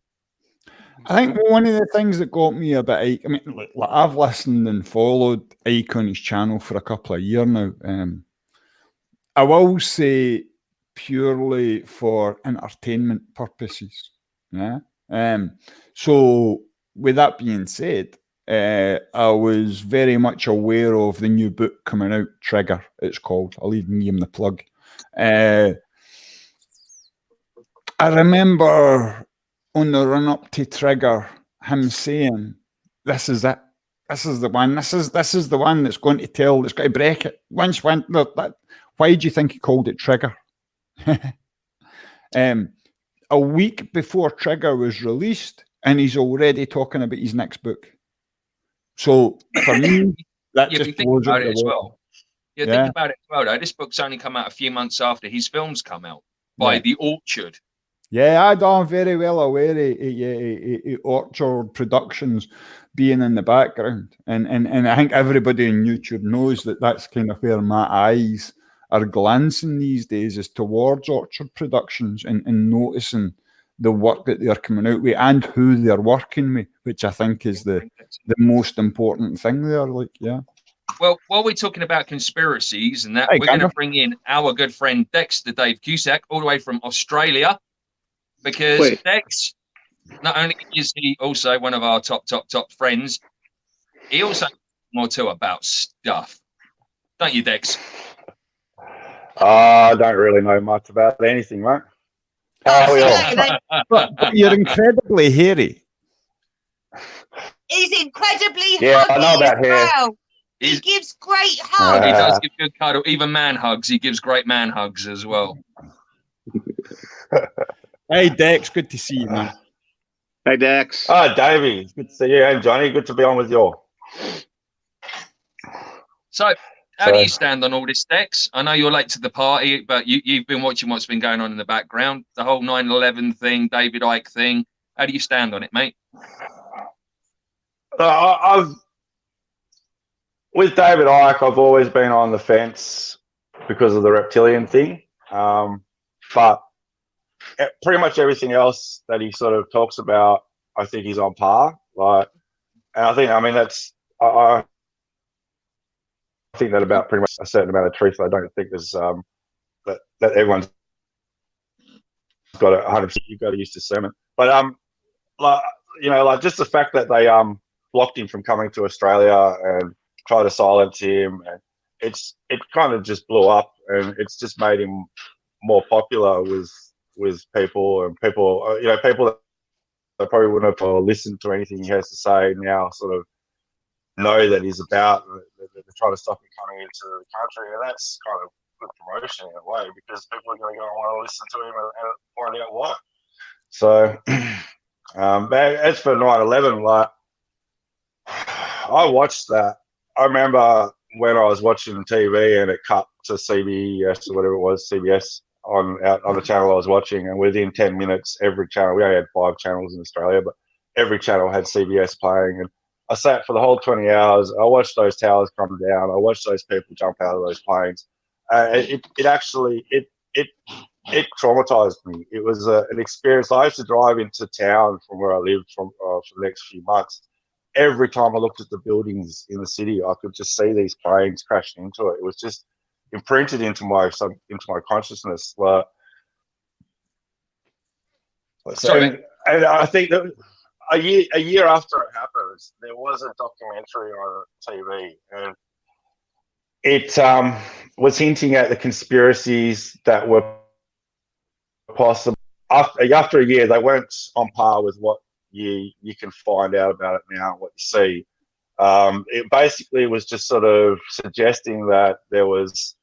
I think one of the things that got me a bit, I mean, like I've listened and followed Ike on his channel for a couple of years now. I will say purely for entertainment purposes. Yeah. So with that being said, I was very much aware of the new book coming out, Trigger, it's called. I'll even give him the plug. I remember on the run up to Trigger, him saying, "This is it. This is the one. This is the one that's going to tell. That's going to break it." Why do you think he called it Trigger? A week before Trigger was released, and he's already talking about his next book. So for me, that just blows about it as well. Think about it as well. Though. This book's only come out a few months after his films come out by The Orchard. Yeah, I'm very well aware of Orchard Productions being in the background. And I think everybody on YouTube knows that that's kind of where my eyes are glancing these days, is towards Orchard Productions and noticing the work that they're coming out with and who they're working with, which I think is the most important thing there. Well, while we're talking about conspiracies and that, we're going to bring in our good friend Dexter Dave Cusack, all the way from Australia. Because Dex, not only is he also one of our top friends, he also knows more too about stuff. Don't you, Dex? I don't really know much about anything, mate. How are we all? But you're incredibly hairy. He's incredibly huggy I know about hair. Well. He gives great hugs. He does give good cuddle. Even man hugs. He gives great man hugs as well. Hey, Dex, good to see you, man. Hey, Dex. Oh, Davie, good to see you. And Johnny, good to be on with you. So, how do you stand on all this, Dex? I know you're late to the party, but you've been watching what's been going on in the background, the whole 9/11 thing, David Icke thing. How do you stand on it, mate? With David Icke, I've always been on the fence because of the reptilian thing. But pretty much everything else that he sort of talks about, I think he's on par. And I think that about pretty much a certain amount of truth. I don't think there's that everyone's got 100%. You've got to use discernment. But just the fact that they blocked him from coming to Australia and tried to silence him, and it kind of just blew up, and it's just made him more popular with people, and people that probably wouldn't have listened to anything he has to say now sort of know that he's about. They're trying to stop him coming into the country, and that's kind of good promotion in a way, because people are going to go and want to listen to him and find out why. So, as for 9/11, I watched that. I remember when I was watching TV and it cut to CBS or whatever it was, CBS on the channel I was watching, and within 10 minutes, every channel, we only had 5 channels in Australia, but every channel had CBS playing, and I sat for the whole 20 hours. I watched those towers come down. I watched those people jump out of those planes. It traumatized me. It was an experience. I used to drive into town from where I lived for the next few months. Every time I looked at the buildings in the city, I could just see these planes crashing into it. It was just imprinted into my consciousness. Like, and I think that a year after it happened, there was a documentary on TV, and it was hinting at the conspiracies that were possible. After a year, they weren't on par with what you can find out about it now, what you see. It basically was just sort of suggesting that there was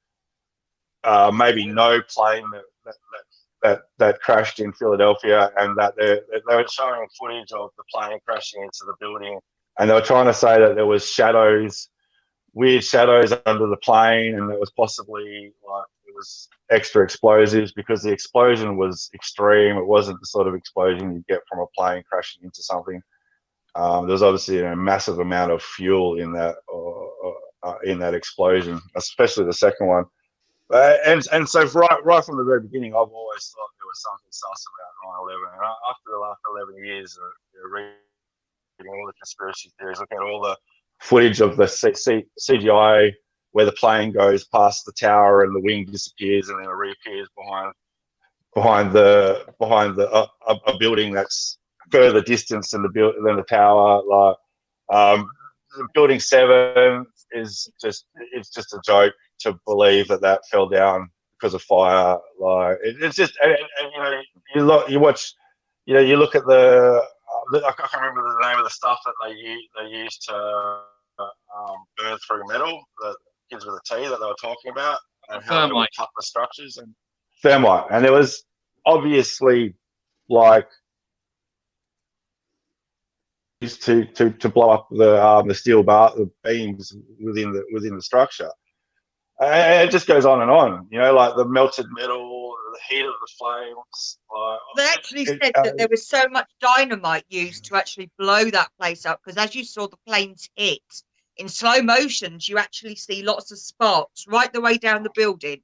maybe no plane that crashed in Philadelphia, and that they were showing footage of the plane crashing into the building, and they were trying to say that there was weird shadows under the plane, and it was possibly like it was extra explosives because the explosion was extreme. It wasn't the sort of explosion you get from a plane crashing into something. There was obviously a massive amount of fuel in that explosion, especially the second one. And so right from the very beginning, I've always thought there was something sus about 9/11. And after the last 11 years of reading all the conspiracy theories, looking at all the footage of the CGI where the plane goes past the tower and the wing disappears and then it reappears behind a building that's further distance than the tower. Like Building 7 is just a joke to believe that fell down because of fire. Like it's just, and you watch, you look at I can't remember the name of the stuff that they used to burn through metal. The kids with a T that they were talking about, and how they would cut the structures and thermite. And there was obviously like used to blow up the steel the beams within the structure. And it just goes on and on, like the melted metal, the heat of the flames. They actually said that there was so much dynamite used to actually blow that place up, because as you saw the planes hit in slow motions, you actually see lots of sparks right the way down the building.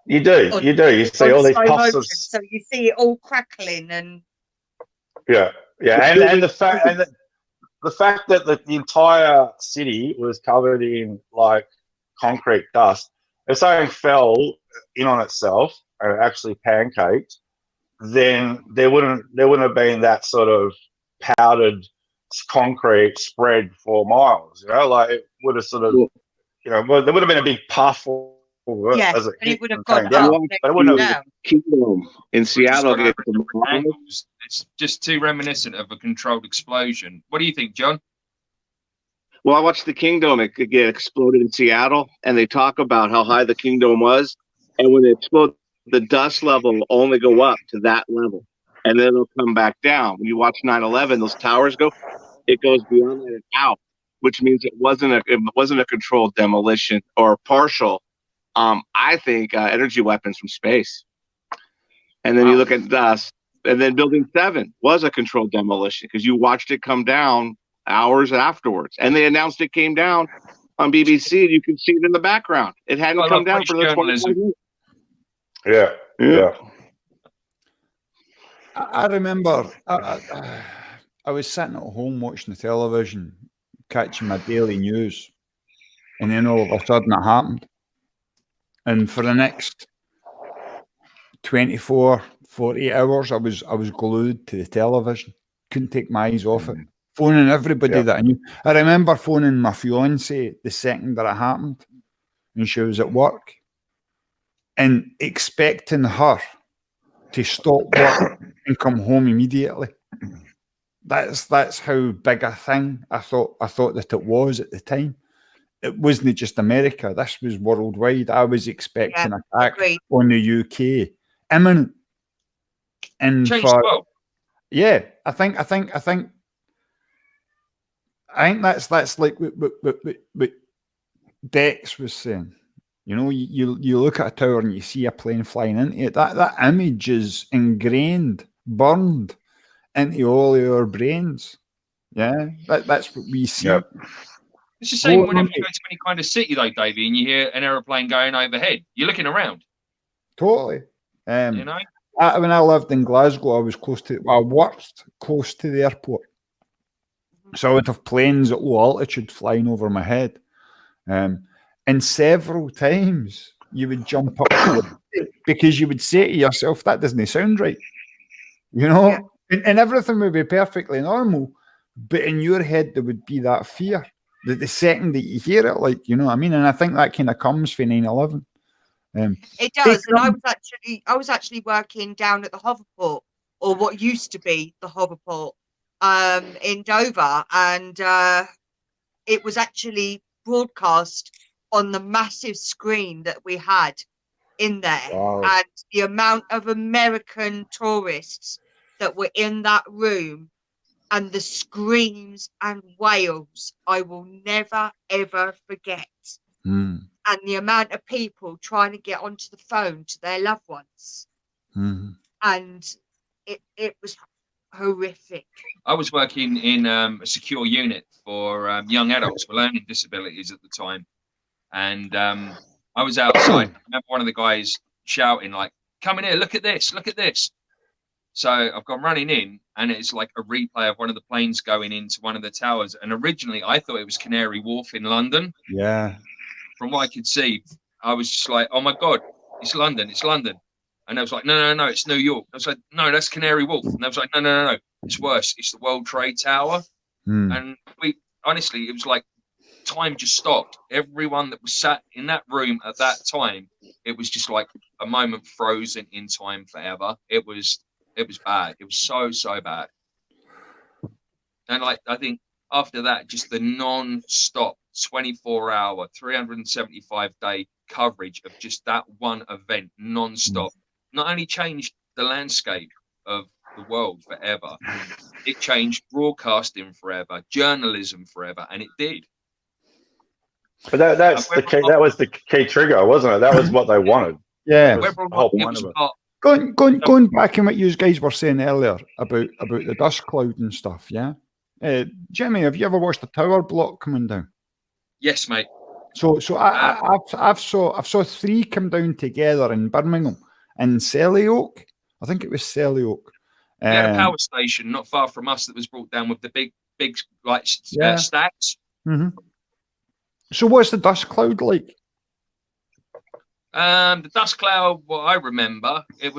You do. You see all these puffs of... So you see it all crackling and... Yeah. And the fact that the entire city was covered in like concrete dust. If something fell in on itself and it actually pancaked, then there wouldn't have been that sort of powdered concrete spread for miles. Like it would have sort of, there would have been a big puff. As it would have gone down. But it wouldn't have. Kingdom in Seattle. It's just too reminiscent of a controlled explosion. What do you think, John? Well, I watched the Kingdom. It could get exploded in Seattle, and they talk about how high the Kingdom was, and when it explodes, the dust level will only go up to that level, and then it'll come back down. When you watch 9/11, those towers it goes beyond that and out, which means it wasn't a controlled demolition or partial. I think energy weapons from space. And then you look at dust, and then Building 7 was a controlled demolition because you watched it come down hours afterwards, and they announced it came down on BBC, and you can see it in the background. It hadn't come down for the 25 minutes. Yeah. I remember I was sitting at home watching the television, catching my daily news, and then all of a sudden it happened. And for the next 24, 48 hours, I was glued to the television. Couldn't take my eyes off it. Phoning everybody that I knew. I remember phoning my fiance the second that it happened, and she was at work, and expecting her to stop work and come home immediately. That's how big a thing I thought that it was at the time. It wasn't just America. This was worldwide. I was expecting an attack on the UK imminent. And I think that's like what Dex was saying. You look at a tower and you see a plane flying into it. That image is ingrained, burned into all your brains. Yeah, that's what we see. Yep. It's the same whenever you go to any kind of city, though, Davey, and you hear an aeroplane going overhead. You're looking around. Totally. When I lived in Glasgow, I worked close to the airport. So I would have planes at low altitude flying over my head. And several times you would jump up because you would say to yourself, that doesn't sound right. You know? Yeah. And everything would be perfectly normal, but in your head there would be that fear that the second that you hear it, like, you know what I mean? And I think that kind of comes from 9/11. It does. And I was actually working down at the hoverport, or what used to be the hoverport, in Dover, and it was actually broadcast on the massive screen that we had in there. Wow. And the amount of American tourists that were in that room and the screams and wails, I will never ever forget. And the amount of people trying to get onto the phone to their loved ones. And it was horrific. I was working in a secure unit for young adults with learning disabilities at the time. And I was outside. I remember one of the guys shouting, like, come in here, look at this, look at this. So I've gone running in, and it's like a replay of one of the planes going into one of the towers. And originally I thought it was Canary Wharf in London. Yeah. From what I could see, I was just like, oh my God, it's London, it's London. And I was like, no, it's New York. I was like, no, that's Canary Wharf. And I was like, no, it's worse. It's the World Trade Tower. And honestly, it was like time just stopped. Everyone that was sat in that room at that time, it was just like a moment frozen in time forever. It was bad. It was so bad. And like, I think after that, just the non-stop 24-hour, 375-day coverage of just that one event non-stop not only changed the landscape of the world forever, it changed broadcasting forever, journalism forever, and it did. But that was the key trigger, wasn't it? That was what they wanted. Yeah. Going back on what you guys were saying earlier about the dust cloud and stuff, yeah? Jimmy, have you ever watched the tower block coming down? Yes, mate. So I've saw 3 come down together in Birmingham in Selly Oak. I think it was Selly Oak. We had a power station not far from us that was brought down with the big like stacks. So what's the dust cloud like? The dust cloud, what I remember, it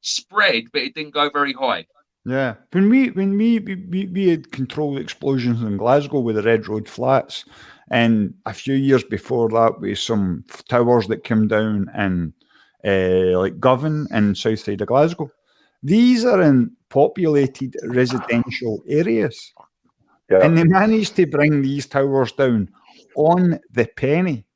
spread, but it didn't go very high. Yeah, when we had controlled explosions in Glasgow with the Red Road Flats, and a few years before that with some towers that came down in like Govan and south side of Glasgow. These are in populated residential areas, and they managed to bring these towers down on the penny,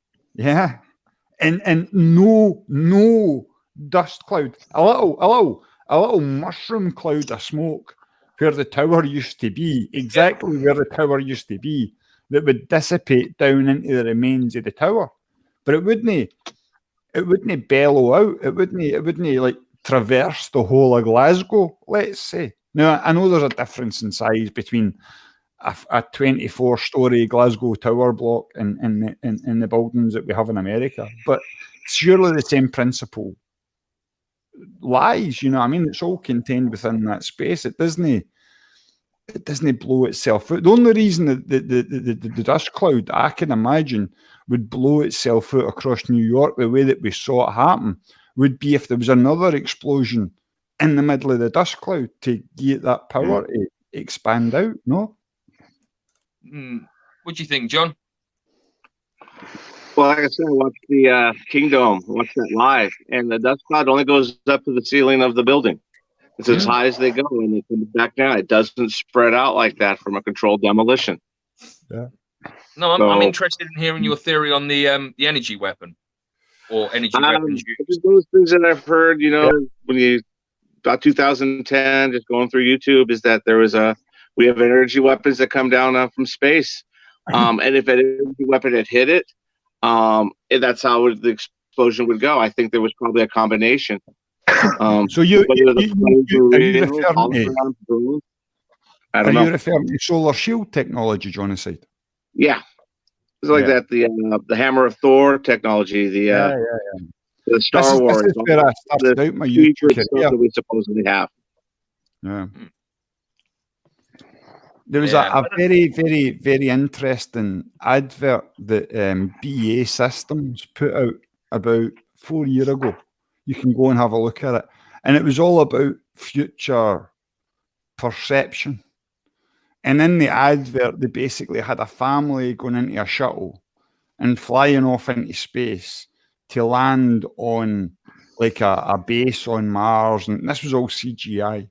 and no dust cloud, a little mushroom cloud of smoke where the tower used to be, exactly where the tower used to be, that would dissipate down into the remains of the tower, but it wouldn't bellow out. It wouldn't like traverse the whole of Glasgow. Let's say. Now I know there's a difference in size between a 24-story Glasgow tower block in the buildings that we have in America, but surely the same principle lies. You know what I mean? It's all contained within that space. It doesn't blow itself out. The only reason that the dust cloud, I can imagine, would blow itself out across New York the way that we saw it happen would be if there was another explosion in the middle of the dust cloud to get that power to expand out. No? What do you think, John? Well, like I said, I watched the Kingdom, watched that live, and the dust cloud only goes up to the ceiling of the building. It's as high as they go, and it comes back down. It doesn't spread out like that from a controlled demolition. Yeah. No, I'm interested in hearing your theory on the energy weapon or energy weapons used. Those things that I've heard, when about 2010, just going through YouTube, is that we have energy weapons that come down from space, and if an energy weapon had hit it, that's how the explosion would go. I think there was probably a combination. So you referring to solar shield technology, Jonicide? Yeah, it's like that. The Hammer of Thor technology. The Star Wars. This is where I started out my YouTube career. That we supposedly have. Yeah. There was a very, very, very interesting advert that BAE Systems put out about 4 years ago. You can go and have a look at it. And it was all about future perception. And in the advert, they basically had a family going into a shuttle and flying off into space to land on like a base on Mars. And this was all CGI.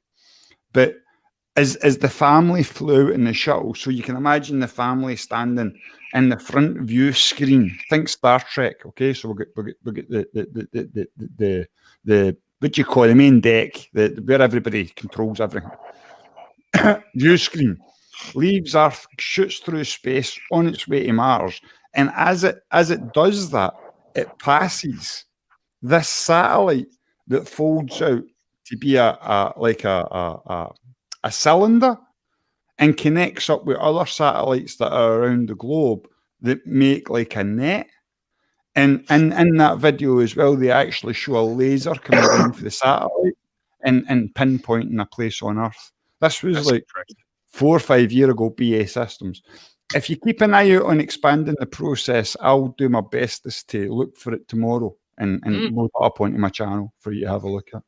But as the family flew out in the shuttle, so you can imagine the family standing in the front view screen. Think Star Trek, okay? So we'll get the what do you call it, the main deck, where everybody controls everything. View screen leaves Earth, shoots through space on its way to Mars, and as it does that, it passes this satellite that folds out to be a cylinder and connects up with other satellites that are around the globe that make like a net. And in that video as well, they actually show a laser coming down for the satellite and pinpointing a place on Earth. This was like 4 or 5 years ago, BAE Systems. If you keep an eye out on expanding the process, I'll do my bestest to look for it tomorrow and load it up onto my channel for you to have a look at.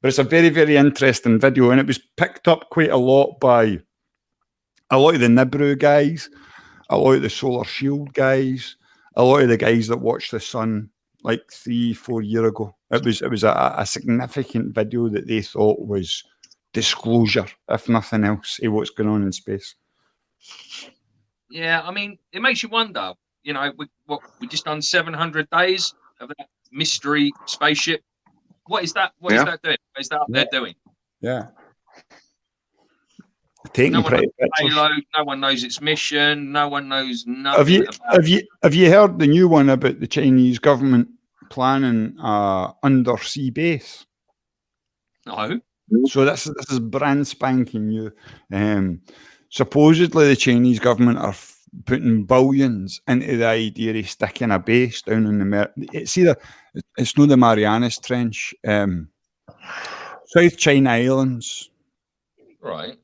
But it's a very, very interesting video, and it was picked up quite a lot by a lot of the Nibru guys, a lot of the Solar Shield guys, a lot of the guys that watched the sun like 3-4 years ago. It was a significant video that they thought was disclosure, if nothing else, of what's going on in space. Yeah, I mean, it makes you wonder. You know, we just done 700 days of that mystery spaceship. What is that? What is that doing? What is that up there doing? Yeah. No one knows its payload, no one knows its mission, no one knows nothing about it. Have you heard the new one about the Chinese government planning undersea base? No. So this is brand spanking new. Supposedly the Chinese government are putting billions into the idea of sticking a base down in the it's not the Marianas Trench, South China Islands. Right.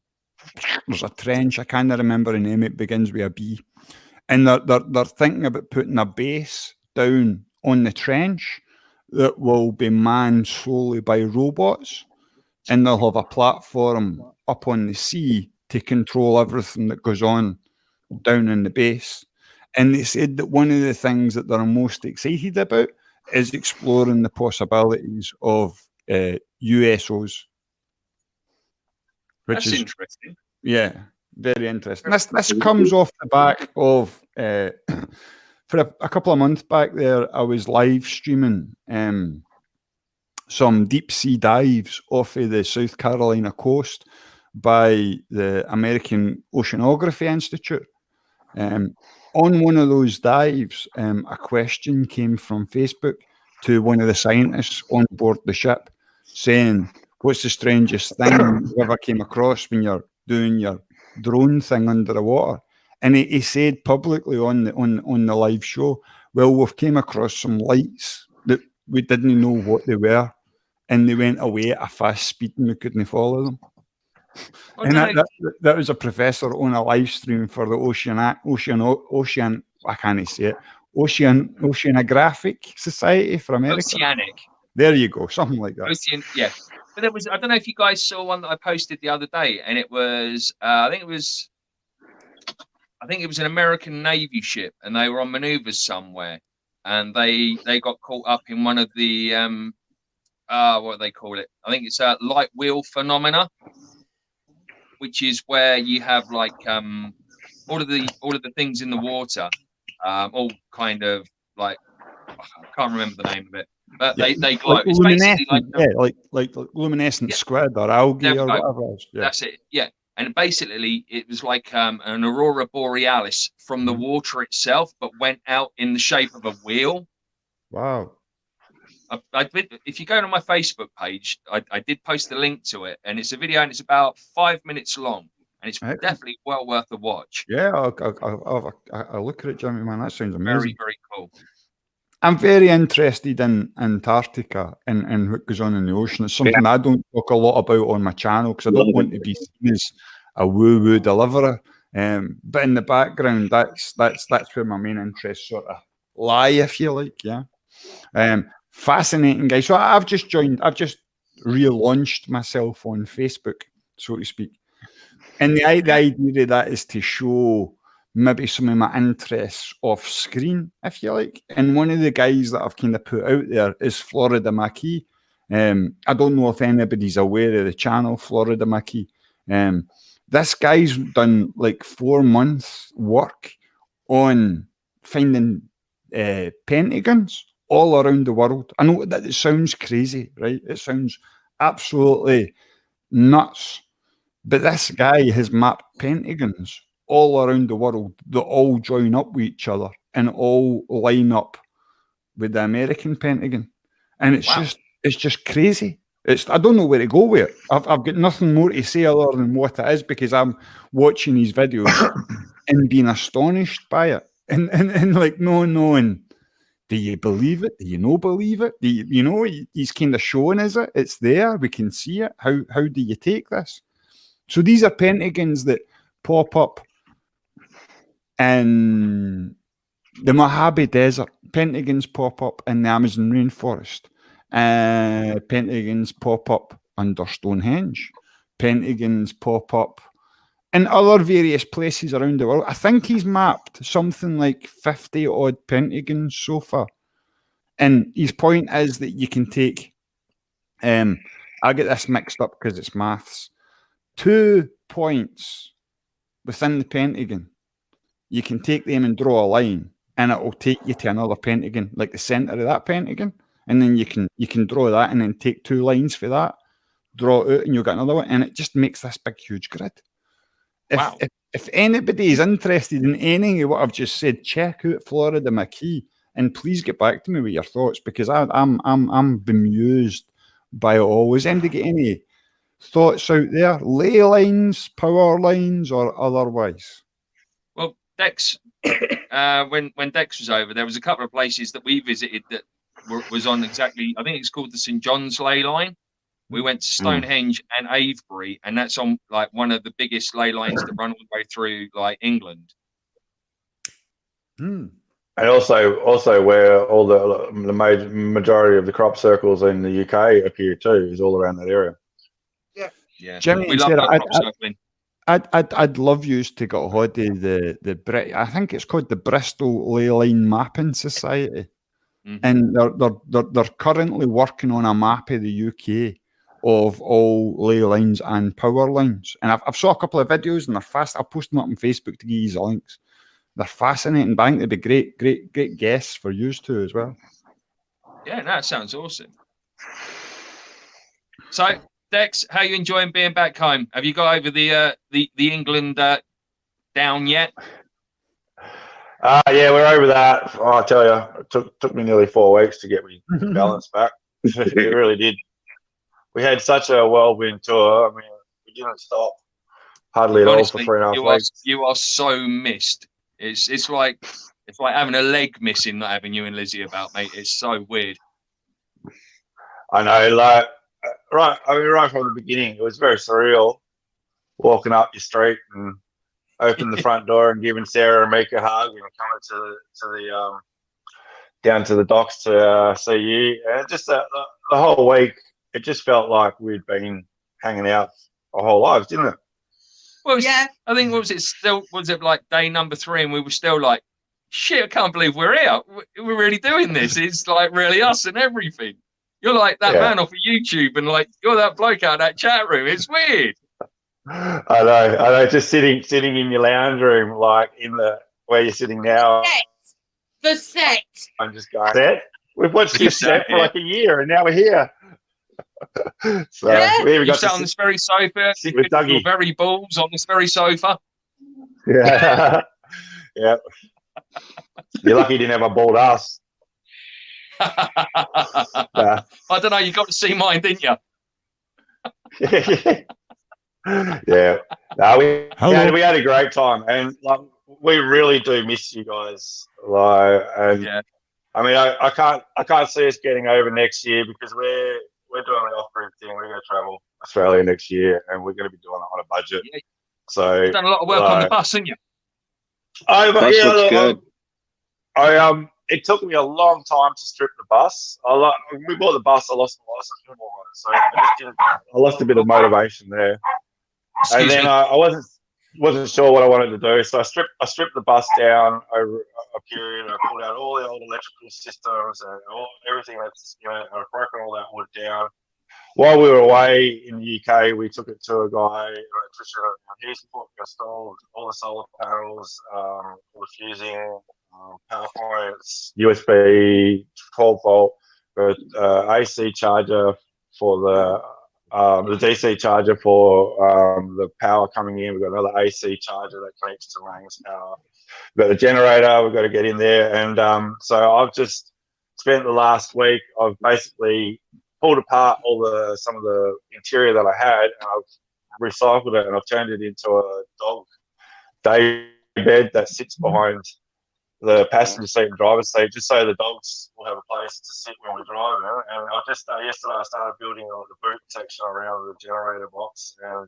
There's a trench, I can't remember the name, it begins with a B. And they're thinking about putting a base down on the trench that will be manned solely by robots, and they'll have a platform up on the sea to control everything that goes on down in the base. And they said that one of the things that they're most excited about is exploring the possibilities of USOs. That's interesting. Yeah, very interesting. This comes off the back of for a couple of months back there, I was live streaming some deep sea dives off of the South Carolina coast by the American Oceanography Institute. On one of those dives, a question came from Facebook to one of the scientists on board the ship saying, "What's the strangest thing you ever came across when you're doing your drone thing under the water?" And he said publicly on the live show, "Well, we've came across some lights that we didn't know what they were, and they went away at a fast speed and we couldn't follow them." And that was a professor on a live stream for the Oceanographic Society for America. Oceanic. There you go, something like that. Yeah. But there was, I don't know if you guys saw one that I posted the other day, and it was, I think it was an American Navy ship, and they were on maneuvers somewhere, and they got caught up in one of the what do they call it? I think it's a light wheel phenomena, which is where you have like all of the things in the water, all kind of like, I can't remember the name of it, but they glow. Like it's luminescent, basically like luminescent squid or algae or whatever else. Yeah. That's it. Yeah. And basically, it was like an aurora borealis from the water itself, but went out in the shape of a wheel. Wow. If you go to my Facebook page, I did post a link to it, and it's a video, and it's about 5 minutes long, and it's definitely well worth a watch. Yeah, I'll look at it, Jimmy, man. That sounds amazing. Very, very cool. I'm very interested in Antarctica and what goes on in the ocean. It's something I don't talk a lot about on my channel because I don't want to be seen as woo deliverer. But in the background, that's where my main interests sort of lie, if you like. Yeah. Fascinating, guys. So I've just relaunched myself on Facebook, so to speak. And the idea of that is to show maybe some of my interests off screen, if you like. And one of the guys that I've kind of put out there is Florida Mackie. I don't know if anybody's aware of the channel Florida Mackie. This guy's done like 4 months work on finding pentagons all around the world. I know that it sounds crazy, right? It sounds absolutely nuts. But this guy has mapped pentagons all around the world that all join up with each other and all line up with the American pentagon. And it's just crazy. I don't know where to go with it. I've got nothing more to say other than what it is, because I'm watching these videos and being astonished by it. And like no knowing, do you believe it? Do you not believe it? He's kind of showing us it. It's there. We can see it. How do you take this? So these are pentagons that pop up in the Mojave Desert. Pentagons pop up in the Amazon rainforest. Pentagons pop up under Stonehenge. Pentagons pop up in other various places around the world. I think he's mapped something like 50 odd pentagons so far. And his point is that you can take, I get this mixed up because it's maths, 2 points within the pentagon. You can take them and draw a line, and it will take you to another pentagon, like the center of that pentagon. And then you can draw that and then take 2 lines for that, draw it out, and you'll get another one. And it just makes this big, huge grid. If anybody is interested in any of what I've just said, check out Florida Mackie, and please get back to me with your thoughts, because I'm bemused by it all. Is anybody get any thoughts out there? Ley lines, power lines, or otherwise? Well, Dex, when Dex was over, there was a couple of places that we visited that was on exactly, I think it's called the St. John's ley line. We went to Stonehenge and Avebury, and that's on like one of the biggest ley lines that run all the way through like England. And also where all the majority of the crop circles in the UK appear too, is all around that area. Yeah. Jimmy, we love crop circling. I'd love you to get a hold of the I think it's called the Bristol Ley Line Mapping Society, and they're currently working on a map of the UK of all ley lines and power lines. And I've saw a couple of videos, and they're fast. I'll post them up on Facebook to give you links. They're fascinating. I think they'd be great guests for you too as well. Yeah, that sounds awesome. So, Dex, how are you enjoying being back home? Have you got over the England down yet? Yeah, we're over that. Oh, I tell you, it took me nearly 4 weeks to get my balance back. It really did. We had such a whirlwind tour. I mean, we didn't stop hardly at Honestly, all for 3.5 weeks. You are so missed. It's like having a leg missing, not having you and Lizzie about, mate. It's so weird. I know, like right from the beginning, it was very surreal. Walking up your street and opening the front door and giving Sarah and Mika a hug, and coming to the down to the docks to see you. And just the whole week, it just felt like we'd been hanging out our whole lives, didn't it? Well, yeah. I think, was it like day number 3, and we were still like, shit, I can't believe we're here. We're really doing this. It's like really us and everything. You're like that man off of YouTube, and like you're that bloke out of that chat room. It's weird. I know. Just sitting in your lounge room, like in where you're sitting now. The set. I'm just going, set? We've watched this set for like a year, and now we're here. So we even you sat on this very sofa with your very balls on this very sofa. Yeah. Yeah. You're lucky you didn't have a bald ass. I don't know. You got to see mine, didn't you? Yeah. No, we had a great time, and like we really do miss you guys. Like, and I mean, I can't see us getting over next year, because we're doing the off-grid thing. We're going to travel Australia next year, and we're going to be doing it on a budget. So you've done a lot of work on the bus, haven't you? It took me a long time to strip the bus. We bought the bus. I lost my license, so I lost a bit of motivation there. And then I wasn't sure what I wanted to do, so I stripped the bus down over a period. I pulled out all the old electrical systems and everything that's I've broken all that wood down. While we were away in the UK, we took it to a guy, an electrician. He's installed all the solar panels, all the fusing, power points, USB 12-volt, AC charger for the DC charger for the power coming in. We've got another AC charger that connects to mains power. We've got the generator. We've got to get in there, and so I've just spent the last week. I've basically pulled apart some of the interior that I had, and I've recycled it, and I've turned it into a dog day bed that sits behind the passenger seat and driver's seat, just so the dogs will have a place to sit when we drive. And I just yesterday I started building the boot section around the generator box and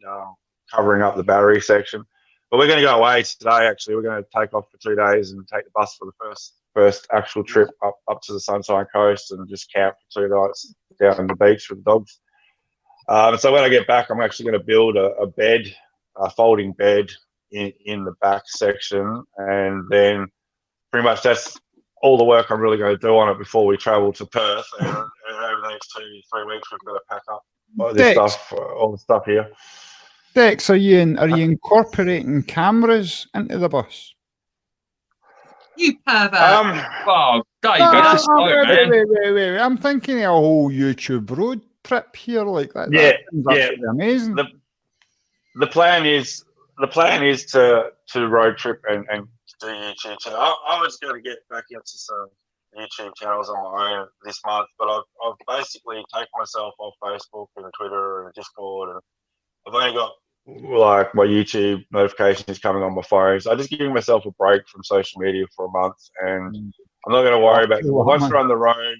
covering up the battery section. But we're going to go away today. Actually, we're going to take off for 2 days and take the bus for the first actual trip up to the Sunshine Coast and just camp for 2 nights down on the beach with the dogs. So when I get back, I'm actually going to build a folding bed in the back section, and then pretty much that's all the work I'm really going to do on it before we travel to Perth. And over the next 2-3 weeks, we've got to pack up all the stuff here. Dex, are you incorporating cameras into the bus? You pervert. Oh, Davie, wait. I'm thinking of a whole YouTube road trip here like that. Yeah, that's amazing. The plan is to road trip and do YouTube channel. I was going to get back into some YouTube channels on my own this month, but I've basically taken myself off Facebook and Twitter and Discord, and I've only got like my YouTube notifications coming on my phone. So I'm just giving myself a break from social media for a month, and I'm not going to worry about it. Once we're on the road,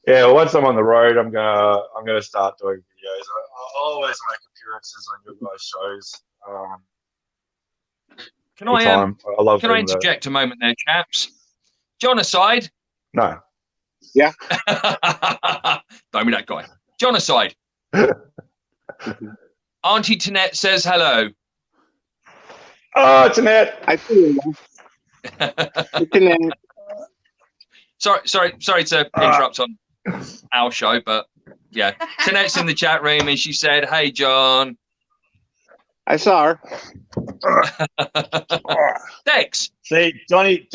once I'm on the road, I'm gonna start doing videos. I'll always make appearances on your guys' shows. Can I interject a moment there, chaps? Jonicide? No. Yeah. Don't be that guy. Jonicide. Auntie Tanette says hello. Oh, Tanette. I feel you. Sorry to interrupt on our show, but yeah, Tanette's in the chat room and she said, "Hey, John." I saw her. Dex. See, Johnny's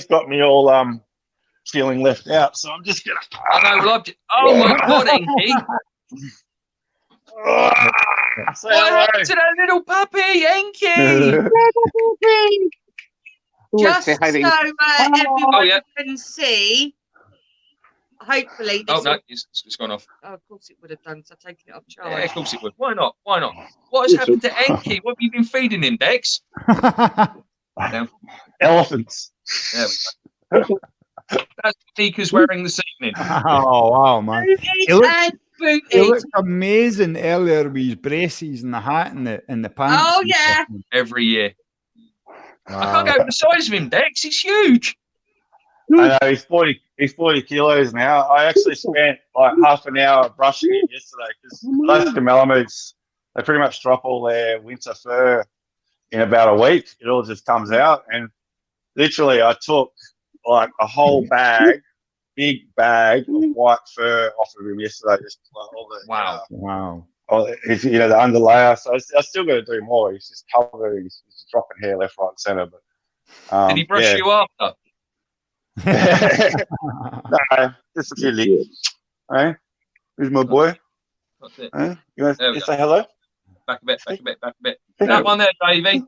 got me all feeling left out, so I'm just gonna. I know. Oh my God, Enki! What happened to that little puppy, Enki? Just so everyone can see. Hopefully. Oh no, it's gone off. Oh, of course it would have done. So taking it off charge. Yeah, of course it would. Why not? What has happened to Enki? What have you been feeding him, Dex? Elephants. There we go. That's what Nika's wearing this evening. Oh wow, man! He looked amazing earlier with his braces and the hat and the pants. Oh yeah. Every year. Wow. I can't go over the size of him, Dex. He's huge. I know he's 40 kilos now. I actually spent like half an hour brushing him yesterday because Alaska Malamutes, they pretty much drop all their winter fur in about a week. It all just comes out, and literally I took like a whole big bag of white fur off of him yesterday. Just like all the wow. It's, the underlayer. So I still got to do more. He's just covered. He's just dropping hair left, right, and centre. But did he brush you after? No, just a few licks. Hey, who's my boy? That's it. Hey, you want to say hello? Back a bit. That one there, Davie.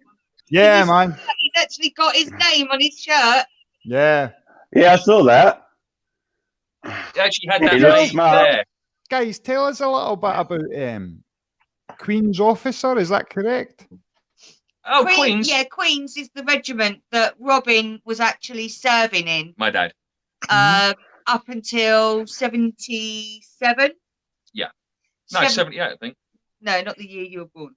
Yeah, man. He's actually got his name on his shirt. Yeah, I saw that. He actually had that name there. Guys, tell us a little bit about Queen's Officer. Is that correct? Oh, Queen's. Yeah, Queen's is the regiment that Robin was actually serving in. My dad. Up until 77. Yeah. No, 78, I think. No, not the year you were born.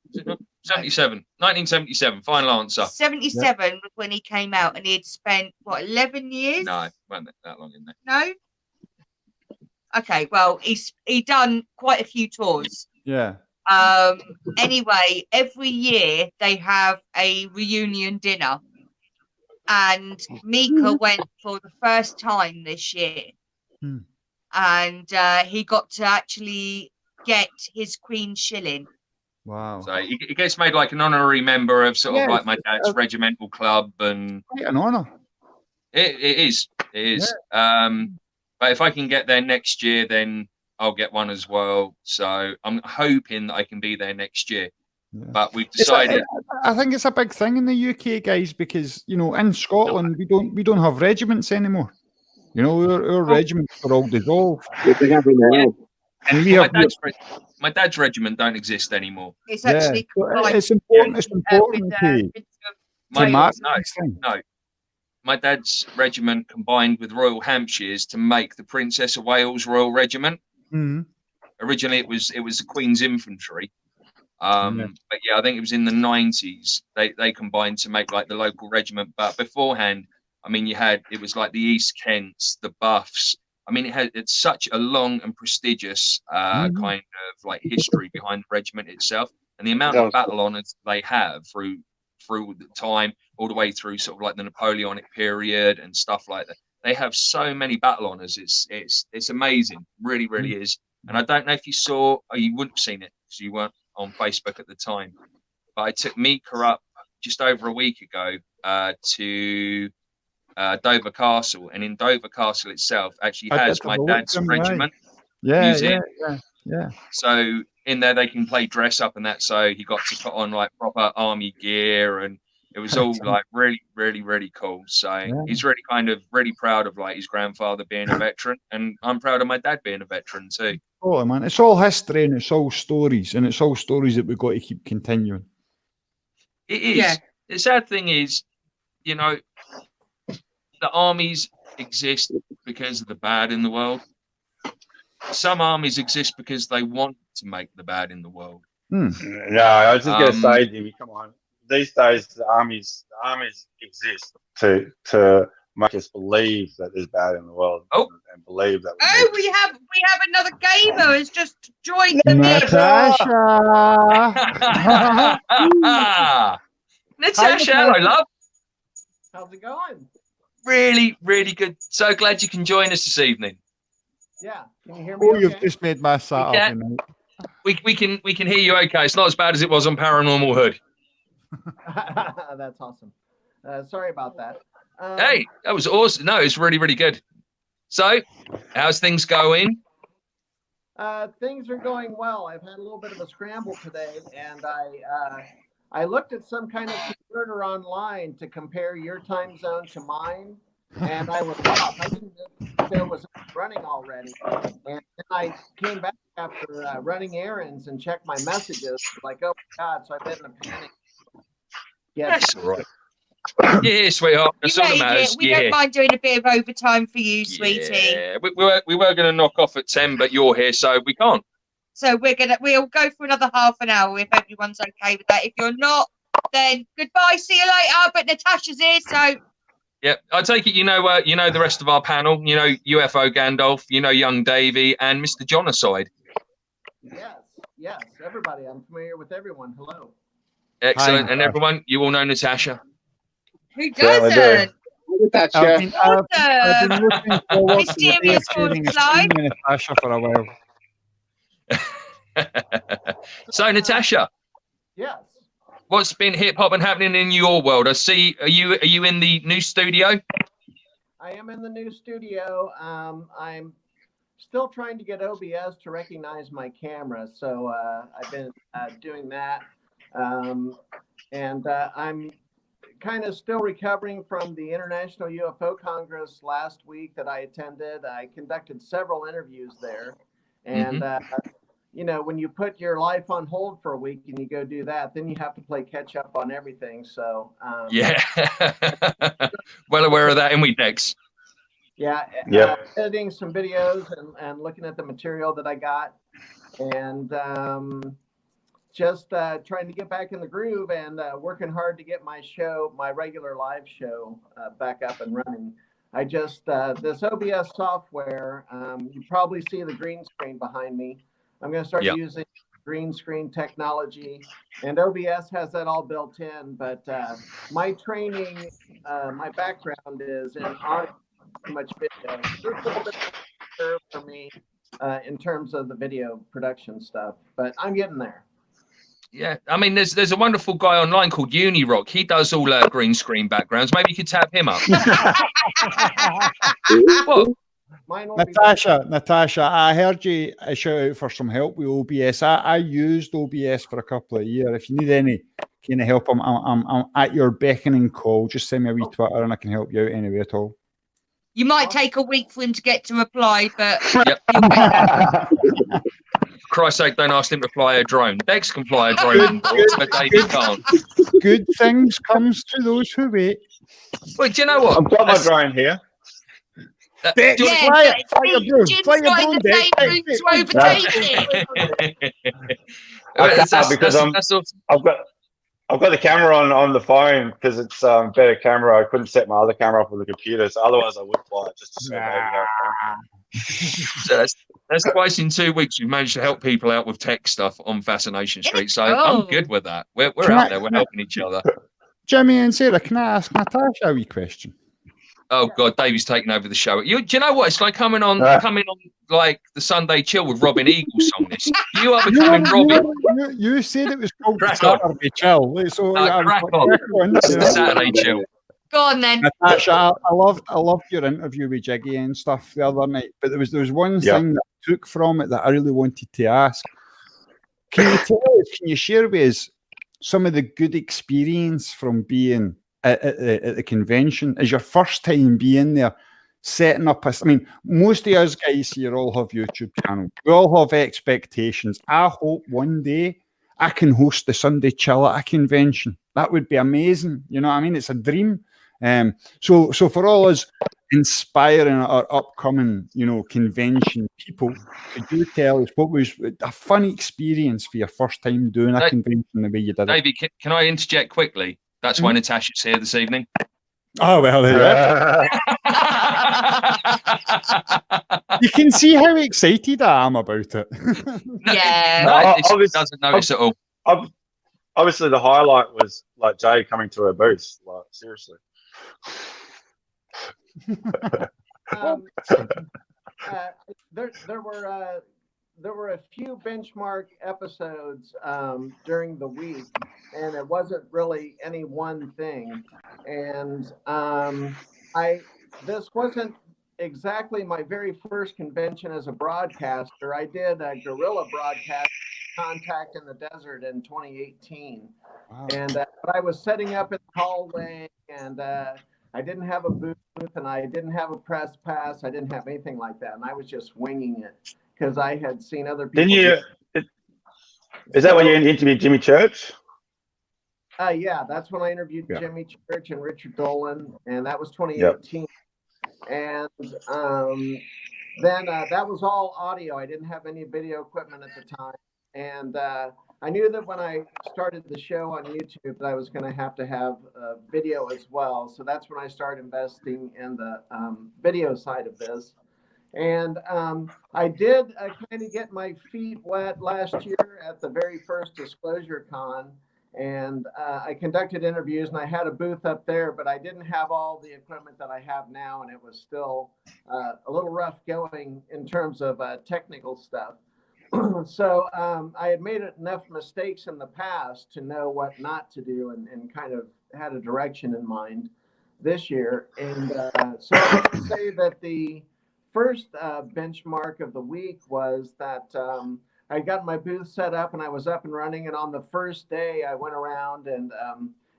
77. 1977. Final answer. 77 was when he came out, and he had spent, what, 11 years? No, it wasn't that long in there. No? Okay, well, he done quite a few tours. Yeah. Anyway, every year they have a reunion dinner, and Mika went for the first time this year. And he got to actually get his Queen shilling. Wow. So he gets made like an honorary member of sort of like my dad's regimental club, and quite an honour. It is. But if I can get there next year, then I'll get one as well. So I'm hoping that I can be there next year. Yeah. But we've decided. I think it's a big thing in the UK, guys, because in Scotland we don't have regiments anymore. Our regiments are all dissolved. And we have my dad's regiment don't exist anymore. It's actually it's important. It's important No. My dad's regiment combined with Royal Hampshire's to make the Princess of Wales Royal Regiment. Mm-hmm. Originally, it was the Queen's Infantry, but I think it was in the 90s they combined to make like the local regiment. But beforehand, I mean, it was like the East Kents, the Buffs. I mean, it's such a long and prestigious kind of like history behind the regiment itself, and the amount of battle honours they have through the time, all the way through sort of like the Napoleonic period and stuff like that. They have so many battle honours. It's amazing, really, really is. And I don't know if you saw, or you wouldn't have seen it because you weren't on Facebook at the time, but I took Mika up just over a week ago to Dover Castle, and in Dover Castle itself actually has my dad's regiment museum. Yeah. So in there they can play dress up and that. So he got to put on like proper army gear, and it was all like really, really, really cool. So he's really proud of like his grandfather being a veteran, and I'm proud of my dad being a veteran too. Oh man, it's all history and it's all stories, and it's all stories that we've got to keep continuing. It is. Yeah. The sad thing is, the armies exist because of the bad in the world. Some armies exist because they want to make the bad in the world. No, I was just going to say, Davie, come on. These days, the armies exist to make us believe that there's bad in the world, and believe that. We have another gamer who's just joined the Natasha. Natasha, hello, love. How's it going? Really, really good. So glad you can join us this evening. Yeah, can you hear me? Okay? You've just made my Saturday night. We can hear you okay. It's not as bad as it was on Paranormal Hood. That's awesome. Sorry about that. Hey, that was awesome. No, it's really, really good. So, how's things going? Things are going well. I've had a little bit of a scramble today, and I looked at some kind of converter online to compare your time zone to mine, and I was off. I didn't know it was running already. And then I came back after running errands and checked my messages, like, oh my God, so I've been in a panic. That's all right. Yeah, sweetheart. That's all that matters. We don't mind doing a bit of overtime for you, sweetie. Yeah, we were going to knock off at 10, but you're here, so we can't. So we'll go for another half an hour if everyone's okay with that. If you're not, then goodbye, see you later. But Natasha's here, so. Yeah, I take it you know the rest of our panel. UFO Gandalf, young Davie, and Mr. Jonicide. Yes, everybody. I'm familiar with everyone. Hello. Excellent, and everyone, you all know Natasha. Who doesn't? Natasha. I've been looking forward to the day of sharing a screen with Natasha for a while. So, Natasha. Yes. What's been hip hop and happening in your world? I see. Are you in the new studio? I am in the new studio. I'm still trying to get OBS to recognize my camera, so I've been doing that. And I'm kind of still recovering from the International UFO Congress last week that I attended. I conducted several interviews there, and when you put your life on hold for a week and you go do that, then you have to play catch up on everything. So yeah, well aware of that, and we Dex. Yeah, editing some videos and looking at the material that I got, and just trying to get back in the groove and working hard to get my regular live show back up and running. I just, this OBS software, you probably see the green screen behind me. I'm going to start using green screen technology, and OBS has that all built in, but my training, my background is in audio, too much video. So there's a little bit for me in terms of the video production stuff, but I'm getting there. Yeah, I mean, there's a wonderful guy online called Unirock. He does all green screen backgrounds. Maybe you could tap him up. What? Natasha, I heard you shout out for some help with OBS. I used OBS for a couple of years. If you need any kind of help, I'm at your beckoning call. Just send me a wee Twitter and I can help you out anyway at all. You might take a week for him to get to reply, but yep. For Christ's sake, don't ask him to fly a drone. Bex can fly a drone, but Davie can't. Good things comes to those who wait. Well, do you know what? I've got my drone here. Dex, fly your drone. Fly your drone, Dex. I've got the camera on the phone because it's better camera. I couldn't set my other camera up on the computer, so otherwise I would fly it just to show how So that's twice in 2 weeks we've managed to help people out with tech stuff on Fascination Street. So I'm good with that. We're out there. We're helping each other. Jimmy and Sarah, can I ask Natasha a wee question? Oh God, Davie's taking over the show. Do you know what? It's like coming on like the Sunday Chill with Robin Eagles song. This you are becoming Robin. You said it was called Saturday Chill. So crack on. It's the Saturday Chill. Go on then, Natasha. I loved your interview with Jiggy and stuff the other night. But there was one thing that I took from it that I really wanted to ask. Can you share with us some of the good experience from being at the convention? Is your first time being there, setting up I mean, most of us guys here all have YouTube channels. We all have expectations. I hope one day I can host the Sunday Chill at a convention. That would be amazing. You know what I mean? It's a dream. So for all us inspiring our upcoming, convention people, could you tell us what was a fun experience for your first time doing a convention the way you did it? Davie, can I interject quickly? That's why Natasha's here this evening. Oh, well, there you can see how excited I am about it. Yeah. It doesn't notice at all. Obviously, the highlight was like Jay coming to her booth. Like, seriously. There were a few benchmark episodes during the week, and it wasn't really any one thing. And this wasn't exactly my very first convention as a broadcaster. I did a guerrilla broadcast, Contact in the Desert, in 2018. Wow. And I was setting up in the hallway, and I didn't have a booth, and I didn't have a press pass. I didn't have anything like that, and I was just winging it because I had seen other people. Is that when you interviewed Jimmy Church? Yeah, that's when I interviewed Jimmy Church and Richard Dolan, and that was 2018. Yep. And then that was all audio. I didn't have any video equipment at the time. And I knew that when I started the show on YouTube that I was going to have video as well. So that's when I started investing in the video side of this. And I did kind of get my feet wet last year at the very first Disclosure Con. And I conducted interviews, and I had a booth up there, but I didn't have all the equipment that I have now, and it was still a little rough going in terms of technical stuff. So I had made enough mistakes in the past to know what not to do, and kind of had a direction in mind this year. And so I would say that the first benchmark of the week was that I got my booth set up and I was up and running. And on the first day, I went around, and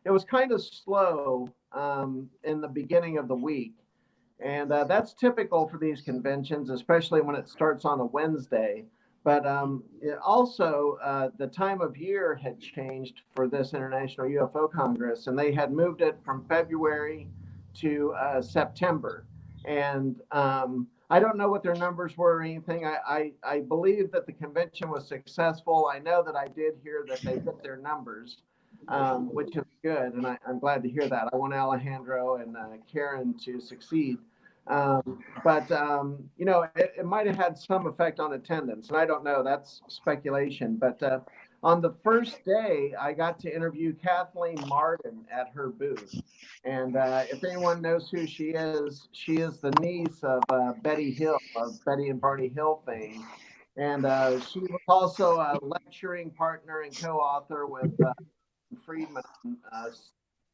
it was kind of slow in the beginning of the week. And that's typical for these conventions, especially when it starts on a Wednesday. But also, the time of year had changed for this International UFO Congress, and they had moved it from February to September. And I don't know what their numbers were or anything. I believe that the convention was successful. I know that I did hear that they hit their numbers, which is good, and I'm glad to hear that. I want Alejandro and Karen to succeed. But it might have had some effect on attendance, and I don't know. That's speculation. But on the first day, I got to interview Kathleen Martin at her booth. And if anyone knows who she is the niece of Betty Hill, of Betty and Barney Hill fame. And she was also a lecturing partner and co-author with Friedman on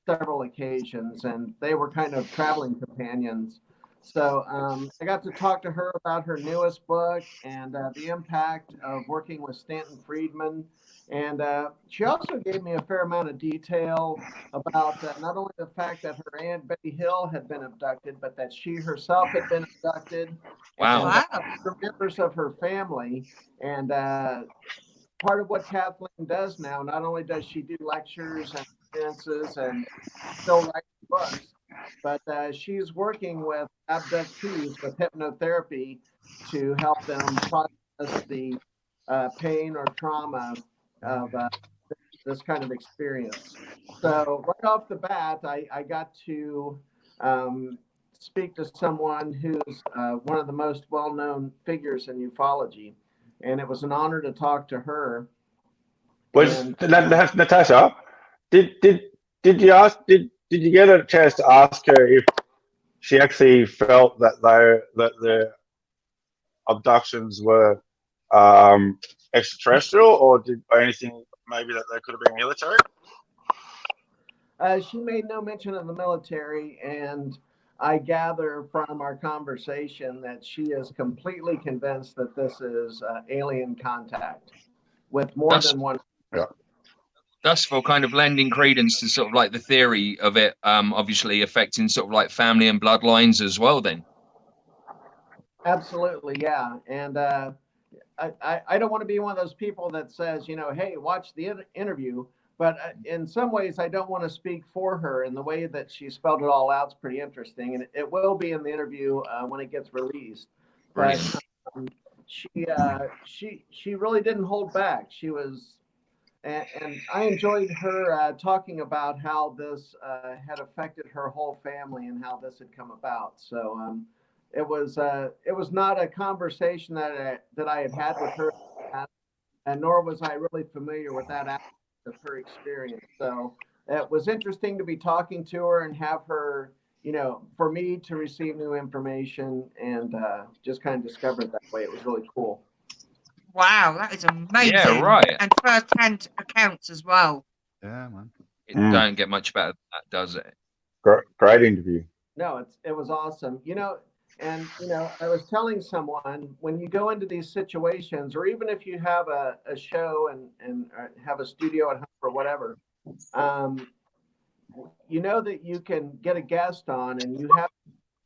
several occasions, and they were kind of traveling companions. So I got to talk to her about her newest book and the impact of working with Stanton Friedman. And she also gave me a fair amount of detail about not only the fact that her aunt Betty Hill had been abducted, but that she herself had been abducted. Wow. And members of her family. And part of what Kathleen does now, not only does she do lectures and appearances and still write books, but she's working with abductees with hypnotherapy to help them process the pain or trauma of this kind of experience. So right off the bat, I got to speak to someone who's one of the most well-known figures in ufology, and it was an honor to talk to her. Natasha, did you get a chance to ask her if she actually felt that the abductions were extraterrestrial, or anything maybe that they could have been military? She made no mention of the military, and I gather from our conversation that she is completely convinced that this is alien contact with more than one. Yeah. That's for kind of lending credence to sort of like the theory of it, obviously affecting sort of like family and bloodlines as well. Then. Absolutely, yeah, and I don't want to be one of those people that says, hey, watch the interview. But in some ways, I don't want to speak for her, and the way that she spelled it all out is pretty interesting, and it will be in the interview when it gets released. Brilliant. But she really didn't hold back. She was, and I enjoyed her talking about how this had affected her whole family and how this had come about. So it was not a conversation that I had had with her, and nor was I really familiar with that aspect of her experience. So it was interesting to be talking to her and have her, for me to receive new information and just kind of discover it that way. It was really cool. Wow, that is amazing. Yeah, right. And first-hand accounts as well. Yeah, man. It don't get much better than that, does it? Great interview. No, it was awesome. And I was telling someone, when you go into these situations, or even if you have a show and have a studio at home or whatever, that you can get a guest on and you have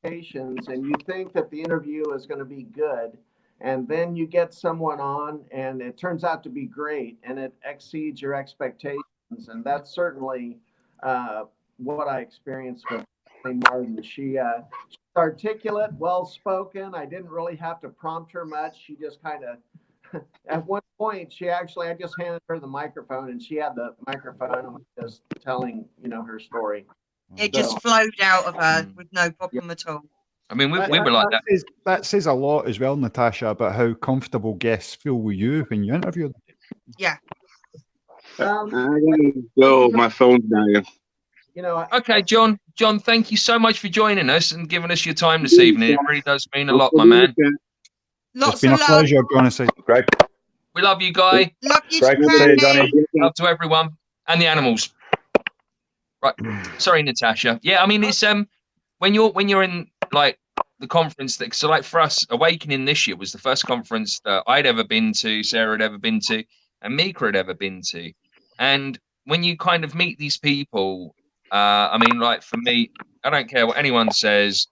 expectations and you think that the interview is going to be good, and then you get someone on and it turns out to be great and it exceeds your expectations. And that's certainly what I experienced with Kathleen Martin. She's articulate, well-spoken. I didn't really have to prompt her much. She just kind of, at one point, I just handed her the microphone and she had the microphone and was just telling, her story. It just flowed out of her with no problem at all. I mean, we were like that. That says a lot as well, Natasha, about how comfortable guests feel with you when you interview them. Yeah. I gotta go. My phone's dying. Okay, John, thank you so much for joining us and giving us your time this evening. It really does mean a lot, my man. It's been a pleasure, Jonicide. Great. We love you, Guy. Love you, Great to see you, Johnny. Love to everyone and the animals. Right. Sorry, Natasha. Yeah, I mean, it's when you're in like the conference so like for us, Awakening this year was the first conference that I'd ever been to, Sarah had ever been to, and Mika had ever been to. And when you kind of meet these people, I mean, like for me, I don't care what anyone says.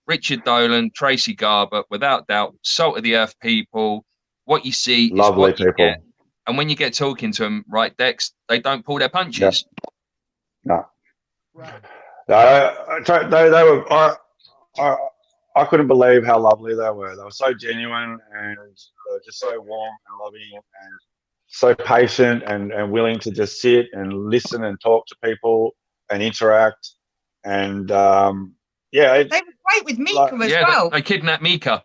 Richard Dolan, Tracy Garber, without doubt, salt of the earth people. What you see Lovely is what you people. get. And when you get talking to them, right, Dex, they don't pull their punches. No. Right. They were. I couldn't believe how lovely they were. They were so genuine and they were just so warm and loving and so patient and willing to just sit and listen and talk to people and interact. And yeah, they were great with Mika as well. They kidnapped Mika.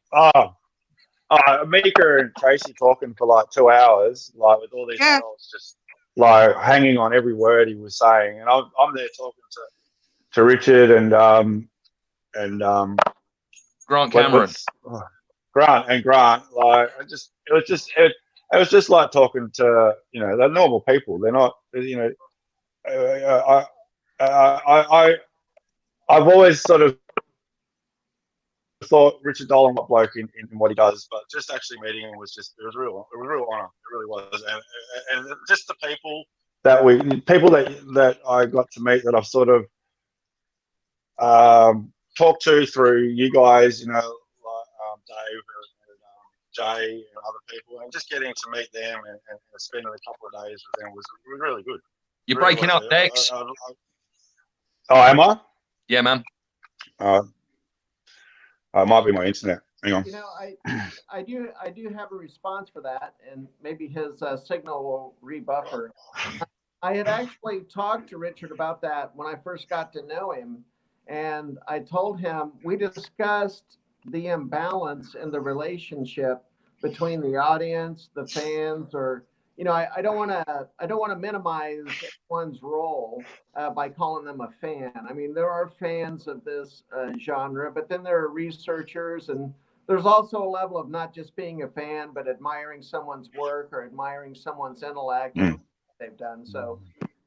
Mika and Tracy talking for like 2 hours, like with all these adults just like hanging on every word he was saying. And I'm there talking to Richard and Grant Cameron. Grant, like it was just like talking to, you know, they're normal people. They're not, you know, I've always sort of thought Richard Dolan was a bloke in what he does, but just actually meeting him was just, it was a real honor. It really was. And just the people that I got to meet, that I've sort of talked to through you guys, you know, like Dave and Jay and other people, and just getting to meet them and spending a couple of days with them was really good. You're breaking up, Dex. Oh, am I? Yeah, man. It might be my internet. Hang on. You know, I do have a response for that, and maybe his signal will rebuffer. I had actually talked to Richard about that when I first got to know him, and I told him, we discussed the imbalance in the relationship between the audience, the fans, or, you know, I don't want to minimize one's role by calling them a fan. I mean, there are fans of this genre, but then there are researchers, and there's also a level of not just being a fan, but admiring someone's work or admiring someone's intellect and what they've done. So,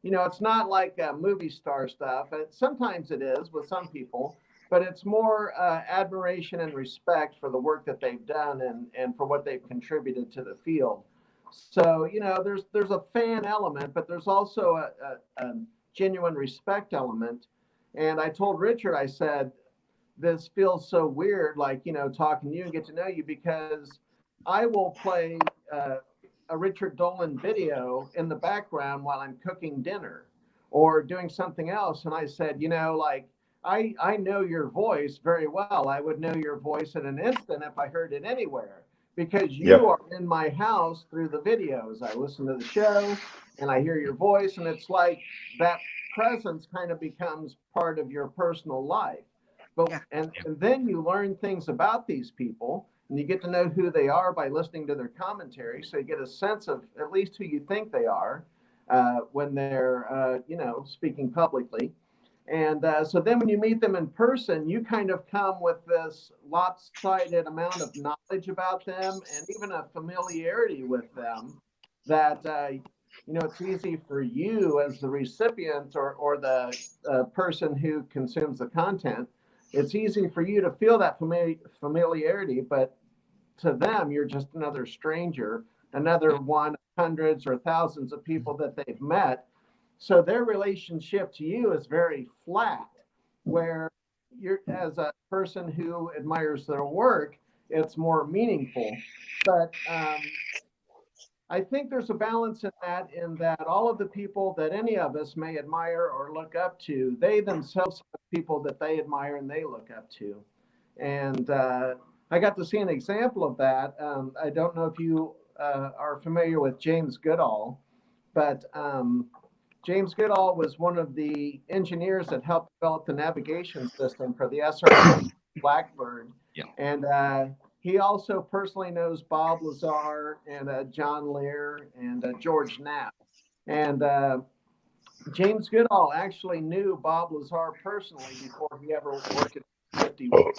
you know, it's not like movie star stuff. Sometimes it is with some people, but it's more admiration and respect for the work that they've done and for what they've contributed to the field. So, you know, there's a fan element, but there's also a genuine respect element. And I told Richard, I said, this feels so weird, like, you know, talking to you and get to know you, because I will play a Richard Dolan video in the background while I'm cooking dinner or doing something else. And I said, you know, like, I know your voice very well. I would know your voice in an instant if I heard it anywhere, because you are in my house through the videos. I listen to the show and I hear your voice, and it's like that presence kind of becomes part of your personal life. But and then you learn things about these people, and you get to know who they are by listening to their commentary. So you get a sense of at least who you think they are when they're you know, speaking publicly. And so then when you meet them in person, you kind of come with this lopsided amount of knowledge about them and even a familiarity with them that, you know, it's easy for you as the recipient or the person who consumes the content. It's easy for you to feel that familiarity, but to them, you're just another stranger, another one of hundreds or thousands of people that they've met. So their relationship to you is very flat, where you're, as a person who admires their work, it's more meaningful. But I think there's a balance in that all of the people that any of us may admire or look up to, they themselves have people that they admire and they look up to. And I got to see an example of that. I don't know if you are familiar with James Goodall, but James Goodall was one of the engineers that helped develop the navigation system for the SR Blackbird. Yeah. And he also personally knows Bob Lazar and John Lear and George Knapp. And James Goodall actually knew Bob Lazar personally before he ever worked at 51.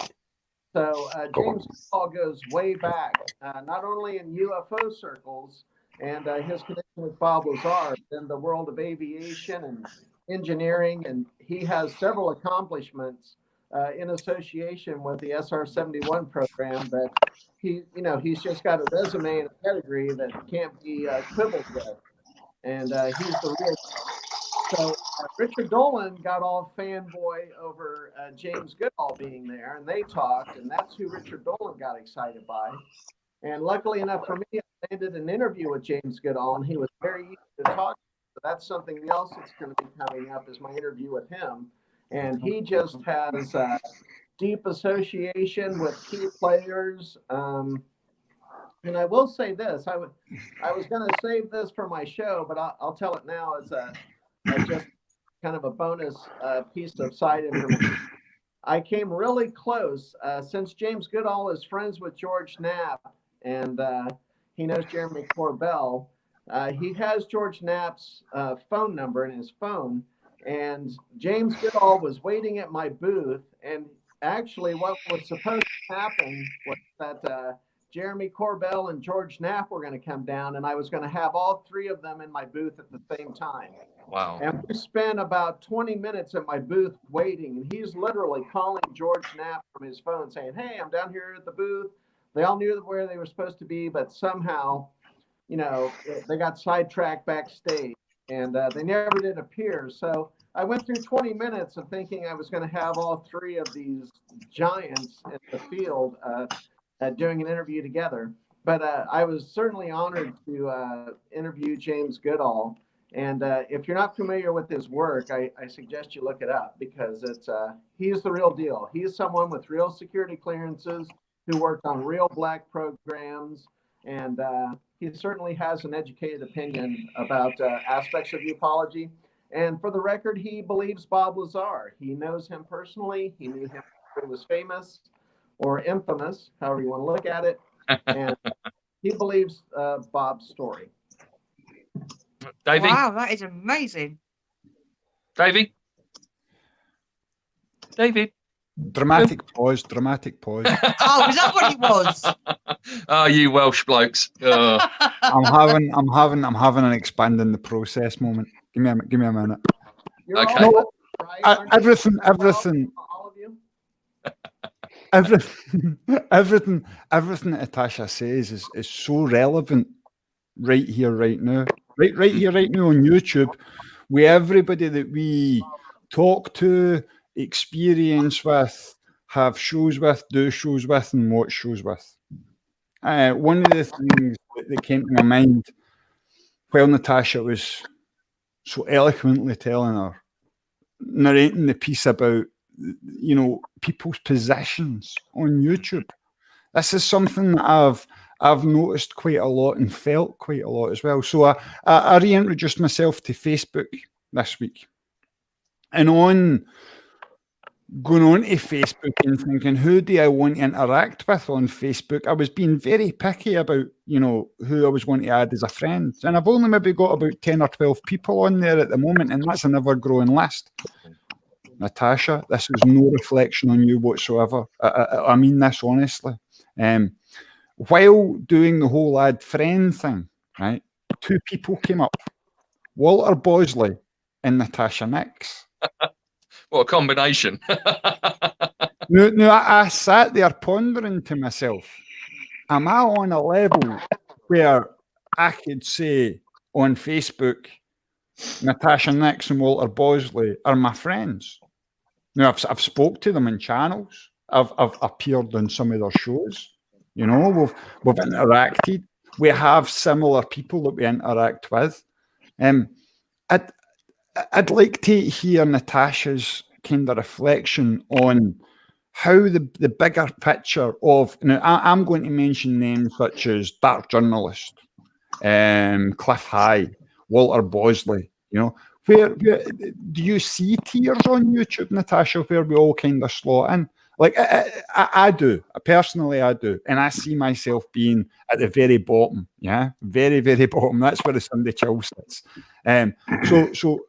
So James Goodall goes way back, not only in UFO circles and his connection with Bob Lazar in the world of aviation and engineering, and he has several accomplishments in association with the SR-71 program that he's just got a resume and a pedigree that can't be quibbled with, and he's the real. So Richard Dolan got all fanboy over James Goodall being there, and they talked, and that's who Richard Dolan got excited by. And luckily enough for me, I landed an interview with James Goodall, and he was very easy to talk to. So that's something else that's going to be coming up, is my interview with him. And he just has deep association with key players. And I will say this: I was going to save this for my show, but I'll tell it now as a just kind of a bonus piece of side information. I came really close since James Goodall is friends with George Knapp, and he knows Jeremy Corbell. He has George Knapp's phone number in his phone, and James Goodall was waiting at my booth. And actually, what was supposed to happen was that Jeremy Corbell and George Knapp were going to come down, and I was going to have all three of them in my booth at the same time. Wow. And we spent about 20 minutes at my booth waiting, and he's literally calling George Knapp from his phone saying, "Hey, I'm down here at the booth." They all knew where they were supposed to be, but somehow, you know, they got sidetracked backstage, and they never did appear. So I went through 20 minutes of thinking I was going to have all three of these giants in the field doing an interview together. But I was certainly honored to interview James Goodall. And if you're not familiar with his work, I suggest you look it up, because he's the real deal. He's someone with real security clearances who worked on real black programs, and he certainly has an educated opinion about aspects of ufology. And for the record, he believes Bob Lazar. He knows him personally. He knew him when he was famous or infamous, however you want to look at it. And he believes Bob's story. Davie? Wow, that is amazing. Davie? David? Dramatic pause. Oh, is that what it was? Oh, you Welsh blokes. I'm having an expanding the process moment. Give me a minute. You're Okay. all right, Everything all of you? everything that Natasha says is so relevant right here, right now. Right here, right now on YouTube, with everybody that we talk to, experience with, have shows with, do shows with, and watch shows with. One of the things that came to my mind while Natasha was so eloquently narrating the piece about, you know, people's positions on YouTube. This is something that I've noticed quite a lot and felt quite a lot as well. So I reintroduced myself to Facebook this week, and going on to Facebook and thinking, who do I want to interact with on Facebook? I was being very picky about, you know, who I was going to add as a friend. And I've only maybe got about 10 or 12 people on there at the moment, and that's an ever-growing list. Natasha, this is no reflection on you whatsoever. I mean this honestly. While doing the whole add friend thing, right, two people came up, Walter Bosley and Natasha Nix. What a combination. No, I sat there pondering to myself, am I on a level where I could say on Facebook, Natasha Nix and Walter Bosley are my friends? Now, I've spoke to them in channels. I've appeared on some of their shows. You know, we've interacted. We have similar people that we interact with. I'd like to hear Natasha's kind of reflection on how the bigger picture of, now I'm going to mention names such as Dark Journalist, Cliff High, Walter Bosley, you know, where do you see tiers on YouTube, Natasha, where we all kind of slot in? Like I do, personally I do, and I see myself being at the very bottom, yeah, very, very bottom. That's where the Sunday chill sits. So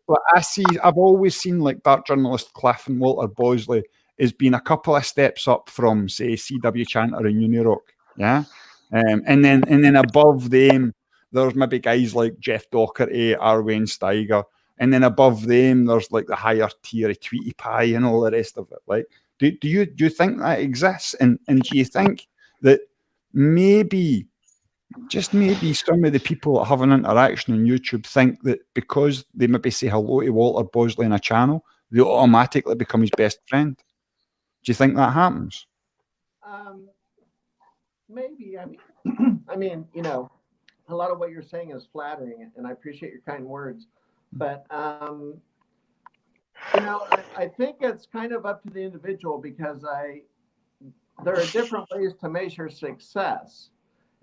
I've always seen like Dark Journalist Cliff and Walter Bosley as being a couple of steps up from, say, CW Chanter and Unirock, yeah, and then above them there's maybe guys like Jeff Doherty, Arwayne Steiger, and then above them there's like the higher tier of Tweety Pie and all the rest of it, like. Do you think that exists? And do you think that maybe, just maybe, some of the people that have an interaction on YouTube think that because they maybe say hello to Walter Bosley in a channel, they automatically become his best friend? Do you think that happens? Maybe. I mean, you know, a lot of what you're saying is flattering, and I appreciate your kind words. But you know, I think it's kind of up to the individual, because I there are different ways to measure success.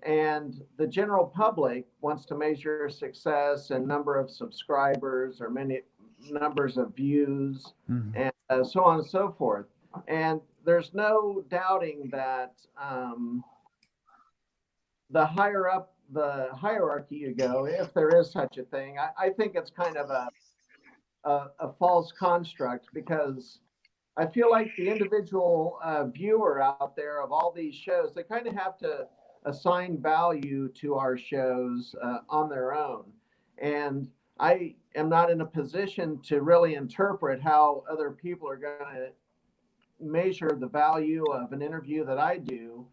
And the general public wants to measure success in number of subscribers or many numbers of views and so on and so forth. And there's no doubting that the higher up the hierarchy you go, if there is such a thing, I think it's kind of a false construct, because I feel like the individual viewer out there of all these shows, they kind of have to assign value to our shows on their own. And I am not in a position to really interpret how other people are going to measure the value of an interview that I do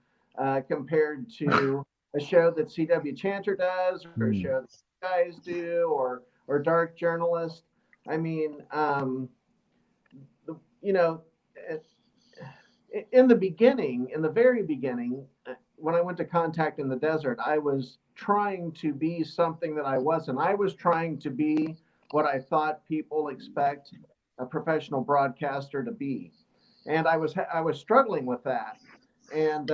compared to a show that C.W. Chanter does, or a show that you guys do, or Dark Journalist. I mean, you know, in the beginning, in the very beginning, when I went to Contact in the Desert, I was trying to be something that I wasn't. I was trying to be what I thought people expect a professional broadcaster to be. And I was struggling with that. And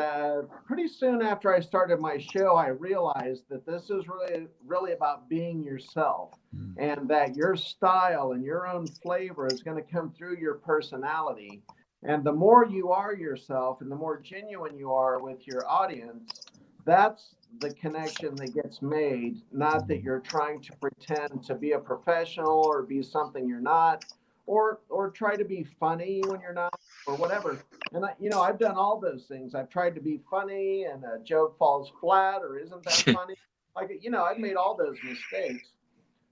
pretty soon after I started my show, I realized that this is really about being yourself, and that your style and your own flavor is going to come through your personality. And the more you are yourself and the more genuine you are with your audience, that's the connection that gets made, not that you're trying to pretend to be a professional or be something you're not, or try to be funny when you're not, or whatever. And I've done all those things. I've tried to be funny, and a joke falls flat or isn't that funny. I've made all those mistakes.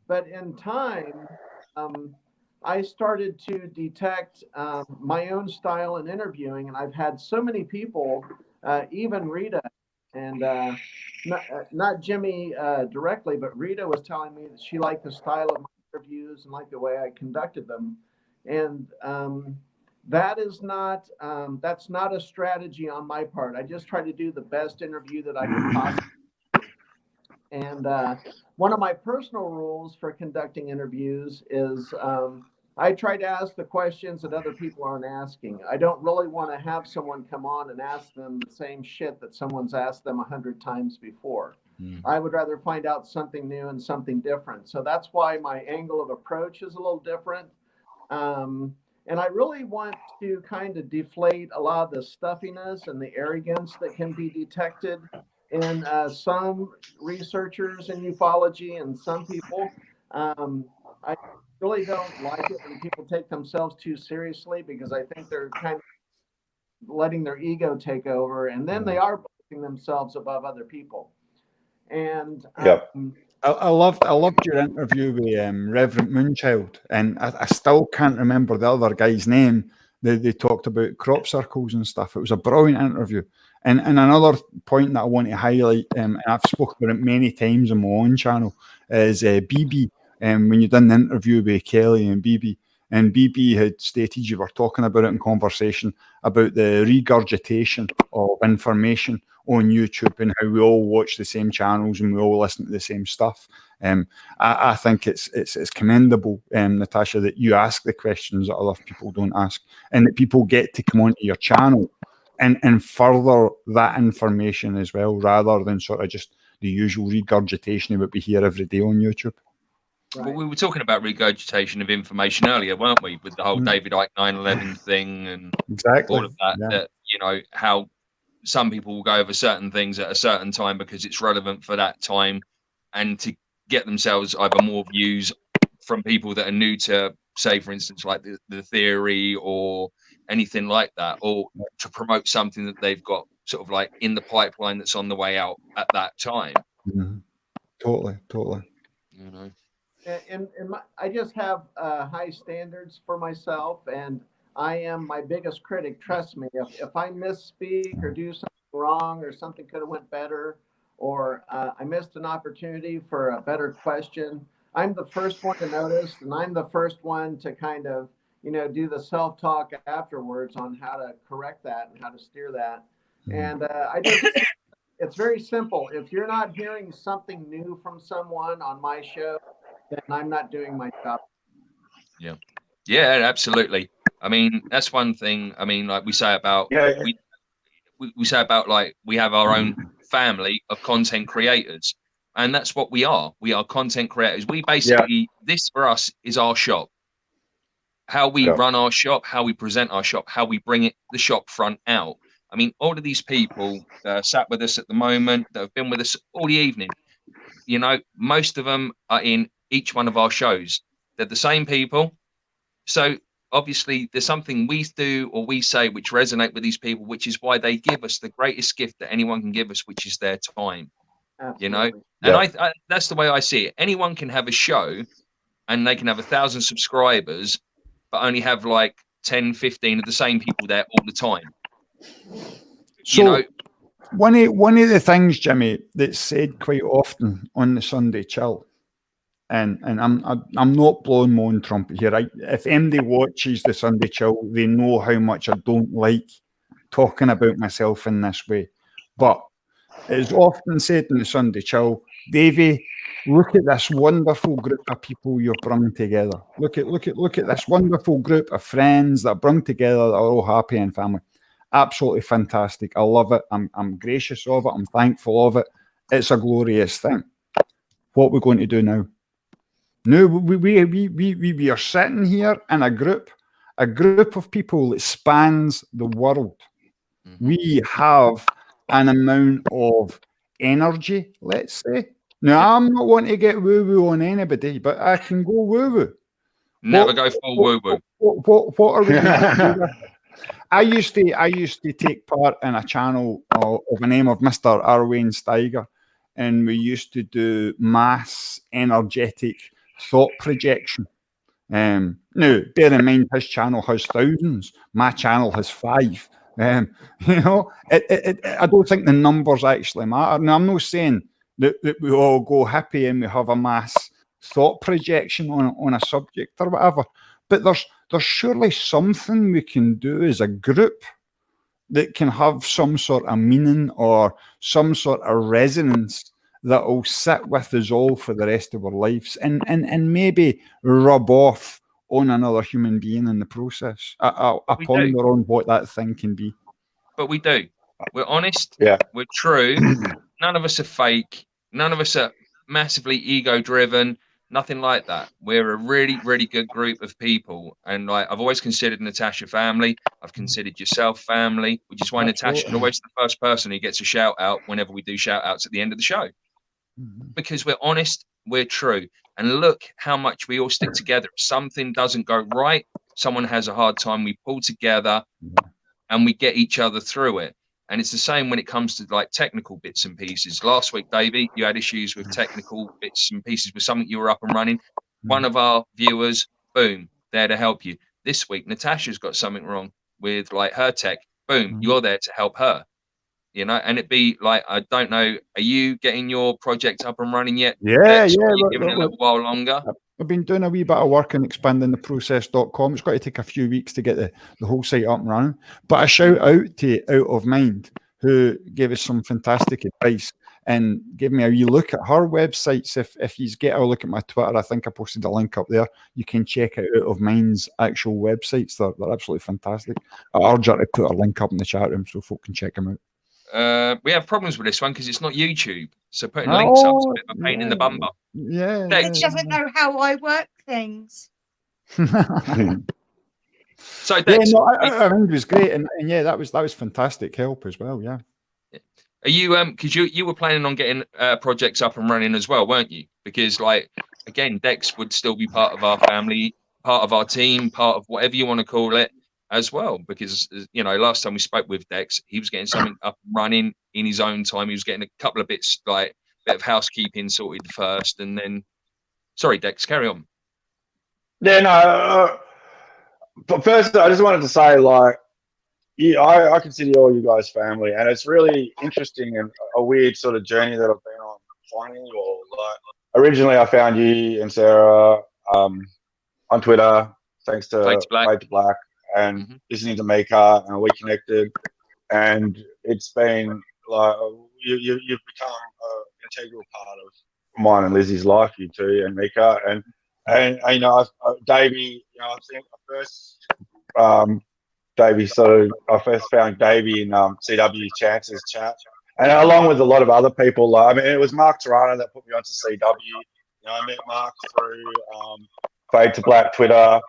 But in time, I started to detect my own style in interviewing, and I've had so many people, even Rita, and not Jimmy directly, but Rita was telling me that she liked the style of my interviews and liked the way I conducted them. And that's not a strategy on my part. I just try to do the best interview that I can possibly do. And one of my personal rules for conducting interviews is I try to ask the questions that other people aren't asking. I don't really want to have someone come on and ask them the same shit that someone's asked them 100 times before. I would rather find out something new and something different. So that's why my angle of approach is a little different. And I really want to kind of deflate a lot of the stuffiness and the arrogance that can be detected in some researchers in ufology and some people. I really don't like it when people take themselves too seriously, because I think they're kind of letting their ego take over, and then they are putting themselves above other people. And I loved your interview with Reverend Moonchild, and I still can't remember the other guy's name. They talked about crop circles and stuff. It was a brilliant interview. And another point that I want to highlight, and I've spoken about it many times on my own channel, is BB. When you done the interview with Kelly and BB, and BB had stated you were talking about it in conversation about the regurgitation of information on YouTube and how we all watch the same channels and we all listen to the same stuff. I think it's commendable, Natasha, that you ask the questions that other people don't ask, and that people get to come onto your channel and further that information as well, rather than sort of just the usual regurgitation of what we hear every day on YouTube. Right. Well, we were talking about regurgitation of information earlier, weren't we, with the whole David Icke 9/11 thing and all of that. That how some people will go over certain things at a certain time because it's relevant for that time, and to get themselves either more views from people that are new to, say, for instance, like the theory or anything like that, or to promote something that they've got sort of like in the pipeline that's on the way out at that time. Totally. And I just have high standards for myself, and I am my biggest critic. Trust me. If I misspeak or do something wrong, or something could have went better, or I missed an opportunity for a better question, I'm the first one to notice, and I'm the first one to kind of do the self-talk afterwards on how to correct that and how to steer that. And it's very simple. If you're not hearing something new from someone on my show, then I'm not doing my job. Yeah, absolutely. I mean, that's one thing. I mean, like we say about we say about like we have our own family of content creators, and that's what we are. We are content creators. We basically, this for us is our shop. How we run our shop, how we present our shop, how we bring the shop front out. I mean, all of these people sat with us at the moment that have been with us all the evening, you know, most of them are in each one of our shows. They're the same people. So obviously there's something we do or we say which resonate with these people, which is why they give us the greatest gift that anyone can give us, which is their time. Absolutely. You know, and I that's the way I see it. Anyone can have a show and they can have 1,000 subscribers, but only have like 10, 15 of the same people there all the time. So, you know, one of the things, Jimmy, that's said quite often on the Sunday Chill, and I'm not blowing my own trumpet here. If anybody watches the Sunday Chill, they know how much I don't like talking about myself in this way. But it's often said in the Sunday Chill, Davie, look at this wonderful group of people you've brought together. Look at this wonderful group of friends that are brought together that are all happy and family. Absolutely fantastic. I love it. I'm gracious of it. I'm thankful of it. It's a glorious thing. What are we going to do now? No, we are sitting here in a group of people that spans the world. We have an amount of energy, let's say. Now, I'm not wanting to get woo-woo on anybody, but I can go woo-woo. Never go full woo-woo. What are we going to do? I used to take part in a channel of the name of Mr. Arwayne Steiger, and we used to do mass energetic thought projection. Now, bear in mind, his channel has thousands. My channel has 5. You know, I don't think the numbers actually matter. Now, I'm not saying that we all go happy and we have a mass thought projection on a subject or whatever, but there's surely something we can do as a group that can have some sort of meaning or some sort of resonance that will sit with us all for the rest of our lives and maybe rub off on another human being in the process. I ponder on what that thing can be. But we do. We're honest. We're true. None of us are fake. None of us are massively ego-driven. Nothing like that. We're a really, really good group of people. And like I've always considered Natasha family. I've considered yourself family, which is why Natasha is always the first person who gets a shout out whenever we do shout outs at the end of the show. Because we're honest, we're true. And look how much we all stick together. If something doesn't go right, someone has a hard time, we pull together and we get each other through it. And it's the same when it comes to like technical bits and pieces. Last week, Davie, you had issues with technical bits and pieces with something you were up and running. One of our viewers, boom, there to help you. This week, Natasha's got something wrong with like her tech. Boom, you're there to help her. You know, and it'd be like, I don't know, are you getting your project up and running yet? Yeah. Giving it a little while longer. I've been doing a wee bit of work on expanding the process.com. It's got to take a few weeks to get the whole site up and running. But a shout out to Out of Mind, who gave us some fantastic advice and gave me a wee look at her websites. If you get a look at my Twitter, I think I posted a link up there. You can check out Out of Mind's actual websites. They're absolutely fantastic. I urge her to put a link up in the chat room so folk can check them out. We have problems with this one because it's not YouTube. So putting links up is a bit of a pain in the bum. Yeah. It doesn't know how I work things. So Dex, I think it was great, and yeah, that was fantastic help as well. Yeah. Are you because you were planning on getting projects up and running as well, weren't you? Because like again, Dex would still be part of our family, part of our team, part of whatever you want to call it as well. Because you know, last time we spoke with Dex, he was getting something up and running in his own time. He was getting a couple of bits like bit of housekeeping sorted first, and then sorry, Dex, carry on. Yeah, no. But first, I just wanted to say, like, yeah, I consider all you guys family, and it's really interesting and a weird sort of journey that I've been on finding you all. Like, originally, I found you and Sarah on Twitter, thanks to Fade to Black, and listening to Mika, and we connected, and it's been like you've become an integral part of mine and Lizzie's life, you two, and Mika, and you know, Davie, you know, I think I first Davie I first found Davie in CW Chance's chat, and along with a lot of other people. I mean, it was Mark Toronto that put me onto CW. I met Mark through Fade to Black Twitter.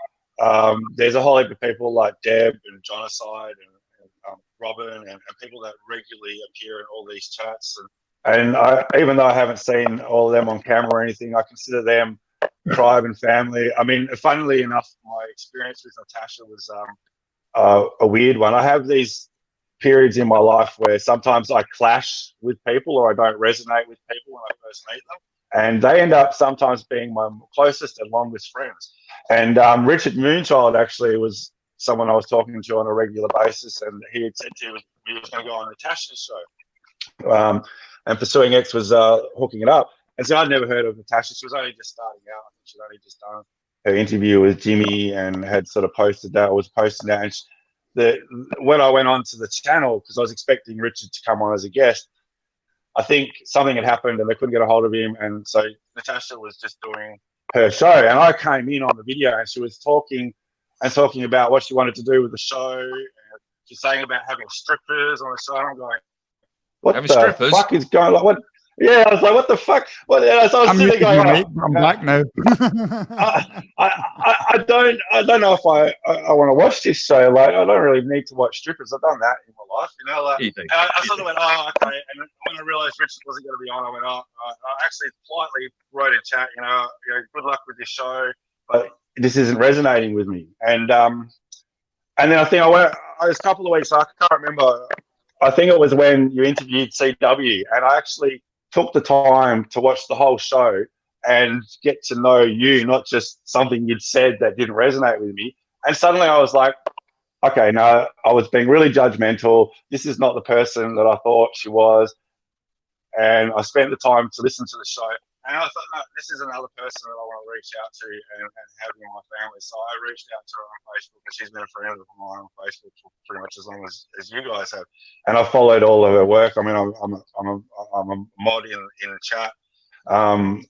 There's a whole heap of people like Deb and Jonicide and Robin and people that regularly appear in all these chats. And even though I haven't seen all of them on camera or anything, I consider them tribe and family. I mean, funnily enough, my experience with Natasha was a weird one. I have these periods in my life where sometimes I clash with people or I don't resonate with people when I first meet them. And they end up sometimes being my closest and longest friends. And Richard Moonchild actually was someone I was talking to on a regular basis, and he had said he was going to go on Natasha's show. And Pursuing X was hooking it up. And so I'd never heard of Natasha. She was only just starting out. I think she'd only just done her interview with Jimmy and had sort of posted that, or was posting that. And when I went on to the channel, because I was expecting Richard to come on as a guest, I think something had happened and they couldn't get a hold of him. And so Natasha was just doing her show. And I came in on the video and she was talking about what she wanted to do with the show. She's saying about having strippers on the show. And I'm going, what having the strippers? Fuck is going on? What? Yeah, I was like, what the fuck? What? So I was sitting there going, I'm back now. I don't know if I want to watch this show. Like, I don't really need to watch strippers. I've done that in my life, you know. Like, I sort of went, oh, okay. And when I realised Richard wasn't going to be on, I went, oh, I actually politely wrote in chat, you know, good luck with this show, but this isn't resonating with me. And then I think I was a couple of weeks, I can't remember. I think it was when you interviewed CW, and I actually took the time to watch the whole show and get to know you, not just something you'd said that didn't resonate with me. And suddenly I was like, okay, no, I was being really judgmental. This is not the person that I thought she was. And I spent the time to listen to the show. And I thought, no, this is another person that I want to reach out to and have in my family. So I reached out to her on Facebook, and she's been a friend of mine on Facebook for pretty much as long as you guys have. And I followed all of her work. I mean, I'm a mod in the chat, and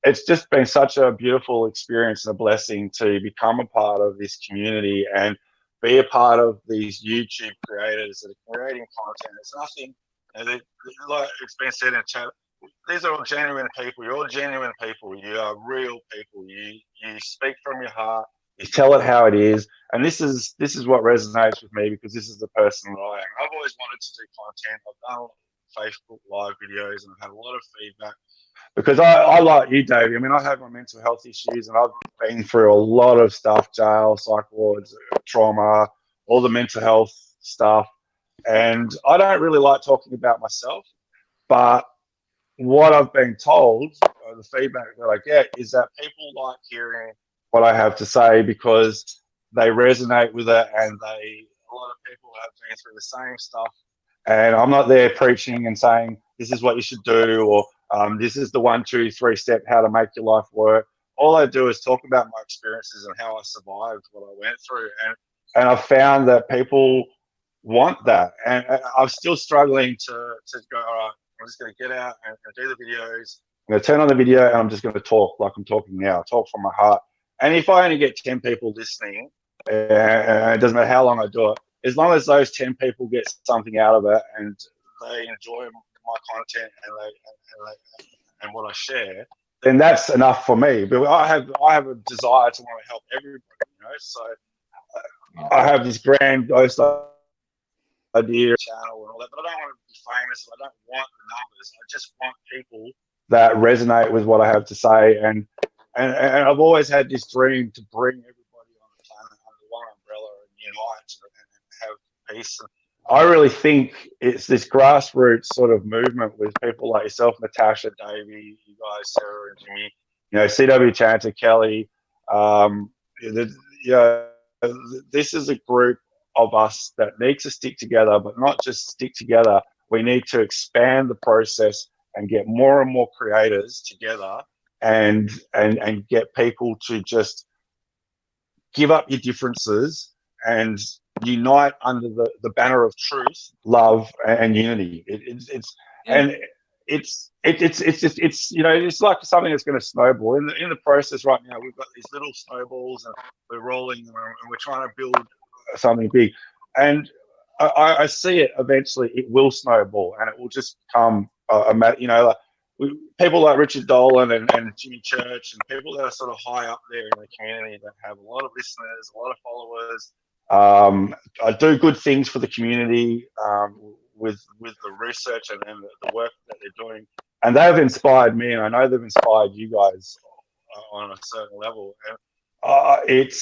it's just been such a beautiful experience and a blessing to become a part of this community and be a part of these YouTube creators that are creating content. It's nothing. Like it's been said in chat, these are all genuine people. You're all genuine people. You are real people. You speak from your heart. You tell it how it is, and this is what resonates with me because this is the person that I am. I've always wanted to do content. I've done Facebook live videos and I've had a lot of feedback because I like you, Davie. I mean, I have my mental health issues and I've been through a lot of stuff: jail, psych wards, trauma, all the mental health stuff. And I don't really like talking about myself, but what I've been told, the feedback that I get is that people like hearing what I have to say because they resonate with it, and a lot of people have been through the same stuff. And I'm not there preaching and saying, this is what you should do, or this is the 1, 2, 3 step, how to make your life work. All I do is talk about my experiences and how I survived what I went through. And I've found that people want that, and I'm still struggling to go, all right, I'm just going to get out and do the videos. I'm going to turn on the video and I'm just going to talk like I'm talking now, talk from my heart. And if I only get 10 people listening, it doesn't matter how long I do it, as long as those 10 people get something out of it and they enjoy my content and what I share, then that's enough for me. But I have a desire to want to help everybody, you know. So I have this grandiose idea channel and all that, but I don't want to be famous. I don't want the numbers. I just want people that resonate with what I have to say, and I've always had this dream to bring everybody on the planet under one umbrella and unite and have peace. And I really think it's this grassroots sort of movement with people like yourself, Natasha, Davie, you guys, Sarah and Jimmy, you know, CW Chanter, Kelly. This is a group of us that needs to stick together, but not just stick together. We need to expand the process and get more and more creators together and get people to just give up your differences and unite under the banner of truth, love, and unity. And it's like something that's going to snowball. In the process right now, we've got these little snowballs, and we're rolling them, and we're trying to build something big. And I see it eventually. It will snowball, and it will just become people like Richard Dolan and Jimmy Church, and people that are sort of high up there in the community that have a lot of listeners, a lot of followers. I do good things for the community with the research and the work that they're doing, and they've inspired me, and I know they've inspired you guys on a certain level. And it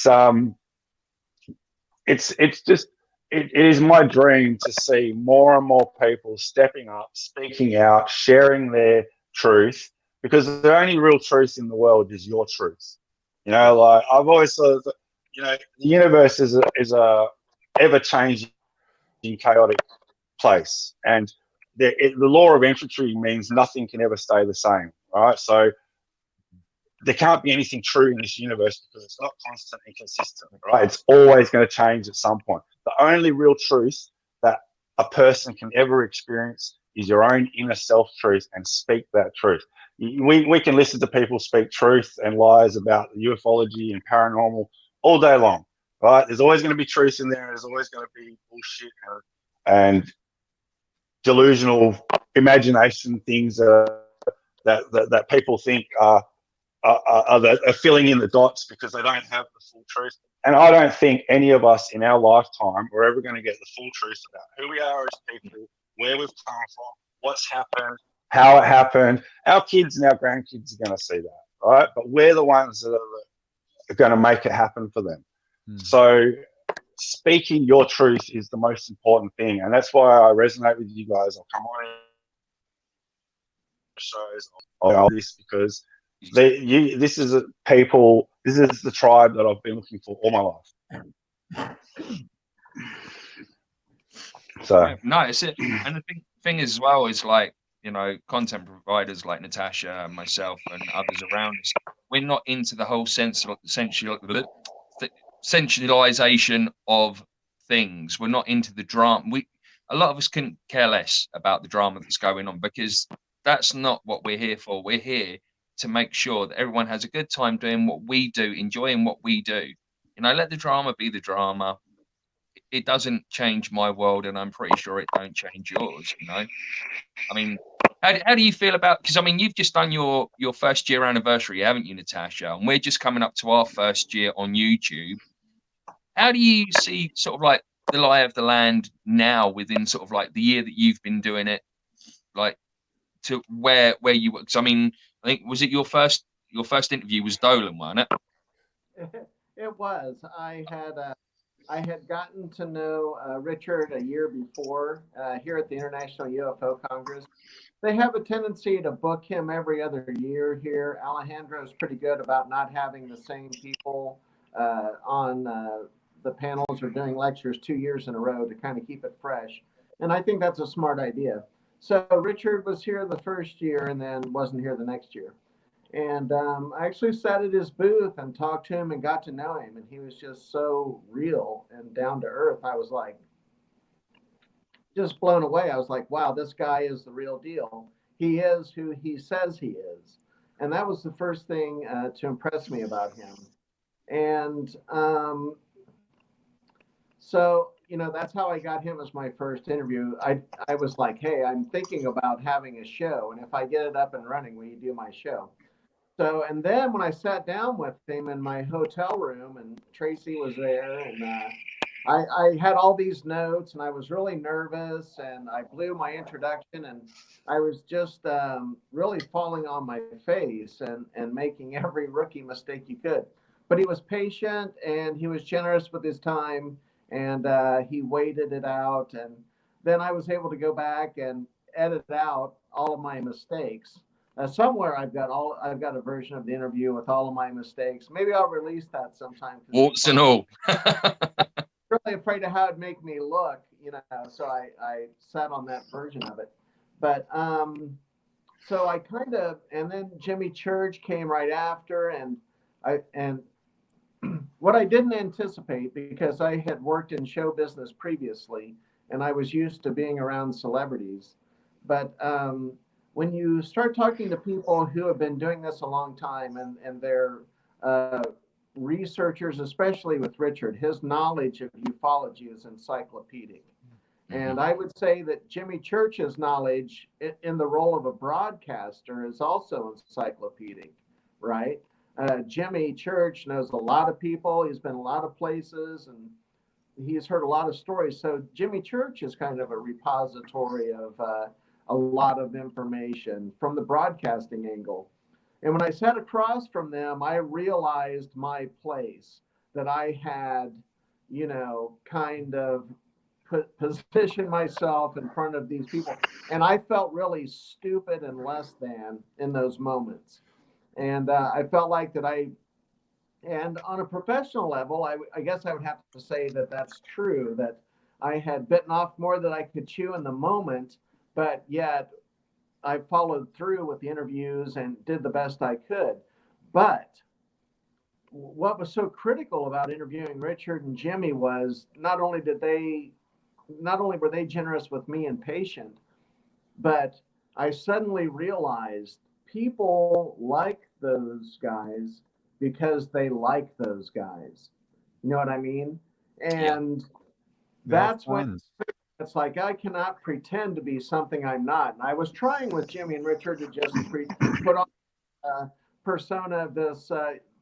is my dream to see more and more people stepping up, speaking out, sharing their truth, because the only real truth in the world is your truth. Like I've always thought that, the universe is a ever-changing, chaotic place, and the law of entropy means nothing can ever stay the same, right? So there can't be anything true in this universe because it's not constant and consistent, right? It's always going to change at some point. The only real truth that a person can ever experience is your own inner self truth, and speak that truth. We can listen to people speak truth and lies about ufology and paranormal all day long, right? There's always going to be truth in there, and there's always going to be bullshit and delusional imagination things that people think are filling in the dots because they don't have the full truth. And I don't think any of us in our lifetime are ever going to get the full truth about who we are as people, where we've come from, what's happened, how it happened. Our kids and our grandkids are going to see that, right? But we're the ones that are going to make it happen for them. So speaking your truth is the most important thing, and that's why I resonate with you guys. I'll come on shows on this because this is the tribe that I've been looking for all my life. So no, it's it. And the thing is as well is like, content providers like Natasha, myself, and others around us, we're not into the whole sensualization of things. We're not into the drama. A lot of us couldn't care less about the drama that's going on, because that's not what we're here for. We're here to make sure that everyone has a good time doing what we do, enjoying what we do. Let the drama be the drama. It doesn't change my world, and I'm pretty sure it don't change yours. I mean, how do you feel about? Because you've just done your first year anniversary, haven't you, Natasha? And we're just coming up to our first year on YouTube. How do you see sort of like the lie of the land now within sort of like the year that you've been doing it, like to where you were? Because I think was it your first interview was Dolan, wasn't it? It was. I had gotten to know Richard a year before here at the International UFO Congress. They have a tendency to book him every other year here. Alejandro's pretty good about not having the same people on the panels or doing lectures 2 years in a row to kind of keep it fresh. And I think that's a smart idea. So Richard was here the first year and then wasn't here the next year. And I actually sat at his booth and talked to him and got to know him. And he was just so real and down to earth. I was like, just blown away. I was like, wow, this guy is the real deal. He is who he says he is. And that was the first thing to impress me about him. And so, that's how I got him as my first interview. I was like, hey, I'm thinking about having a show. And if I get it up and running, will you do my show? So, and then when I sat down with him in my hotel room, and Tracy was there, and I had all these notes, and I was really nervous, and I blew my introduction, and I was just really falling on my face and making every rookie mistake you could. But he was patient, and he was generous with his time, and he waited it out. And then I was able to go back and edit out all of my mistakes. Somewhere I've got a version of the interview with all of my mistakes. Maybe I'll release that sometime. Warts and all. Really afraid of how it'd make me look, so I sat on that version of it. But so I and then Jimmy Church came right after, and what I didn't anticipate, because I had worked in show business previously and I was used to being around celebrities, but when you start talking to people who have been doing this a long time and they're researchers, especially with Richard, his knowledge of ufology is encyclopedic. And I would say that Jimmy Church's knowledge in the role of a broadcaster is also encyclopedic, right? Jimmy Church knows a lot of people. He's been a lot of places and he's heard a lot of stories. So Jimmy Church is kind of a repository of a lot of information from the broadcasting angle. And when I sat across from them, I realized my place, that I had, you know, kind of position myself in front of these people, and I felt really stupid and less than in those moments. And I felt like that and on a professional level, I guess I would have to say that that's true, that I had bitten off more than I could chew in the moment, but yet I followed through with the interviews and did the best I could. But what was so critical about interviewing Richard and Jimmy was not only were they generous with me and patient, but I suddenly realized people like those guys because they like those guys. You know what I mean? And that's when it's like, I cannot pretend to be something I'm not. And I was trying with Jimmy and Richard to just put on a persona of this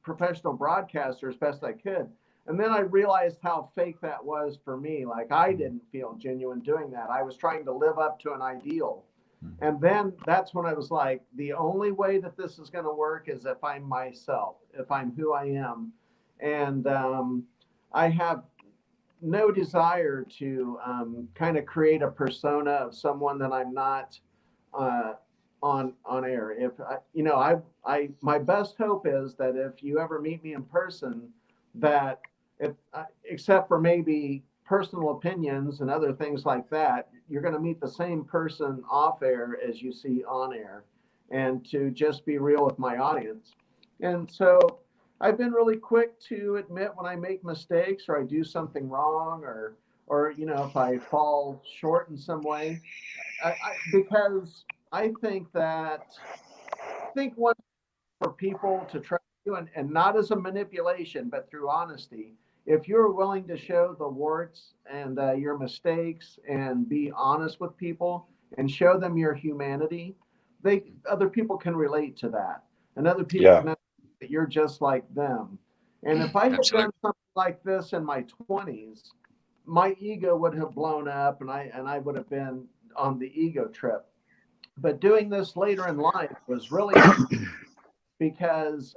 professional broadcaster as best I could. And then I realized how fake that was for me. Like, I didn't feel genuine doing that. I was trying to live up to an ideal. And then that's when I was like, the only way that this is going to work is if I'm myself, if I'm who I am. And I have no desire to kind of create a persona of someone that I'm not on air. If my best hope is that if you ever meet me in person, that except for maybe personal opinions and other things like that, you're going to meet the same person off air as you see on air, and to just be real with my audience. And so I've been really quick to admit when I make mistakes or I do something wrong, or you know, if I fall short in some way, because I think one for people to try to do, and not as a manipulation, but through honesty. If you're willing to show the warts and your mistakes and be honest with people and show them your humanity, other people can relate to that, and other people know that you're just like them. And if I had done something like this in my 20s, my ego would have blown up, and I would have been on the ego trip. But doing this later in life was really because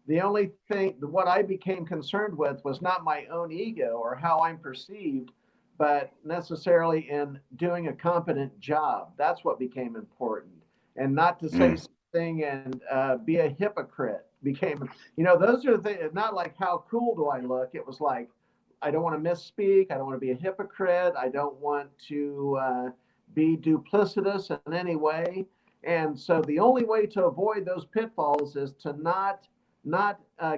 the only thing, what I became concerned with was not my own ego or how I'm perceived, but necessarily in doing a competent job. That's what became important. And not to say something and be a hypocrite became, you know, those are the things, not like how cool do I look? It was like, I don't want to misspeak. I don't want to be a hypocrite. I don't want to be duplicitous in any way. And so the only way to avoid those pitfalls is to not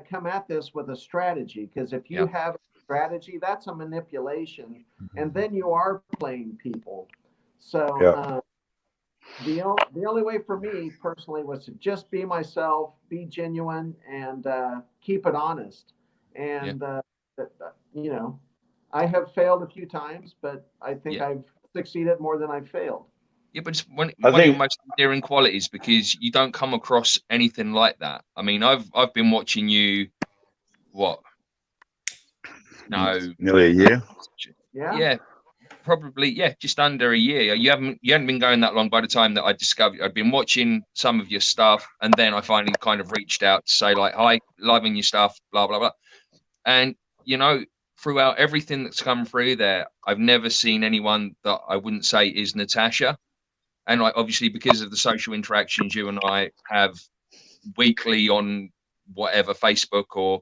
come at this with a strategy, because if you have a strategy, that's a manipulation, and then you are playing people. So the only way for me personally was to just be myself, be genuine, and keep it honest. And you know, I have failed a few times, but I think I've succeeded more than I've failed. Yeah, but it's one of your most endearing qualities, because you don't come across anything like that. I mean, I've been watching you, nearly a year. Yeah, probably just under a year. You hadn't been going that long by the time that I discovered. I'd been watching some of your stuff, and then I finally kind of reached out to say, like, hi, loving your stuff, blah blah blah. And you know, throughout everything that's come through there, I've never seen anyone that I wouldn't say is Natasha. And obviously, because of the social interactions you and I have weekly on whatever, Facebook or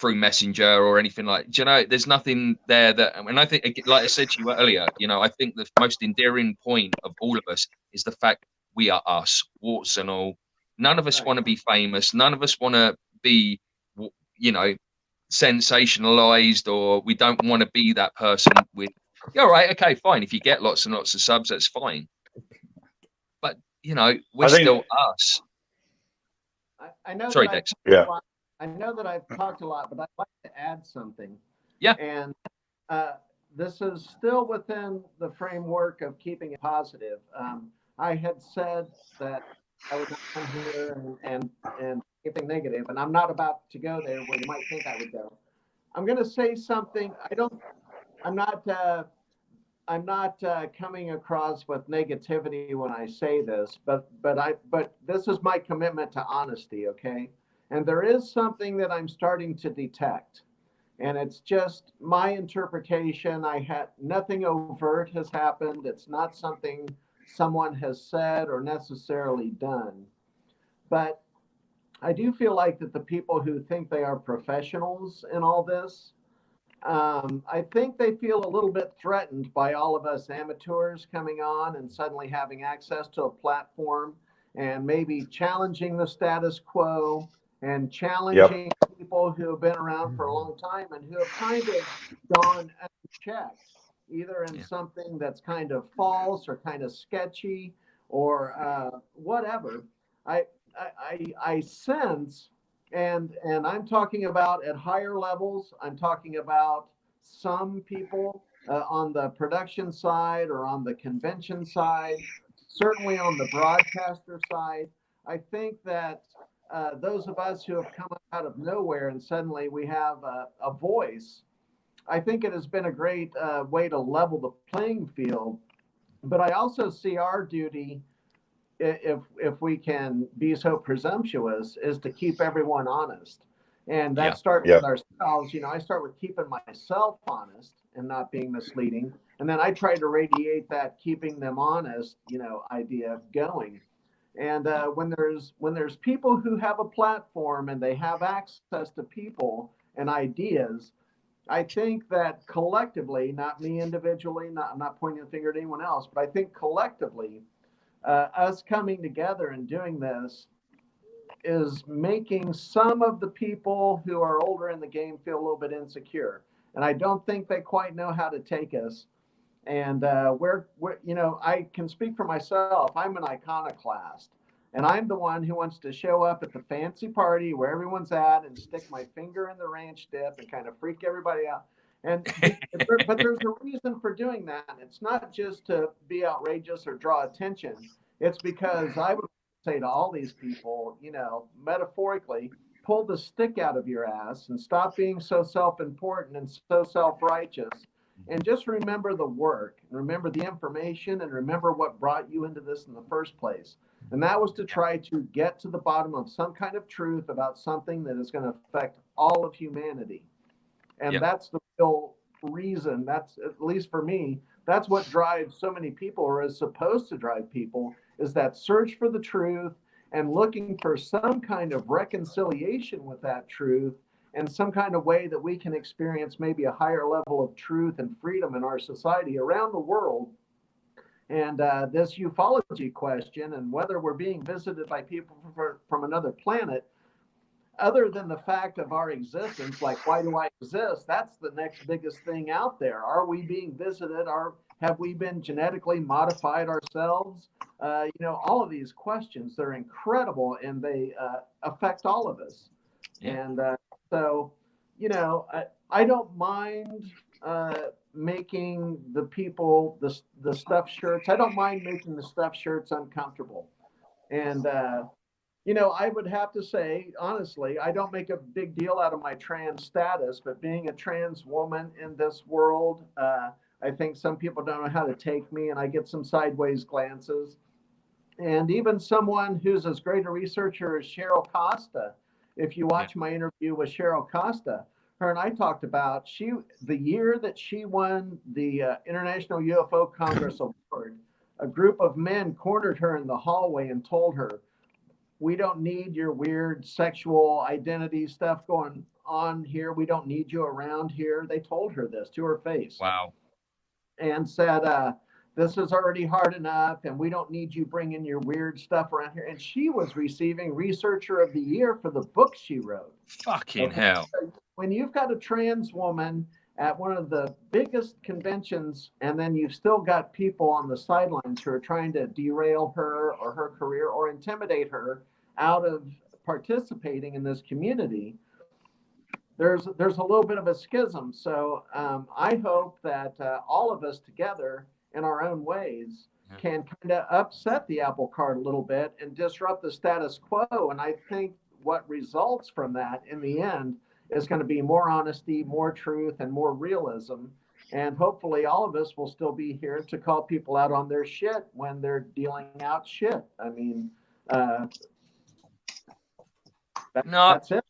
through Messenger or anything like, you know, there's nothing there that, and I think, like I said to you earlier, you know, I think the most endearing point of all of us is the fact we are us, warts and all. None of us want to be famous. None of us want to be, you know, sensationalized, or we don't want to be that person with, all right, okay, fine. If you get lots and lots of subs, that's fine. But you know, we're still us. I know. Sorry, Dex. Yeah. I know that I've talked a lot, but I'd like to add something. Yeah. And this is still within the framework of keeping it positive. I had said that I would not come here and anything negative, and I'm not about to go there where you might think I would go. I'm going to say something. I'm not coming across with negativity when I say this, but this is my commitment to honesty, okay? And there is something that I'm starting to detect, and it's just my interpretation. Nothing overt has happened. It's not something someone has said or necessarily done, but I do feel like that the people who think they are professionals in all this, I think they feel a little bit threatened by all of us amateurs coming on and suddenly having access to a platform and maybe challenging the status quo and challenging people who have been around for a long time and who have kind of gone unchecked, either in something that's kind of false or kind of sketchy or whatever. I sense, and I'm talking about at higher levels. I'm talking about some people on the production side or on the convention side, certainly on the broadcaster side. I think that those of us who have come out of nowhere and suddenly we have a voice, I think it has been a great way to level the playing field. But I also see our duty, if we can be so presumptuous, is to keep everyone honest. And that starts with ourselves. You know, I start with keeping myself honest and not being misleading. And then I try to radiate that keeping them honest, idea going. And when there's people who have a platform and they have access to people and ideas, I think that collectively, not me individually, I'm not pointing a finger at anyone else, but I think collectively, us coming together and doing this is making some of the people who are older in the game feel a little bit insecure. And I don't think they quite know how to take us. And we're I can speak for myself. I'm an iconoclast. And I'm the one who wants to show up at the fancy party where everyone's at and stick my finger in the ranch dip and kind of freak everybody out. But there's a reason for doing that. It's not just to be outrageous or draw attention. It's because I would say to all these people, metaphorically, pull the stick out of your ass and stop being so self-important and so self-righteous. And just remember the work, and remember the information, and remember what brought you into this in the first place. And that was to try to get to the bottom of some kind of truth about something that is going to affect all of humanity. And that's the real reason. That's, at least for me, that's what drives so many people, or is supposed to drive people, is that search for the truth and looking for some kind of reconciliation with that truth and some kind of way that we can experience maybe a higher level of truth and freedom in our society around the world. And this ufology question and whether we're being visited by people from another planet, other than the fact of our existence, like why do I exist? That's the next biggest thing out there. Are we being visited? Have we been genetically modified ourselves? All of these questions, they're incredible and they affect all of us. And so, I don't mind making the people, the stuffed shirts. I don't mind making the stuffed shirts uncomfortable. And, I would have to say, honestly, I don't make a big deal out of my trans status, but being a trans woman in this world, I think some people don't know how to take me, and I get some sideways glances. And even someone who's as great a researcher as Cheryl Costa, if you watch my interview with Cheryl Costa, her and I talked about the year that she won the International UFO Congress Award, a group of men cornered her in the hallway and told her, "We don't need your weird sexual identity stuff going on here. We don't need you around here." They told her this to her face. Wow. And said, this is already hard enough, and we don't need you bringing your weird stuff around here. And she was receiving Researcher of the Year for the book she wrote. Fucking hell. So when you've got a trans woman at one of the biggest conventions, and then you've still got people on the sidelines who are trying to derail her or her career or intimidate her out of participating in this community. There's a little bit of a schism. So I hope that all of us together in our own ways can kind of upset the apple cart a little bit and disrupt the status quo. And I think what results from that in the end is going to be more honesty, more truth, and more realism. And hopefully all of us will still be here to call people out on their shit when they're dealing out shit. I mean, that's it.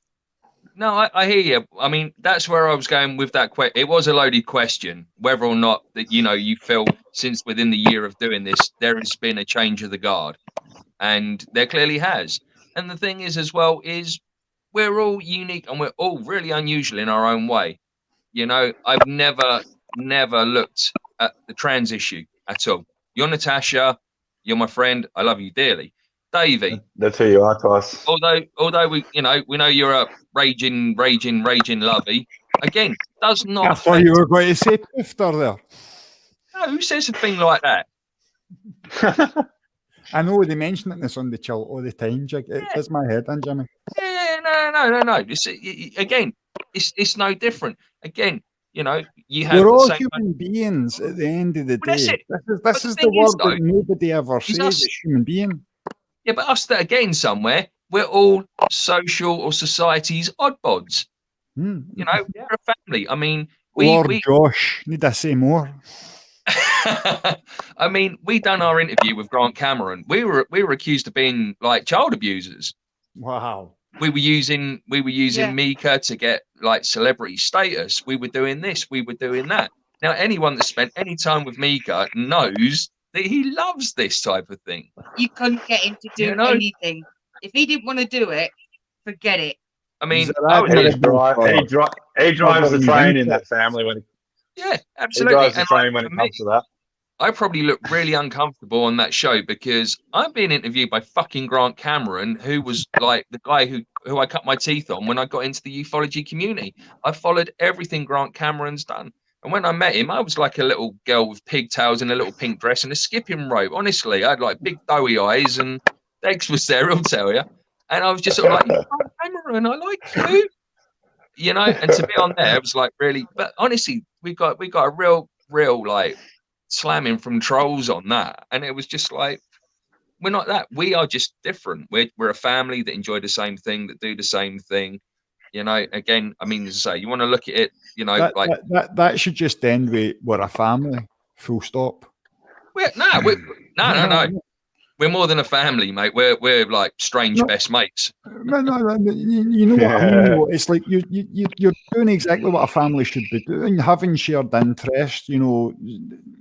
No, I hear you. I mean, that's where I was going with that question. It was a loaded question, whether or not that, you feel since within the year of doing this, there has been a change of the guard. And there clearly has. And the thing is, as well, is we're all unique and we're all really unusual in our own way. I've never looked at the trans issue at all. You're Natasha. You're my friend. I love you dearly. Davie. That's who you are to us. Although we know you're a raging lovey. Again, does not. I thought you were going to say Pifter there. No, who says a thing like that? I know they mention this on the chill all the time, Jig. It's my head, and Jimmy. Yeah, no. It's no different. Again, you have. We're all human beings at the end of the day. This is the word that nobody ever says. It's human being. Yeah, but us that are getting somewhere, we're all social or society's oddbods. We're a family. I mean, Josh, need I say more? I mean, we done our interview with Grant Cameron. We were accused of being like child abusers. Wow. We were using Mika to get like celebrity status. We were doing this. We were doing that. Now, anyone that spent any time with Mika knows that he loves this type of thing. You couldn't get him to do anything. If he didn't want to do it, forget it. I mean, he drives the train in that family when absolutely. He drives the train when it comes to that. I probably look really uncomfortable on that show because I'm being interviewed by fucking Grant Cameron, who was like the guy who I cut my teeth on when I got into the ufology community. I followed everything Grant Cameron's done. And when I met him, I was like a little girl with pigtails and a little pink dress and a skipping rope. Honestly, I had like big doughy eyes, and Dex was there, he'll tell you. And I was just sort of like, Cameron, I like you. And to be on there, it was like really, but honestly, we got a real like slamming from trolls on that. And it was just like, we're not that. We are just different. We're a family that enjoy the same thing, that do the same thing. Again, I mean, as I say, you want to look at it, that should just end with we're a family, full stop. No. We're more than a family, mate. We're like strange best mates. No. You know what I mean? It's like you're doing exactly what a family should be doing, having shared interests,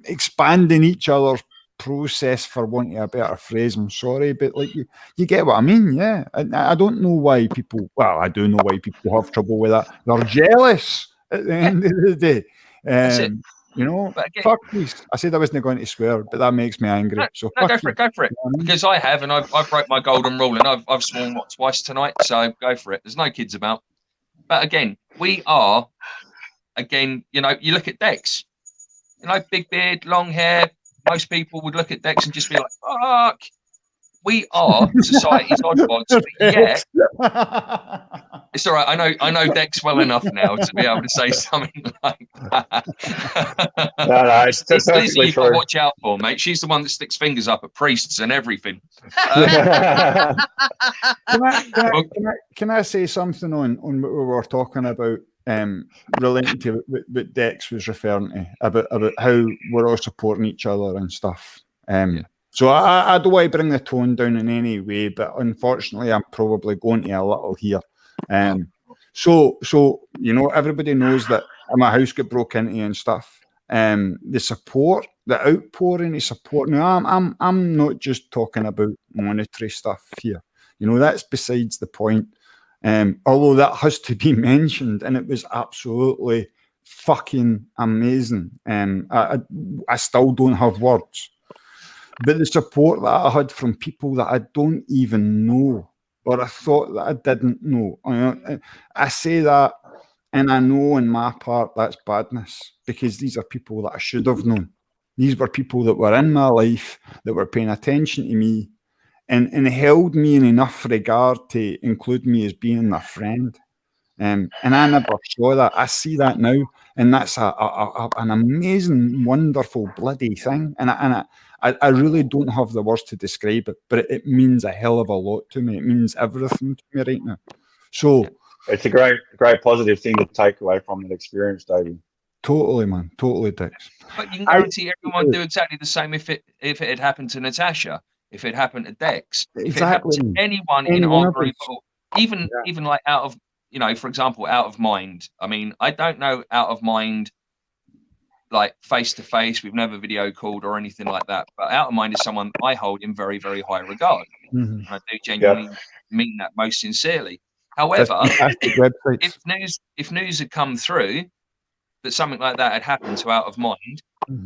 expanding each other's process, for wanting a better phrase. I'm sorry, but like you get what I mean, yeah. I don't know why people. Well, I do know why people have trouble with that. They're jealous at the end of the day. That's it. Again, fuck this. I said I wasn't going to swear, but that makes me angry. So go for it. Because I have, and I've broke my golden rule, and I've sworn twice tonight. So go for it. There's no kids about. But again, we are. Again, you look at Dex. Big beard, long hair. Most people would look at Dex and just be like, fuck. We are society's oddbods. Yeah. It's all right. I know Dex well enough now to be able to say something like that. No, it's Lizzie you've got to watch out for, mate. She's the one that sticks fingers up at priests and everything. Can I say something on what we were talking about, relating to what Dex was referring to about how we're all supporting each other and stuff. So I don't want to bring the tone down in any way, but unfortunately, I'm probably going to a little here. So everybody knows that my house got broke into and stuff. The support, the outpouring of support. Now, I'm not just talking about monetary stuff here. That's besides the point. Although that has to be mentioned, and it was absolutely fucking amazing. I still don't have words. But the support that I had from people that I don't even know, or I thought that I didn't know. I say that And I know in my part that's badness, because these are people that I should have known. These were people that were in my life, that were paying attention to me, and held me in enough regard to include me as being their friend. And I never saw that. I see that now, and that's an amazing, wonderful, bloody thing. And I really don't have the words to describe it, but it means a hell of a lot to me. It means everything to me right now. So it's a great positive thing to take away from that experience, Davie. Totally, man. Totally, Dex. But you can guarantee everyone would do exactly the same if it had happened to Natasha, if it happened to Dex, if it happened to anyone in our group, or even like out of, for example, Out of Mind. I mean, I don't know Out of Mind like face to face. We've never video called or anything like that. But Out of Mind is someone I hold in very, very high regard. And I do genuinely mean that most sincerely. However, if news had come through that something like that had happened to Out of Mind,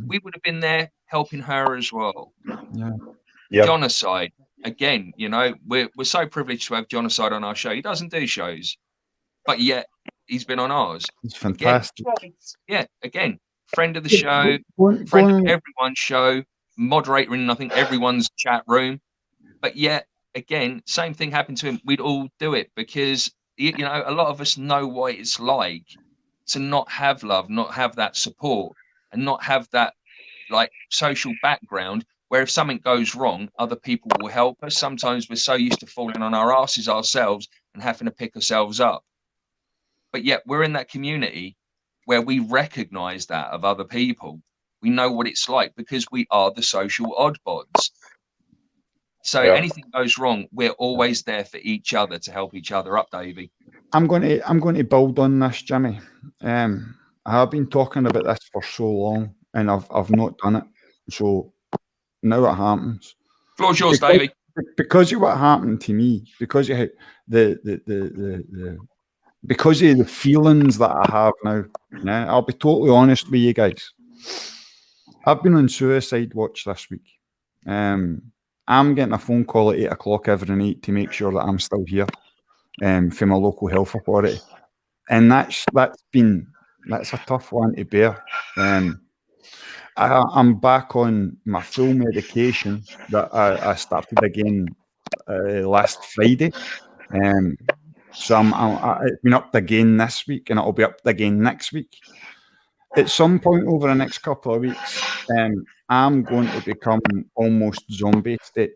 we would have been there helping her as well. Jonicide, again, we're so privileged to have Jonicide on our show. He doesn't do shows, but yet he's been on ours. It's fantastic. Again, friend of the show, friend of everyone's show, moderator in, I think, everyone's chat room. But yet, again, same thing happened to him. We'd all do it because, a lot of us know what it's like to not have love, not have that support, and not have that like social background where if something goes wrong, other people will help us. Sometimes we're so used to falling on our asses ourselves and having to pick ourselves up. But yet we're in that community where we recognize that of other people. We know what it's like because we are the social oddbods. So anything goes wrong, we're always there for each other to help each other up, Davie. I'm going to build on this, Jimmy. I have been talking about this for so long, and I've not done it. So now it happens. Floor's yours, Davie. Because of what happened to me, because of because of the feelings that I have now. Yeah, I'll be totally honest with you guys. I've been on suicide watch this week. I'm getting a phone call at 8 o'clock every night to make sure that I'm still here from my local health authority. And that's a tough one to bear. I'm back on my full medication that I started again last Friday. So it's been upped again this week, and it'll be upped again next week. At some point over the next couple of weeks, I'm going to become almost zombie state,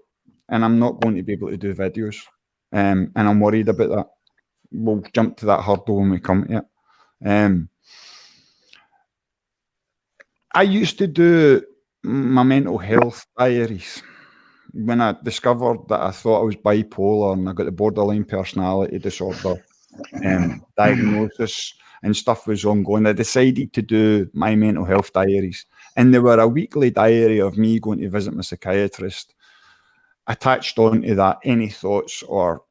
and I'm not going to be able to do videos. And I'm worried about that. We'll jump to that hurdle when we come to it. I used to do my mental health diaries. When I discovered that I thought I was bipolar and I got the borderline personality disorder diagnosis and stuff was ongoing, I decided to do my mental health diaries. And they were a weekly diary of me going to visit my psychiatrist. Attached onto that, any thoughts or,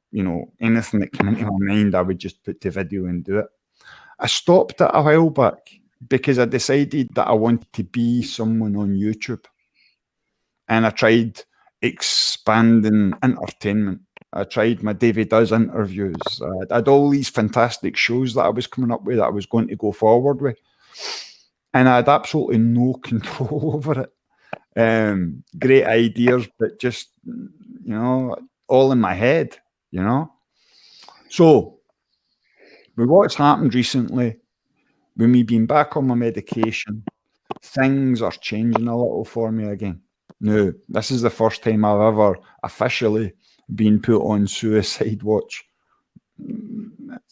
anything that came into my mind, I would just put to video and do it. I stopped it a while back because I decided that I wanted to be someone on YouTube. And I tried expanding entertainment. I tried my Davie Does interviews. I had all these fantastic shows that I was coming up with that I was going to go forward with. And I had absolutely no control over it. Great ideas, but just, all in my head, So, with what's happened recently, with me being back on my medication, things are changing a little for me again. No, this is the first time I've ever officially been put on suicide watch.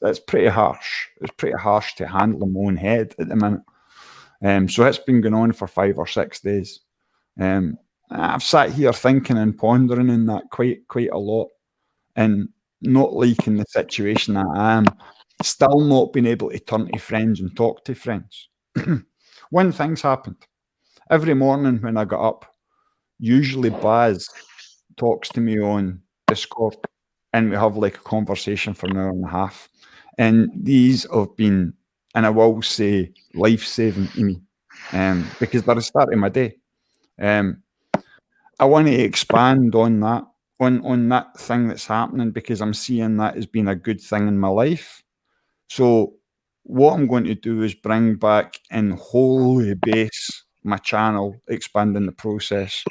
It's pretty harsh. It's pretty harsh to handle in my own head at the minute. So it's been going on for 5 or 6 days. I've sat here thinking and pondering on that quite a lot, and not liking the situation that I am. Still not being able to turn to friends and talk to friends. When things happened, every morning when I got up, usually Baz talks to me on Discord and we have like a conversation for an hour and a half. And these have been, and I will say, life-saving to me because they're the start of my day. I want to expand on that, on that thing that's happening because I'm seeing that as being a good thing in my life. So what I'm going to do is bring back in holy base my channel, Expanding the Process,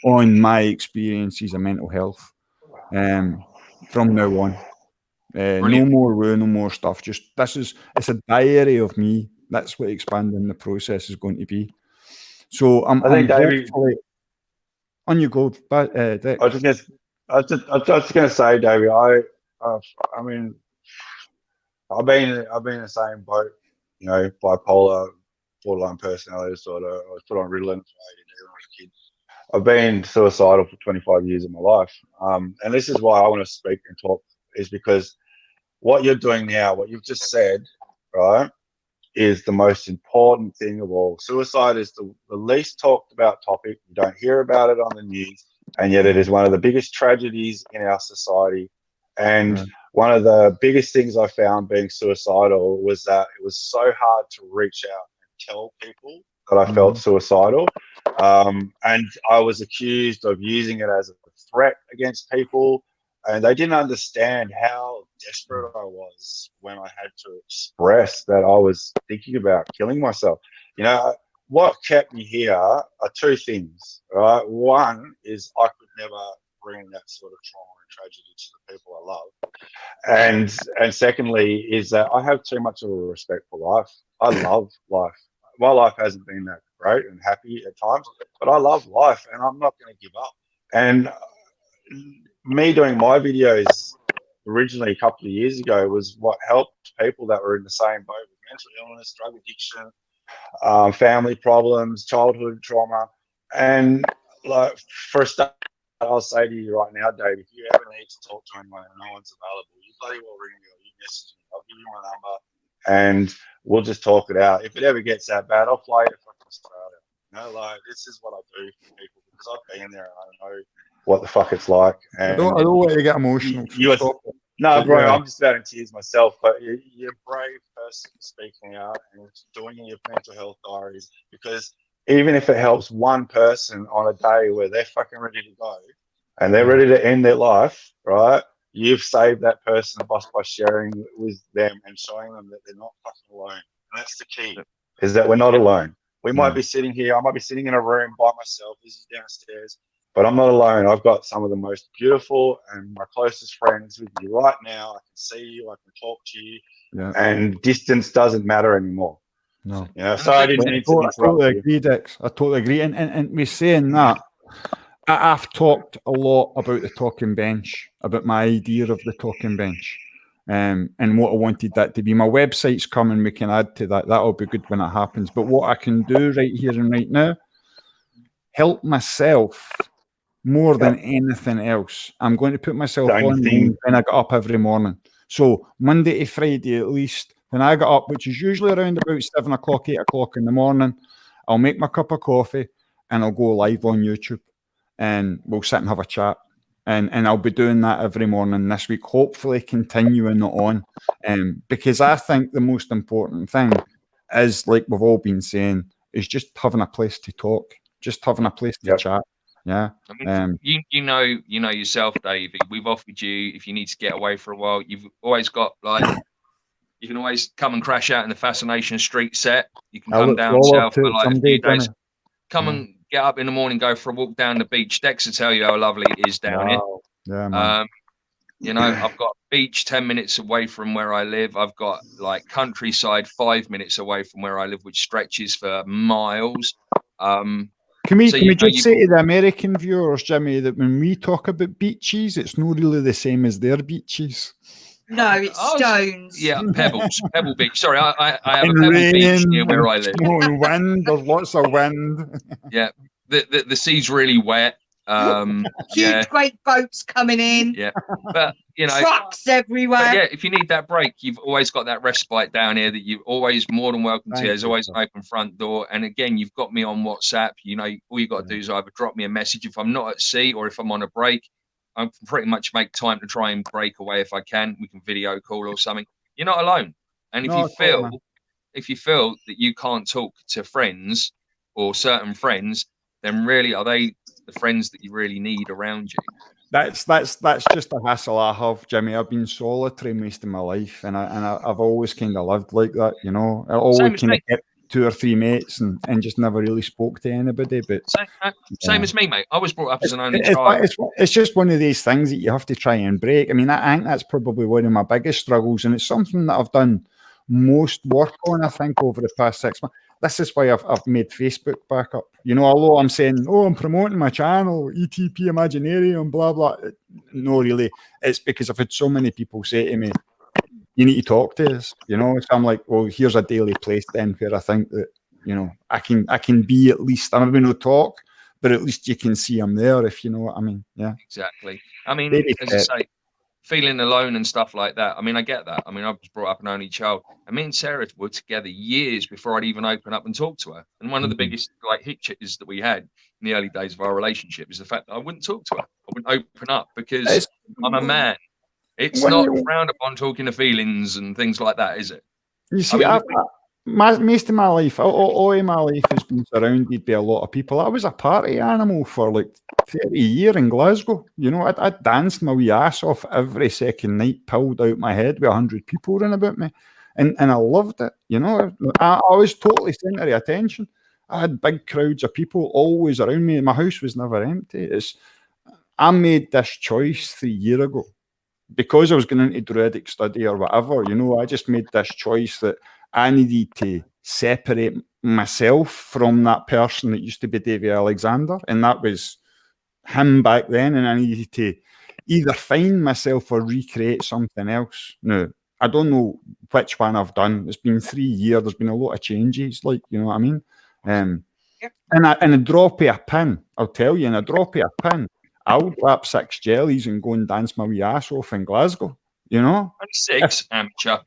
on my experiences of mental health from now on. No more woo, no more stuff. Just it's a diary of me. That's what Expanding the Process is going to be. So I'm Davie, on you go, Dick. I was just going to say, Davie, I mean, I've been in the same boat, you know, bipolar, borderline personality disorder. I was put on Ritalin when I was a kid. I've been suicidal for 25 years of my life. And this is why I want to speak and talk, is because what you're doing now, what you've just said, right, is the most important thing of all. Suicide is the least talked about topic. You don't hear about it on the news, and yet it is one of the biggest tragedies in our society. And one of the biggest things I found being suicidal was that it was so hard to reach out and tell people that I felt suicidal. And I was accused of using it as a threat against people. And they didn't understand how desperate I was when I had to express that I was thinking about killing myself. You know, what kept me here are two things, right? One is I could never bring that sort of trauma and tragedy to the people I love. And secondly is that I have too much of a respect for life. I love life. My life hasn't been that great and happy at times, but I love life and I'm not going to give up. And me doing my videos originally a couple of years ago was what helped people that were in the same boat with mental illness, drug addiction, family problems, childhood trauma. And like for a start, I'll say to you right now, Dave, if you ever need to talk to anyone and no one's available, you bloody well ring me or you message me. I'll give you my number and we'll just talk it out. If it ever gets that bad, I'll fly it from Australia. You know, like this is what I do for people because I've been there and I know what the fuck it's like. And I don't want to get emotional. No, bro, I'm just about in tears myself. But you're a brave person speaking out and doing your mental health diaries because even if it helps one person on a day where they're fucking ready to go and they're ready to end their life, right? You've saved that person by sharing with them and showing them that they're not fucking alone. And that's the key, is that we're not alone. We might be sitting here. I might be sitting in a room by myself. This is downstairs. But I'm not alone. I've got some of the most beautiful and my closest friends with you right now. I can see you. I can talk to you. Yeah. And distance doesn't matter anymore. No. Yeah. So I didn't mean to interrupt you. I totally agree, Dex. I totally agree. And me saying that, I've talked a lot about the talking bench, about my idea of the talking bench, and what I wanted that to be. My website's coming. We can add to that. That'll be good when it happens. But what I can do right here and right now, help myself more than anything else. I'm going to put myself on when I get up every morning. So Monday to Friday at least, when I get up, which is usually around about 7 o'clock, 8 o'clock in the morning, I'll make my cup of coffee and I'll go live on YouTube and we'll sit and have a chat. And I'll be doing that every morning this week, hopefully continuing it on. Because I think the most important thing is, like we've all been saying, is just having a place to talk, just having a place to chat. Yeah. I mean, you know yourself, Davie. We've offered you, if you need to get away for a while, you've always got you can always come and crash out in the Fascination Street set. You can come down south for like a few days. Come and get up in the morning, go for a walk down the beach. Dex will tell you how lovely it is down here. Yeah, man. You know, I've got beach 10 minutes away from where I live. I've got like countryside 5 minutes away from where I live, which stretches for miles. Can we just say to the American viewers, Jimmy, that when we talk about beaches, it's not really the same as their beaches? No, it's stones. Yeah, Pebbles, Pebble Beach. Sorry, I have a Pebble Beach near where I live. Wind, there's lots of wind. Yeah, the sea's really wet. Huge, great boats coming in. Yeah, but you know, trucks everywhere. But yeah, if you need that break, you've always got that respite down here that you're always more than welcome to. There's always an open front door. And again, you've got me on WhatsApp. You know, all you got to do is either drop me a message if I'm not at sea or if I'm on a break. I can pretty much make time to try and break away if I can. We can video call or something. You're not alone. And if you feel that you can't talk to friends or certain friends, then really are they the friends that you really need around you? That's just a hassle I have, Jimmy. I've been solitary most of my life, and I've always kind of lived like that, you know. I always kind of kept 2 or 3 mates and just never really spoke to anybody. But same as me, mate. I was brought up as an only child. It's just one of these things that you have to try and break. I mean, I think that's probably one of my biggest struggles, and it's something that I've done most work on, I think, over the past 6 months. This is why I've made Facebook back up. You know, although I'm saying, I'm promoting my channel, ETP Imaginarium, blah, blah. No, really. It's because I've had so many people say to me, you need to talk to us, you know. So I'm like, well, here's a daily place then where I think that, you know, I can be at least, I'm maybe no talk, but at least you can see I'm there, if you know what I mean. Yeah. Exactly. I mean, as I say, feeling alone and stuff like that. I mean, I get that. I mean, I was brought up an only child. And me and Sarah were together years before I'd even open up and talk to her. And one of the biggest hitches that we had in the early days of our relationship is the fact that I wouldn't talk to her. I wouldn't open up because I'm a man. It's not frowned upon talking to feelings and things like that, is it? You see, most of my life, all of my life has been surrounded by a lot of people. I was a party animal for like 30 years in Glasgow. You know, I danced my wee ass off every second night, pulled out my head with 100 people running about me. And I loved it. You know, I was totally centre of attention. I had big crowds of people always around me. My house was never empty. I made this choice 3 years ago because I was going into Druidic study or whatever. You know, I just made this choice that I needed to separate myself from that person that used to be Davie Alexander, and that was him back then, and I needed to either find myself or recreate something else. Now, I don't know which one I've done. It's been 3 years. There's been a lot of changes, like, you know what I mean? And a drop of a pin, I'll tell you, in a drop of a pin, I would wrap 6 jellies and go and dance my wee ass off in Glasgow, you know? 6 amateur.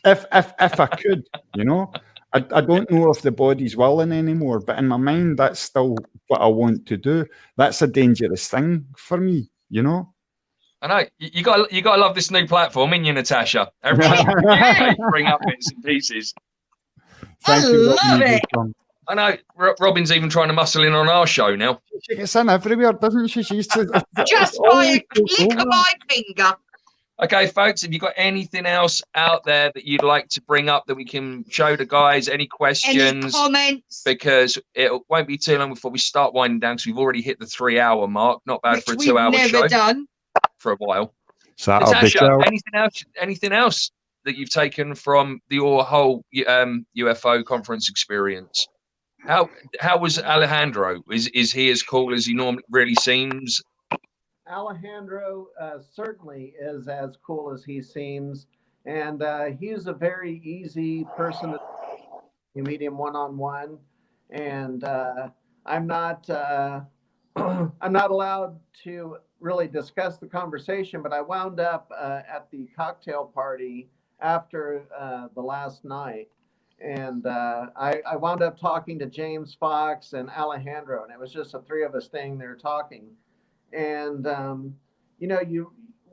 If I could, you know, I don't know if the body's willing anymore, but in my mind, that's still what I want to do. That's a dangerous thing for me, you know. I know you got to love this new platform, ain't you, Natasha? Everybody bring up bits and pieces. I love it. I know Robin's even trying to muscle in on our show now. She gets in everywhere, doesn't she? She used to just by a click of my finger. Okay, folks, have you got anything else out there that you'd like to bring up that we can show the guys? Any questions? Any comments? Because it won't be too long before we start winding down, because we've already hit the 3-hour mark. Not bad for a 2-hour show. Never done for a while. So Natasha, anything else that you've taken from your whole UFO conference experience? How was Alejandro? Is he as cool as he normally really seems? Alejandro certainly is as cool as he seems, and he's a very easy person. You meet him one-on-one, and I'm not allowed to really discuss the conversation, but I wound up at the cocktail party after the last night, and I wound up talking to James Fox and Alejandro, and it was just the 3 of us staying there talking. And you know,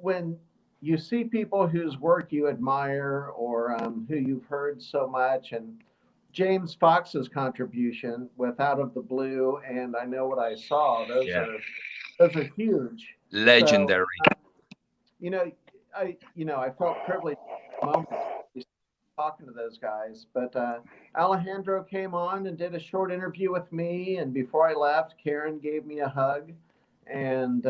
when you see people whose work you admire or who you've heard so much, and James Fox's contribution with Out of the Blue and I Know What I Saw, those are huge, legendary. So, I felt privileged talking to those guys, but Alejandro came on and did a short interview with me, and before I left, Karen gave me a hug. And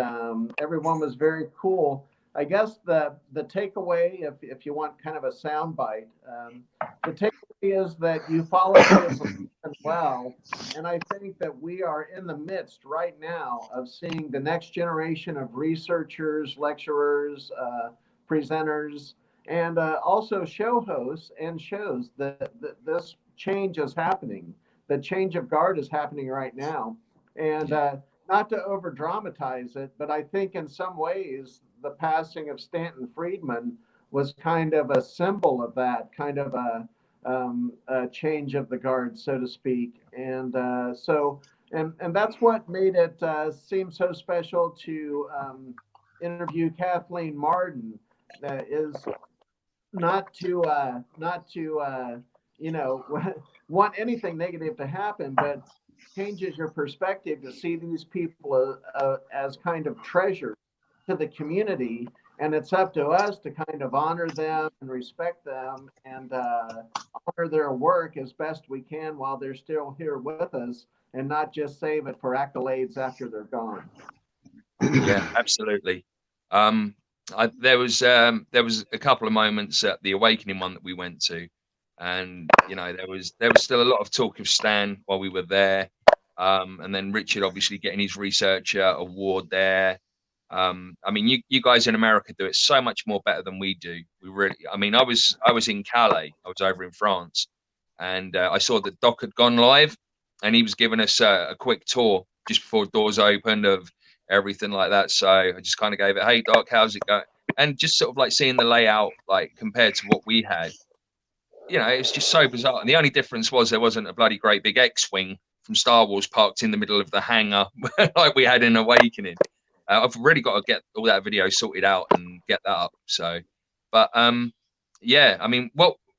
everyone was very cool. I guess the takeaway, if you want kind of a sound bite, the takeaway is that you follow his well. And I think that we are in the midst right now of seeing the next generation of researchers, lecturers, presenters, and also show hosts and shows that this change is happening. The change of guard is happening right now. And not to over dramatize it, but I think in some ways the passing of Stanton Friedman was kind of a symbol of that, kind of a change of the guard, so to speak. And and that's what made it seem so special to interview Kathleen Martin. Is not to want anything negative to happen, but changes your perspective to see these people as kind of treasures to the community, and it's up to us to kind of honor them and respect them and honor their work as best we can while they're still here with us, and not just save it for accolades after they're gone. Yeah, absolutely. There was a couple of moments at the Awakening one that we went to, and there was still a lot of talk of Stan while we were there, and then Richard obviously getting his researcher award there. I mean, you guys in America do it so much more better than we do. We really, I mean, I was in Calais, I was over in France, and I saw that Doc had gone live, and he was giving us a quick tour just before doors opened of everything like that. So I just kind of gave it, hey Doc, how's it going? And just sort of like seeing the layout, like compared to what we had, it was just so bizarre. And the only difference was there wasn't a bloody great big X-Wing from Star Wars parked in the middle of the hangar like we had in Awakening. I've really got to get all that video sorted out and get that up. So, but yeah, I mean,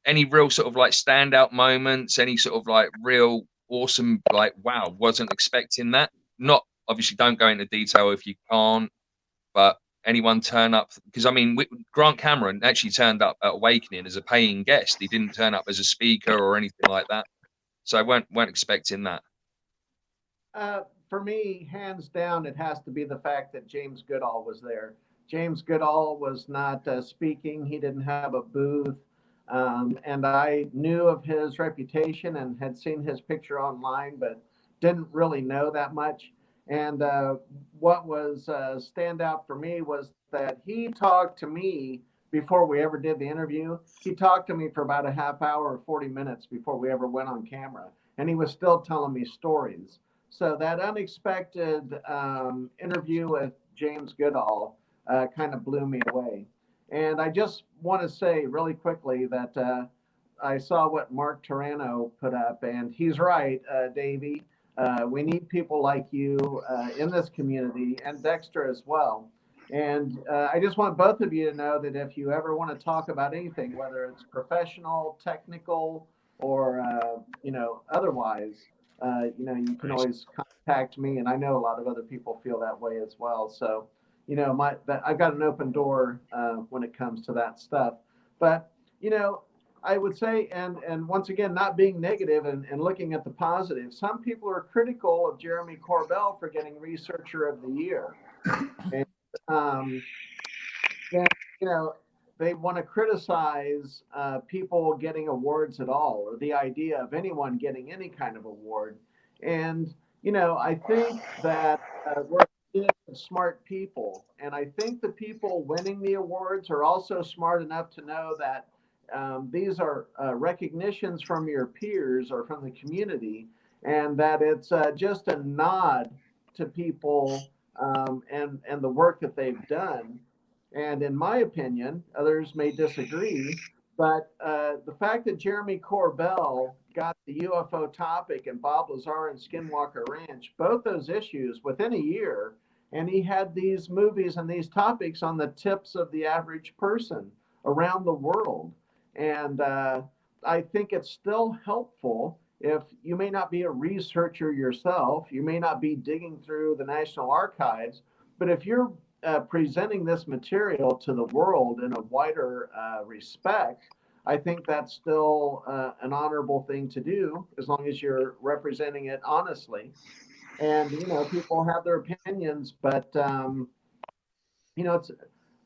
any real sort of like standout moments, any sort of like real awesome, like, wow, wasn't expecting that. Not obviously, don't go into detail if you can't, but anyone turn up? Because I mean, Grant Cameron actually turned up at Awakening as a paying guest. He didn't turn up as a speaker or anything like that. So I weren't expecting that. For me, hands down, it has to be the fact that James Goodall was there. James Goodall was not speaking. He didn't have a booth. And I knew of his reputation and had seen his picture online, but didn't really know that much. And what was stand out for me was that he talked to me before we ever did the interview. He talked to me for about a half hour or 40 minutes before we ever went on camera. And he was still telling me stories. So that unexpected interview with James Goodall kind of blew me away. And I just want to say really quickly that I saw what Mark Turano put up, and he's right, Davie. We need people like you in this community, and Dexter as well. And I just want both of you to know that if you ever want to talk about anything, whether it's professional, technical, or otherwise, you can always contact me, and I know a lot of other people feel that way as well. So, I've got an open door when it comes to that stuff. But, I would say, and once again, not being negative and looking at the positive, some people are critical of Jeremy Corbell for getting Researcher of the Year. And, they want to criticize people getting awards at all, or the idea of anyone getting any kind of award. And, I think that we're smart people. And I think the people winning the awards are also smart enough to know that these are recognitions from your peers or from the community, and that it's just a nod to people and the work that they've done. And in my opinion, others may disagree, but the fact that Jeremy Corbell got the UFO topic and Bob Lazar and Skinwalker Ranch, both those issues within a year, and he had these movies and these topics on the tips of the average person around the world. And I think it's still helpful if you may not be a researcher yourself, you may not be digging through the National Archives, but if you're presenting this material to the world in a wider respect, I think that's still an honorable thing to do, as long as you're representing it honestly. And, people have their opinions, but,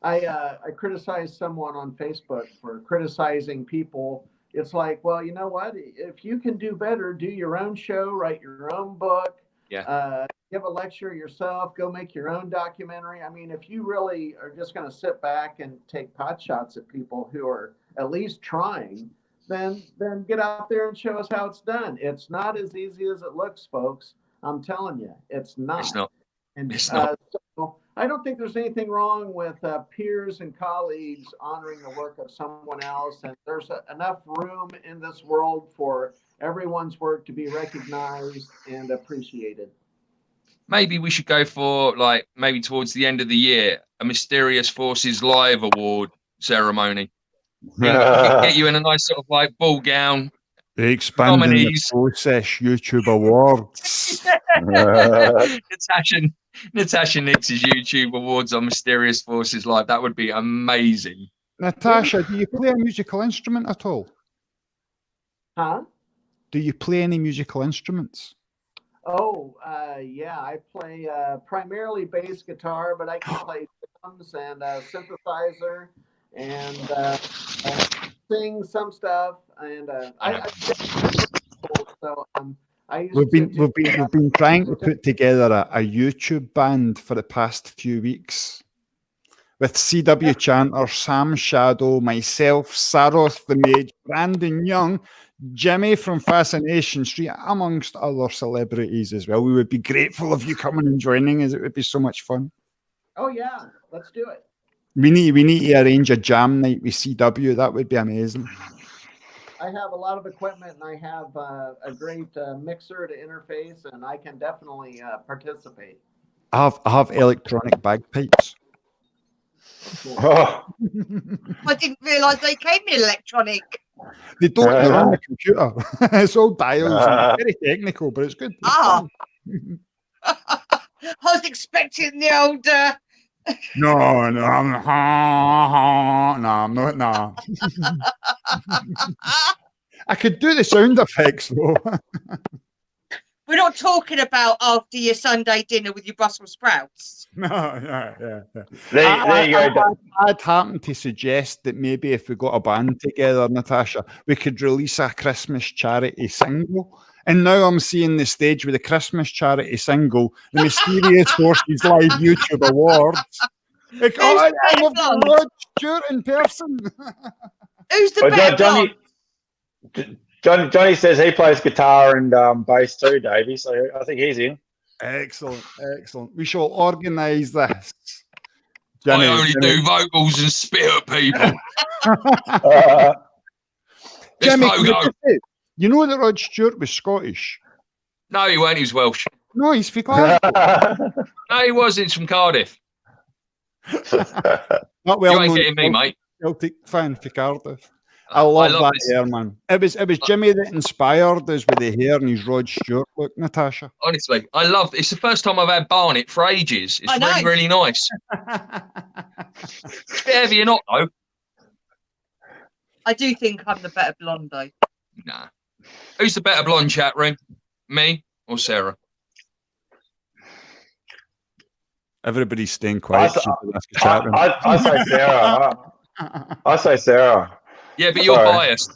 I criticized someone on Facebook for criticizing people. It's like, well, you know what? If you can do better, do your own show, write your own book, give a lecture yourself, go make your own documentary. I mean, if you really are just going to sit back and take pot shots at people who are at least trying, then get out there and show us how it's done. It's not as easy as it looks, folks. I'm telling you, it's not. It's not. And it's not. So I don't think there's anything wrong with peers and colleagues honoring the work of someone else. And there's enough room in this world for everyone's work to be recognized and appreciated. Maybe we should go for, like, maybe towards the end of the year, a Mysterious Forces Live award ceremony. Get you in a nice sort of like ball gown. The Expanding the Process YouTube Awards. Natasha Natasha Nix's YouTube awards on Mysterious Forces Live. That would be amazing. Natasha, do you play a musical instrument at all? Huh? Do you play any musical instruments? Oh, yeah, I play primarily bass guitar, but I can play drums and synthesizer and sing some stuff. And we've been trying to put together a YouTube band for the past few weeks with CW Chanter, Sam Shadow, myself, Saroth the Mage, Brandon Young, Jimmy from Fascination Street, amongst other celebrities as well. We would be grateful if you coming and joining us. It would be so much fun. Oh yeah, let's do it. We need to arrange a jam night with CW. That would be amazing. I have a lot of equipment and I have a great mixer to interface, and I can definitely participate. I have electronic bagpipes. Oh. I didn't realise they came in electronic. They don't. They're on the computer. It's all dials. It's very technical, but it's good. I was expecting the old. No, I'm not. No. I could do the sound effects though. We're not talking about after your Sunday dinner with your Brussels sprouts. No, yeah. There you go. I'd happened to suggest that maybe if we got a band together, Natasha, we could release a Christmas charity single. And now I'm seeing the stage with the Christmas charity single, the Mysterious Forces Live YouTube Awards. I'm with Rod Stewart in person. Who's the better Johnny says he plays guitar and bass too, Davie, so I think he's in. Excellent. We shall organise this. Johnny, I only do vocals and spit at people. Jimmy, you know that Rod Stewart was Scottish? No, he weren't. He was Welsh. No, he's from Glasgow. No, he wasn't. He's from Cardiff. Not well you ain't getting me, mate. Celtic fan for Cardiff. I love that hair, man. It was Jimmy that inspired us with the hair and his Rod Stewart look, Natasha. Honestly, I love it. It's the first time I've had Barnet for ages. It's really, really nice. It's a bit heavy or not, though. I do think I'm the better blonde, though. Nah. Who's the better blonde, chat room? Me or Sarah? Everybody's staying quiet. I say Sarah. I say Sarah. Yeah, but you're biased.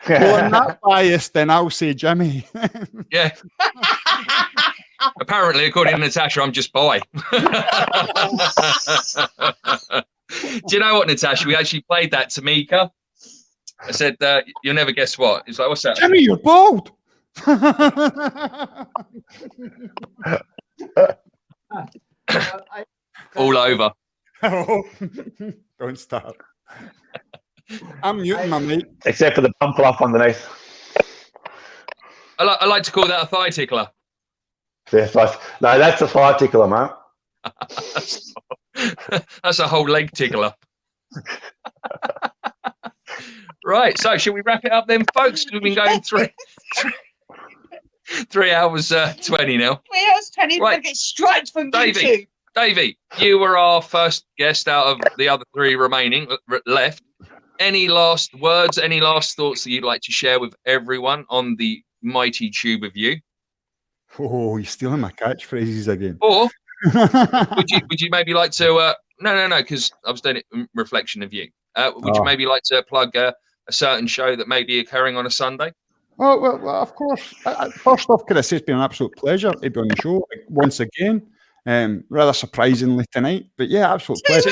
Well, I'm not biased, then I'll say Jimmy. Yeah. Apparently, according to Natasha, I'm just bi. Do you know what, Natasha? We actually played that to Mika. I said, you'll never guess what. He's like, what's that? Jimmy, you're bald. All over. Don't start. I'm muting my mate. Except for the bum fluff underneath. I like to call that a thigh tickler. No, that's a thigh tickler, mate. That's a whole leg tickler. Right, so should we wrap it up then, folks? We've been going 3 hours 20 now. 3 hours 20. Right. We're going to get striked from YouTube. Davie, you were our first guest out of the other 3 remaining left. Any last words, any last thoughts that you'd like to share with everyone on the mighty tube of you? Oh, you're stealing my catchphrases again. Or would you maybe like to no, because I was doing it in reflection of you. Would you maybe like to plug a certain show that may be occurring on a Sunday? Oh, well, of course. First off, could I say it's been an absolute pleasure to be on the show once again. Rather surprisingly tonight, but yeah, absolute pleasure.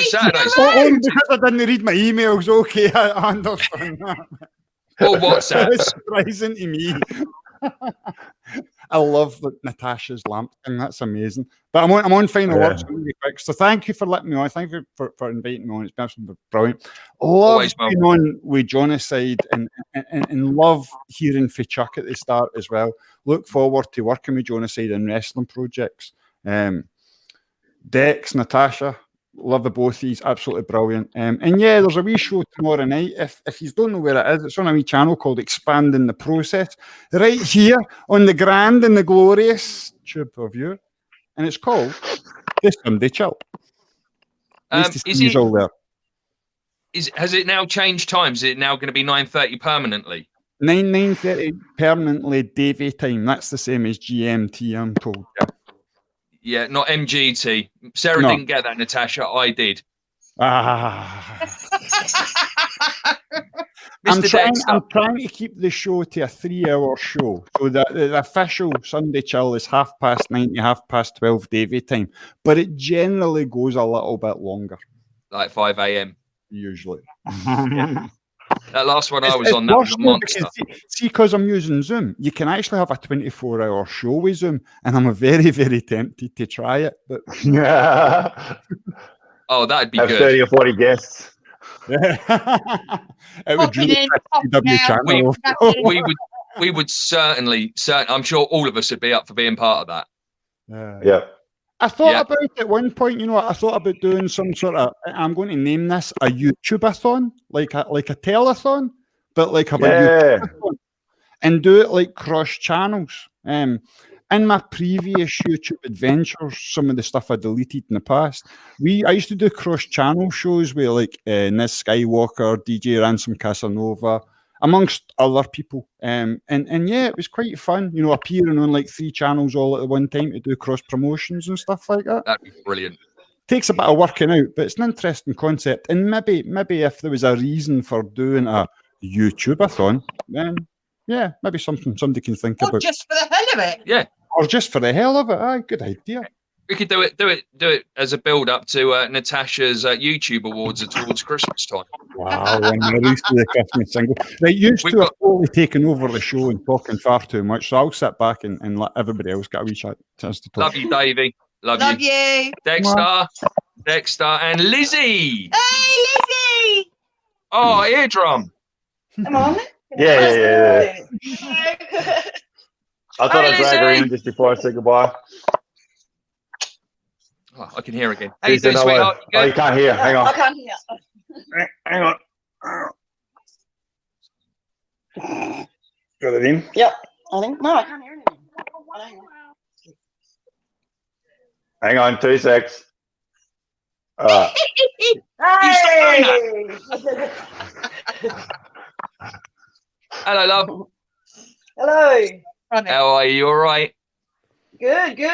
Only because I didn't read my emails. Okay, I understand that. Or WhatsApp. It's surprising to me. I love Natasha's lamp thing. That's amazing. But I'm on final words really quick. So thank you for letting me on. Thank you for inviting me on. It's been absolutely brilliant. Love being on with Jonicide and love hearing for Chuck at the start as well. Look forward to working with Jonicide and wrestling projects. Dex, Natasha, love the both of these, absolutely brilliant. And yeah, there's a wee show tomorrow night. If you don't know where it is, it's on a wee channel called Expanding the Process, right here on the grand and the glorious tube of you. and it's called The Sunday Chill. Nice to see you all there. Has it now changed times? Is it now going to be 9:30 permanently? 9:30 permanently Davie time. That's the same as GMT, I'm told. Yeah, not MGT. Sarah didn't get that, Natasha. I did. I'm trying to keep the show to a 3-hour show. So the official Sunday Chill is 9:30 to 12:30 Davie time. But it generally goes a little bit longer. Like 5 a.m. Usually. That last one I was on, that was a monster. See, because I'm using Zoom, you can actually have a 24-hour show with Zoom, and I'm very, very tempted to try it. But oh, that'd be have good. 30 or 40 guests. It would really CW channel. We would certainly. I'm sure all of us would be up for being part of that. Yeah. I thought about it at one point, I thought about doing some sort of, I'm going to name this a YouTube-a-thon, like a telethon, but like a YouTube-a-thon, and do it like cross channels. In my previous YouTube adventures, some of the stuff I deleted in the past, I used to do cross channel shows with like Niz Skywalker, DJ Ransom Casanova, amongst other people. And yeah, it was quite fun, appearing on like 3 channels all at the one time to do cross promotions and stuff like that. That'd be brilliant. Takes a bit of working out, but it's an interesting concept. And maybe if there was a reason for doing a YouTube-a-thon, then yeah, maybe something somebody can think about. Just for the hell of it. Yeah. Or just for the hell of it. Aye, good idea. We could do it as a build up to Natasha's YouTube awards towards Christmas time. Wow, when we release the Christmas single. Right, you two have totally taken over the show and talking far too much, so I'll sit back and let everybody else get a wee chance to talk. Love you, Davie. Love you. Dexter, and Lizzie. Hey, Lizzie. Oh, eardrum. I'm on. Yeah. I thought I'd drag her in just before I say goodbye. Oh, I can hear again. How you doing, sweetheart? You you can't hear. Hang on. I can't hear. Hang on. Got it in? Yep. I think. No, I can't hear anything. Hang on, 2 secs. Hey! Hello, love. Hello. How are you? All right? Good. You?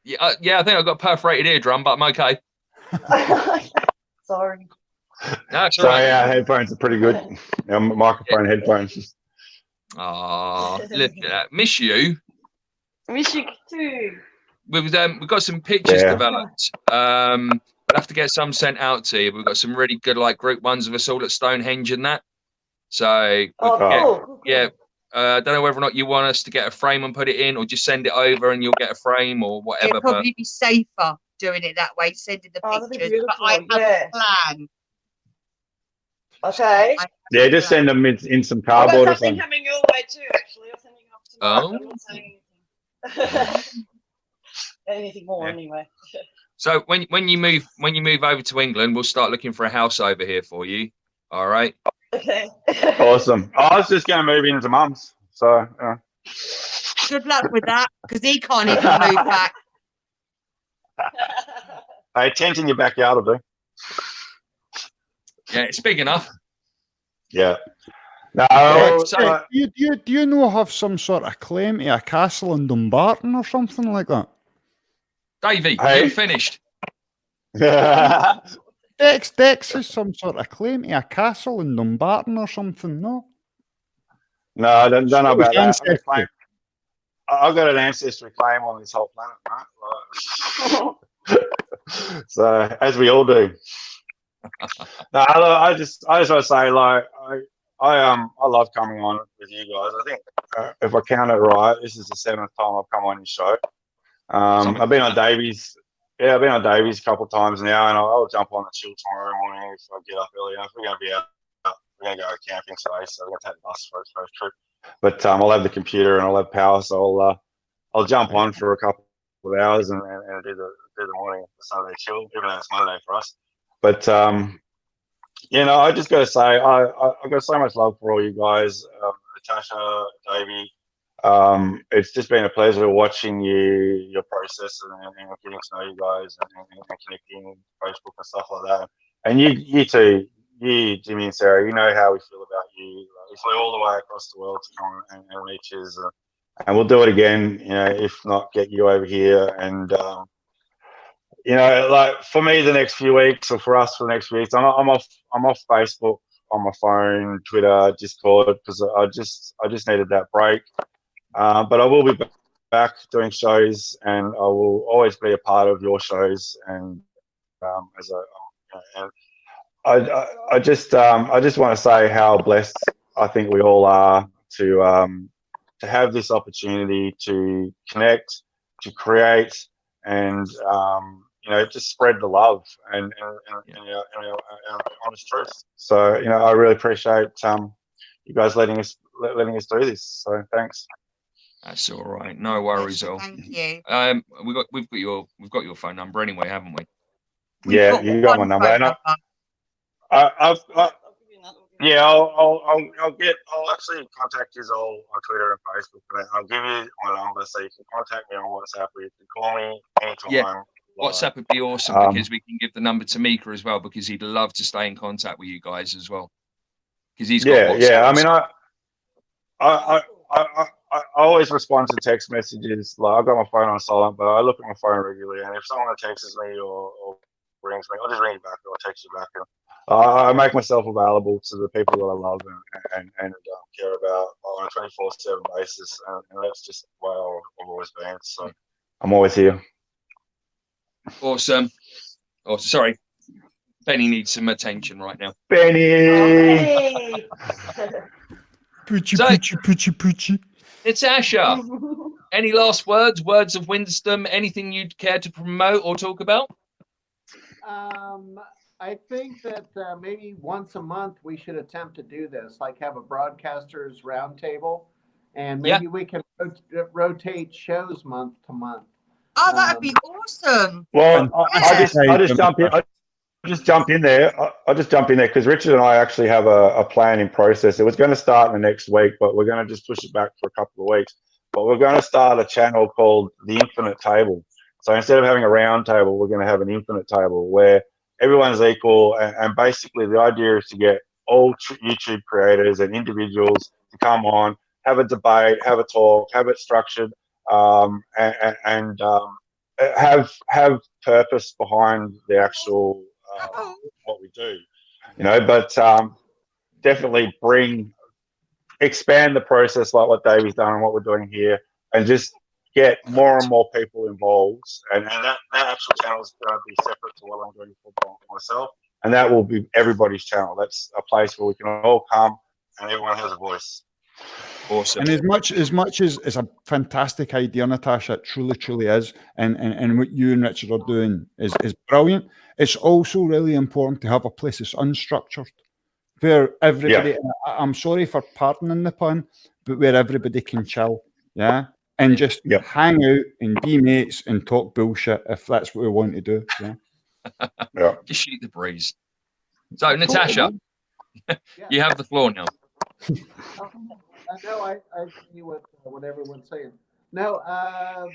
Yeah, I think I've got a perforated eardrum, but I'm okay. Sorry. No, it's all Sorry, right. our headphones are pretty good. Our microphone headphones. Oh, look at that. Miss you. Miss you too. We've got some pictures developed. We'll have to get some sent out to you. We've got some really good group ones of us all at Stonehenge and that. So cool. Yeah. I don't know whether or not you want us to get a frame and put it in, or just send it over and you'll get a frame or whatever. It'd probably be safer doing it that way, sending the pictures. But I have a plan. Okay. Yeah, just send them in some cardboard or something. Coming your way too, actually. I'm sending up to I'm not saying anything more anyway. So when you move over to England, we'll start looking for a house over here for you. All right. Okay. Awesome. I was just going to move into Mum's, so. Good luck with that, because he can't even move back. Hey, tent in your backyard will do. Yeah, it's big enough. Yeah. No. Do you know have some sort of claim to a castle in Dumbarton or something like that? Davie, you're finished. Dex has some sort of claim to a castle in Dumbarton or something, no? No, I don't know about that. I've got an ancestry claim on this whole planet, right? So, as we all do. No, I just want to say, I love coming on with you guys. I think if I count it right, this is the 7th time I've come on your show. I've been on Davie's. Yeah, I've been on Davie's a couple of times now, and I'll jump on the chill tomorrow morning if I get up early enough. We're going to be out. We're going to go camping today, so we're going to take the bus for a trip. But I'll have the computer and I'll have power, so I'll jump on for a couple of hours and do the morning Sunday chill, even though it's Monday for us. But I just got to say I've got so much love for all you guys, Natasha, Davie, It's just been a pleasure watching your process and getting to know you guys and connecting Facebook and stuff like that. And you too, Jimmy and Sarah, you know how we feel about you. We flew all the way across the world to come and meet you, and we'll do it again. If not, get you over here. And like for me, the next few weeks, or for us for the next few weeks, I'm off Facebook, on my phone, Twitter, Discord, because I just needed that break. But I will be back doing shows, and I will always be a part of your shows. And I just want to say how blessed I think we all are to have this opportunity to connect, to create, and just spread the love and honest truth. So I really appreciate you guys letting us do this. So thanks. That's all right. No worries at all. Thank you. We've got your phone number anyway, haven't we? Yeah, you got my number. I'll actually contact you all on Twitter and Facebook. But I'll give you my number so you can contact me on WhatsApp, or you can call me anytime. Yeah, WhatsApp would be awesome because we can give the number to Mika as well, because he'd love to stay in contact with you guys as well. Because he's got WhatsApp. Yeah. I mean, I always respond to text messages. Like, I've got my phone on silent, but I look at my phone regularly. And if someone texts me or rings me, I'll just ring you back or I'll text you back. And I make myself available to the people that I love and care about on a 24/7 basis. And that's just the way I've always been. So I'm always here. Awesome. Oh, sorry. Benny needs some attention right now. Benny! Poochie. Natasha, any last words of wisdom, anything you'd care to promote or talk about? I think that maybe once a month we should attempt to do this, like have a broadcasters roundtable, and maybe we can rotate shows month to month. Oh, that would be awesome. Well, I'll just jump in. I'll just jump in there because Richard and I actually have a plan in process. It was going to start in the next week, but we're going to just push it back for a couple of weeks. But we're going to start a channel called The Infinite Table. So instead of having a round table, we're going to have an infinite table where everyone's equal. And basically the idea is to get all YouTube creators and individuals to come on, have a debate, have a talk, have it structured, and have purpose behind the actual what we do, but definitely expand the process like what Davie's done and what we're doing here, and just get more and more people involved. And that actual channel is going to be separate to what I'm doing for myself, and that will be everybody's channel. That's a place where we can all come and everyone has a voice. Awesome. And as much as it's a fantastic idea, Natasha, it truly is, and what you and Richard are doing is brilliant. It's also really important to have a place that's unstructured, where everybody, I'm sorry for pardoning the pun, but where everybody can chill, and just hang out and be mates and talk bullshit if that's what we want to do, Just shoot the breeze. So, Natasha, you have the floor now. No, I agree with what everyone's saying. No, I'll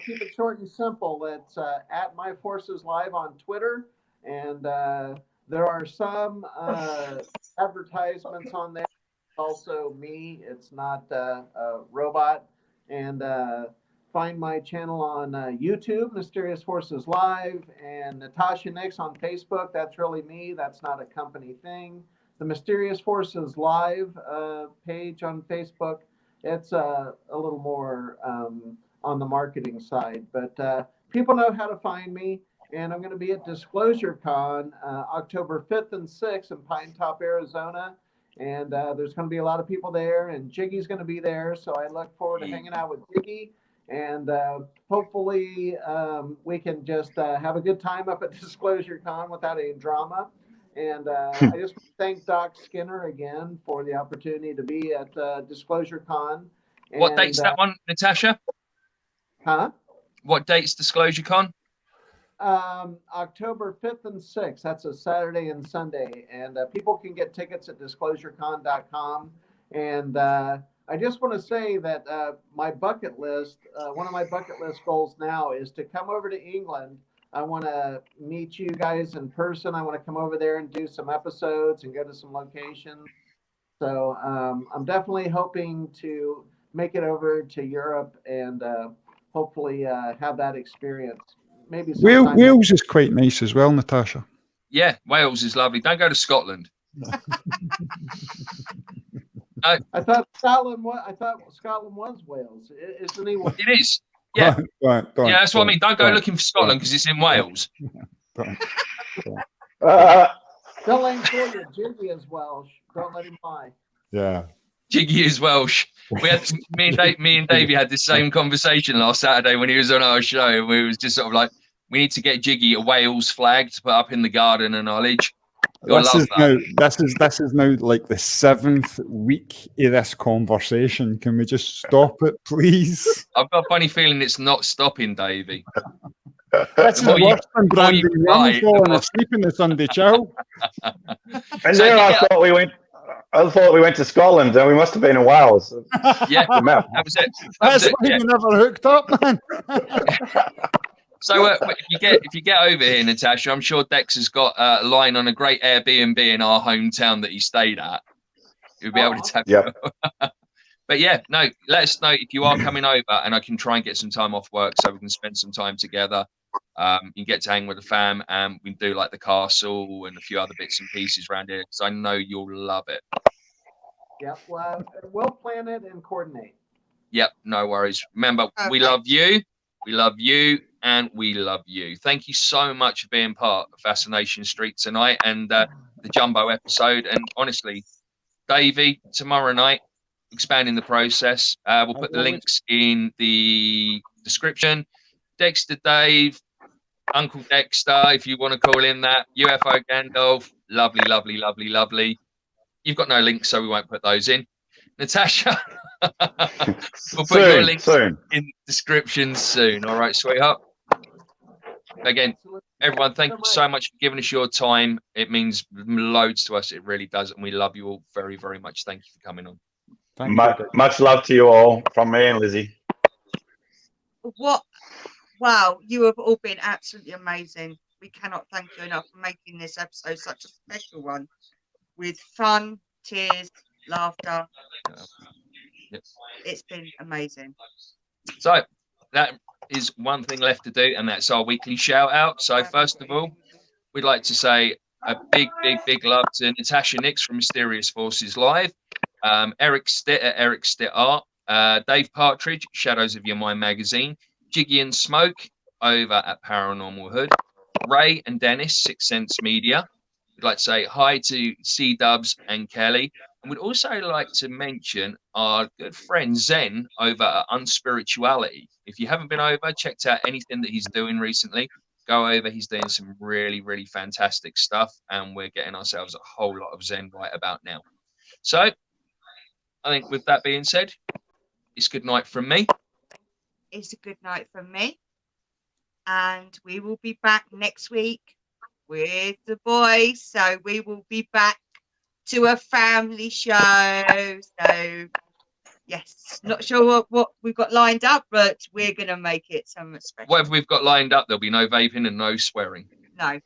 keep it short and simple. It's at My Forces Live on Twitter, and there are some advertisements on there. Also me, it's not a robot. And find my channel on YouTube, Mysterious Forces Live, and Natasha Nix on Facebook. That's really me. That's not a company thing. The Mysterious Forces Live page on Facebook, it's a little more on the marketing side, but people know how to find me. And I'm going to be at Disclosure Con October 5th and 6th in Pine Top, Arizona. And there's going to be a lot of people there, and Jiggy's going to be there. So I look forward to hanging out with Jiggy. And hopefully we can just have a good time up at Disclosure Con without any drama. And I just thank Doc Skinner again for the opportunity to be at Disclosure Con. And, what date's that one, Natasha? Huh? What date's Disclosure Con? October 5th and 6th. That's a Saturday and Sunday. And people can get tickets at disclosurecon.com. And I just want to say that my bucket list, one of my bucket list goals now is to come over to England. I want to meet you guys in person. I want to come over there and do some episodes and go to some locations. So I'm definitely hoping to make it over to Europe and hopefully have that experience. Maybe Wales is quite nice as well, Natasha. Yeah, Wales is lovely. Don't go to Scotland. I thought Scotland was Wales. Isn't he? It is. Yeah. Right, yeah, that's what I mean. Don't go looking for Scotland because it's in Wales. Don't let him fool you. Jiggy is Welsh. Don't let him lie. Yeah. Jiggy is Welsh. We had me and Davie had the same conversation last Saturday when he was on our show, and we was just sort of like, we need to get Jiggy a Wales flag to put up in the garden and knowledge. This is now like the 7th week of this conversation. Can we just stop it, please? I've got a funny feeling it's not stopping, Davie. That's worse than Brandon Young falling asleep in the Sunday chill. And so there I thought we went to Scotland, and we must have been in Wales. Yeah, that was it. That's why we never hooked up, man. So if you get over here, Natasha, I'm sure Dex has got a line on a great Airbnb in our hometown that he stayed at. He'll be able to tap. Yep. But yeah, no, let us know if you are coming over, and I can try and get some time off work so we can spend some time together. You can get to hang with the fam, and we can do like the castle and a few other bits and pieces around here because I know you'll love it. Yep, well, we'll plan it and coordinate. Yep, no worries. Remember, we love you. We love you. And we love you. Thank you so much for being part of Fascination Street tonight and the Jumbo episode. And honestly, Davie, tomorrow night, expanding the process. We'll put the links in the description. Dexter Dave, Uncle Dexter, if you want to call him that. UFO Gandalf, lovely, lovely, lovely, lovely. You've got no links, so we won't put those in. Natasha, we'll put your links in the description soon. All right, sweetheart. Again, everyone, thank you so much for giving us your time. It means loads to us. It really does. And we love you all very, very much. Thank you for coming on. Much love to you all from me and Lizzie. Wow, you have all been absolutely amazing. We cannot thank you enough for making this episode such a special one with fun, tears, laughter. Yep. It's been amazing. So that is one thing left to do, and that's our weekly shout out. So first of all, we'd like to say a big, big, big love to Natasha Nix from Mysterious Forces Live, Eric Stitt at Eric Stitt Art, Dave Partridge, Shadows of Your Mind magazine, Jiggy and Smoke over at Paranormal Hood, Ray and Dennis, Sixth Sense Media. We'd like to say hi to C-Dubs and Kelly. And we'd also like to mention our good friend Zen over at Unspirituality. If you haven't been over, checked out anything that he's doing recently, go over. He's doing some really, really fantastic stuff, and we're getting ourselves a whole lot of Zen right about now. So I think with that being said, it's good night from me. It's a good night from me. And we will be back next week with the boys. So we will be back to a family show. So yes, not sure what we've got lined up, but we're going to make it something special. Whatever we've got lined up, there'll be no vaping and no swearing. No.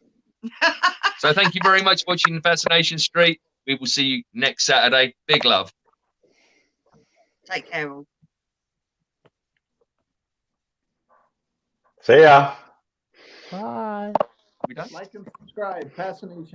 So thank you very much for watching Fascination Street. We will see you next Saturday. Big love. Take care all. See ya. Bye. We done? Like and subscribe. Fascination.